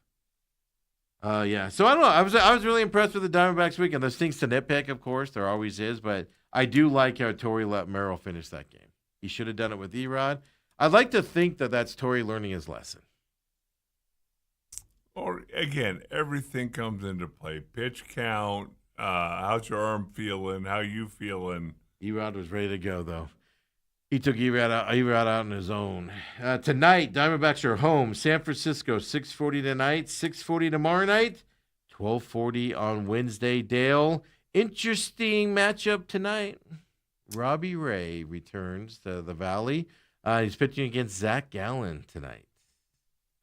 Yeah. So I don't know. I was really impressed with the Diamondbacks weekend. There's things to nitpick, of course. There always is, but I do like how Torey let Merrill finish that game. He should have done it with Erod. I'd like to think that that's Torey learning his lesson. Or again, everything comes into play. Pitch count, how's your arm feeling, how you feeling. Erod was ready to go, though. He took Erod out on his own. Tonight, Diamondbacks are home. San Francisco, 6:40 tonight, 6:40 tomorrow night, 12:40 on Wednesday. Dale, interesting matchup tonight. Robbie Ray returns to the Valley. He's pitching against Zach Gallen tonight.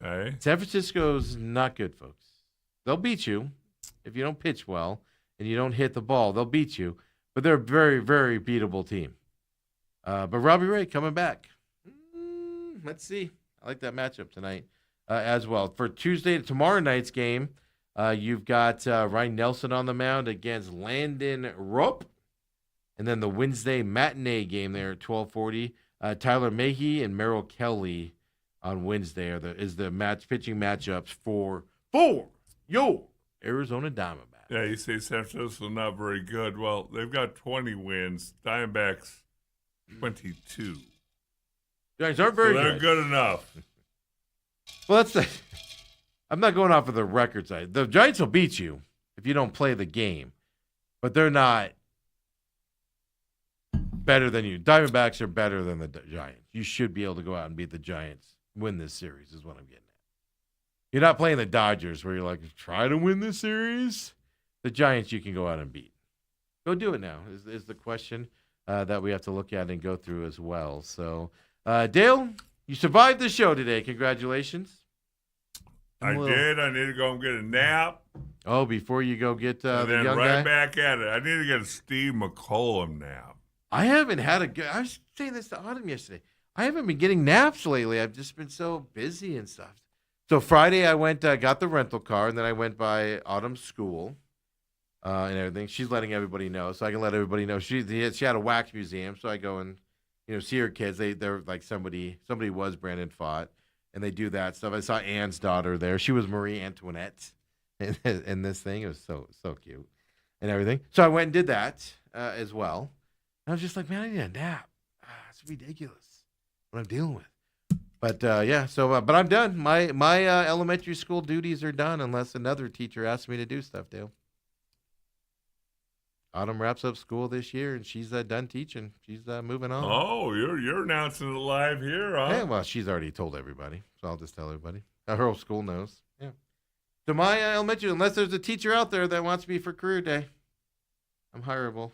Hey. San Francisco's not good, folks. They'll beat you if you don't pitch well and you don't hit the ball. They'll beat you, but they're a very, very beatable team. But Robbie Ray coming back. Let's see. I like that matchup tonight as well. For tomorrow night's game, you've got Ryan Nelson on the mound against Landon Rupp. And then the Wednesday matinee game there at 12:40, Tyler Mahey and Merrill Kelly on Wednesday is the pitching matchups for your Arizona Diamondbacks. Yeah, you say San Francisco not very good. Well, they've got 20 wins. Diamondbacks 22. Guys aren't very they're good enough. Well, I'm not going off of the record side. The Giants will beat you if you don't play the game, but they're not better than you. Diamondbacks are better than the Giants. You should be able to go out and beat the Giants, win this series is what I'm getting at. You're not playing the Dodgers where you're like, try to win this series. The Giants you can go out and beat. Go do it now is the question that we have to look at and go through as well. So, Dale, you survived the show today. Congratulations. I did. I need to go and get a nap. Oh, before you go get the then young right guy? back at it. I need to get a Steve McCollum nap. I haven't had a good. I was saying this to Autumn yesterday. I haven't been getting naps lately. I've just been so busy and stuff. So Friday I went, got the rental car, and then I went by Autumn's school and everything. She's letting everybody know, so I can let everybody know. She had a wax museum, so I go and see her kids. They're like somebody was Brandon Fott, and they do that stuff. I saw Anne's daughter there. She was Marie Antoinette in this thing. It was so cute and everything. So I went and did that as well. And I was just like, man, I need a nap. It's ridiculous what I'm dealing with. But but I'm done. My elementary school duties are done unless another teacher asks me to do stuff, Dale. Autumn wraps up school this year, and she's done teaching. She's moving on. Oh, you're announcing it live here, huh? Yeah, well, she's already told everybody, so I'll just tell everybody. Her whole school knows. Yeah. So my elementary, unless there's a teacher out there that wants me for career day, I'm hireable.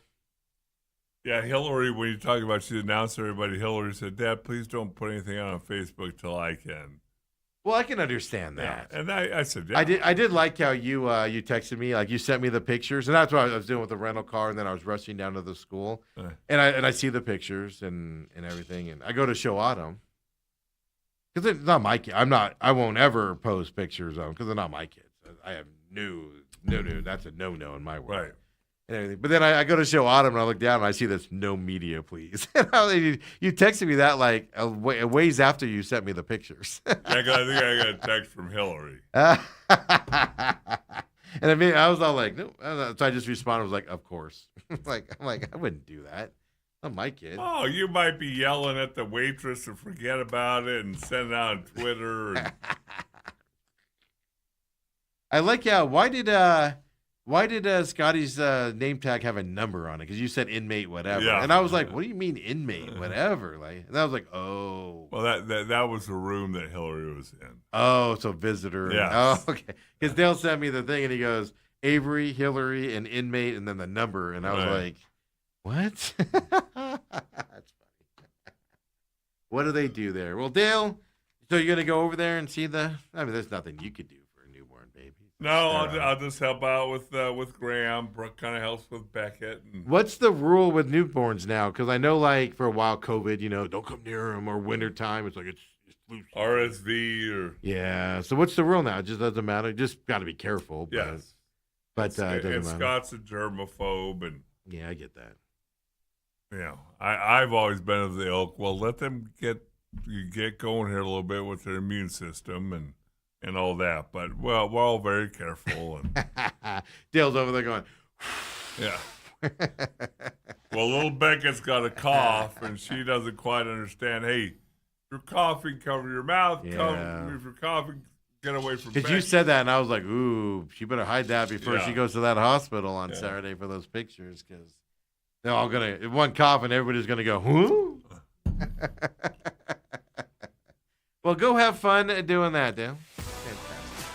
Yeah, Hillary, when you talk about she announced to everybody, Hillary said, Dad, please don't put anything on Facebook till I can. Well, I can understand that. Yeah. And I said, yeah. I did like how you texted me, like you sent me the pictures, and that's what I was doing with the rental car, and then I was rushing down to the school, and I see the pictures and everything, and I go to show Autumn because it's not my kid. I won't ever post pictures of them because they're not my kids. I have no. That's a no in my world. Right. And everything. But then I go to show Autumn, and I look down, and I see this no media, please. You texted me that like a ways after you sent me the pictures. I think I got a text from Hillary. And I was all like, no. So I just responded, I was like, of course. I'm like, I wouldn't do that. Not my kid. Oh, you might be yelling at the waitress to forget about it and send it out on Twitter. I like how, why did Scotty's name tag have a number on it? Because you said inmate whatever, and I was like, "What do you mean inmate whatever?" Like, and I was like, "Oh, well, that was the room that Hillary was in." Oh, so visitor. Yeah. Oh, okay. Because Dale sent me the thing, and he goes Avery, Hillary, and inmate, and then the number, and I was like, "What?" That's funny. What do they do there? Well, Dale, so you're gonna go over there and see the? I mean, there's nothing you could do for a newborn baby. No, I'll just help out with Graham. Brooke kind of helps with Beckett. And what's the rule with newborns now? Because I know, like, for a while, COVID, don't come near them, or wintertime, it's like it's loose. RSV or yeah. So what's the rule now? It just doesn't matter. Just got to be careful. But, yes, but it doesn't matter. Scott's a germaphobe, and yeah, I get that. I've always been of the ilk. Well, let them get going here a little bit with their immune system and all that. But, well, we're all very careful. And Dale's over there going, yeah. Well, little Beckett's got a cough, and she doesn't quite understand. Hey, if you're coughing, cover your mouth. Yeah. If you're coughing, get away from Because you said that, and I was like, ooh, she better hide that before she goes to that hospital on Yeah. Saturday for those pictures, because they're all going to, one cough, and everybody's going to go, who? Well, go have fun doing that, Dale. Fantastic.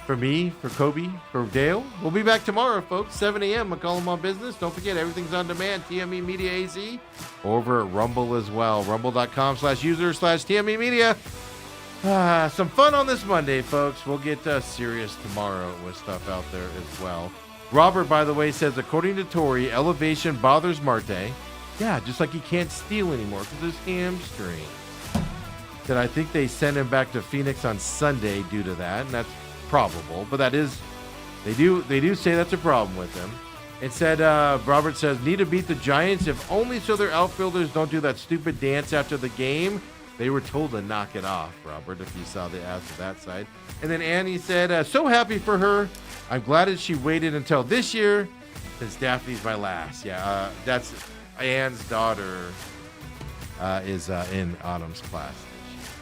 For me, for Kobe, for Dale, we'll be back tomorrow, folks, 7 a.m., McCollum on Business. Don't forget, everything's on demand, TME Media AZ, over at Rumble as well, rumble.com/user/TME Media. Some fun on this Monday, folks. We'll get serious tomorrow with stuff out there as well. Robert, by the way, says, according to Tori, elevation bothers Marte. Yeah, just like he can't steal anymore because his hamstring. That I think they sent him back to Phoenix on Sunday due to that, and that's probable. But that is, they do say that's a problem with him. It said, Robert says, need to beat the Giants, if only so their outfielders don't do that stupid dance after the game. They were told to knock it off, Robert, if you saw the ads of that side. And then Annie said, so happy for her. I'm glad that she waited until this year, since Daphne's my last. Yeah, that's Anne's daughter is in Autumn's class.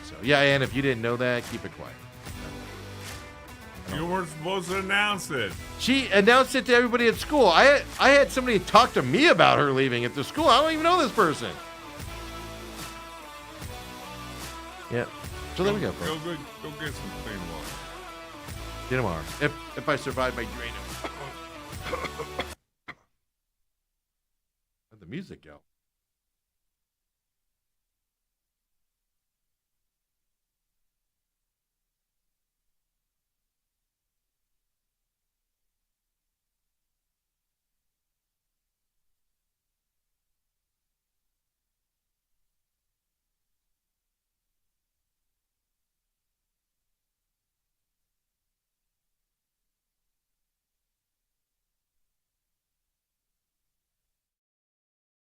So, yeah, Anne, if you didn't know that, keep it quiet. You weren't supposed to announce it. She announced it to everybody at school. I had somebody talk to me about her leaving at the school. I don't even know this person. Yeah. So there we go. Go get some clean water. See you tomorrow. If I survive my drain. Where'd the music go?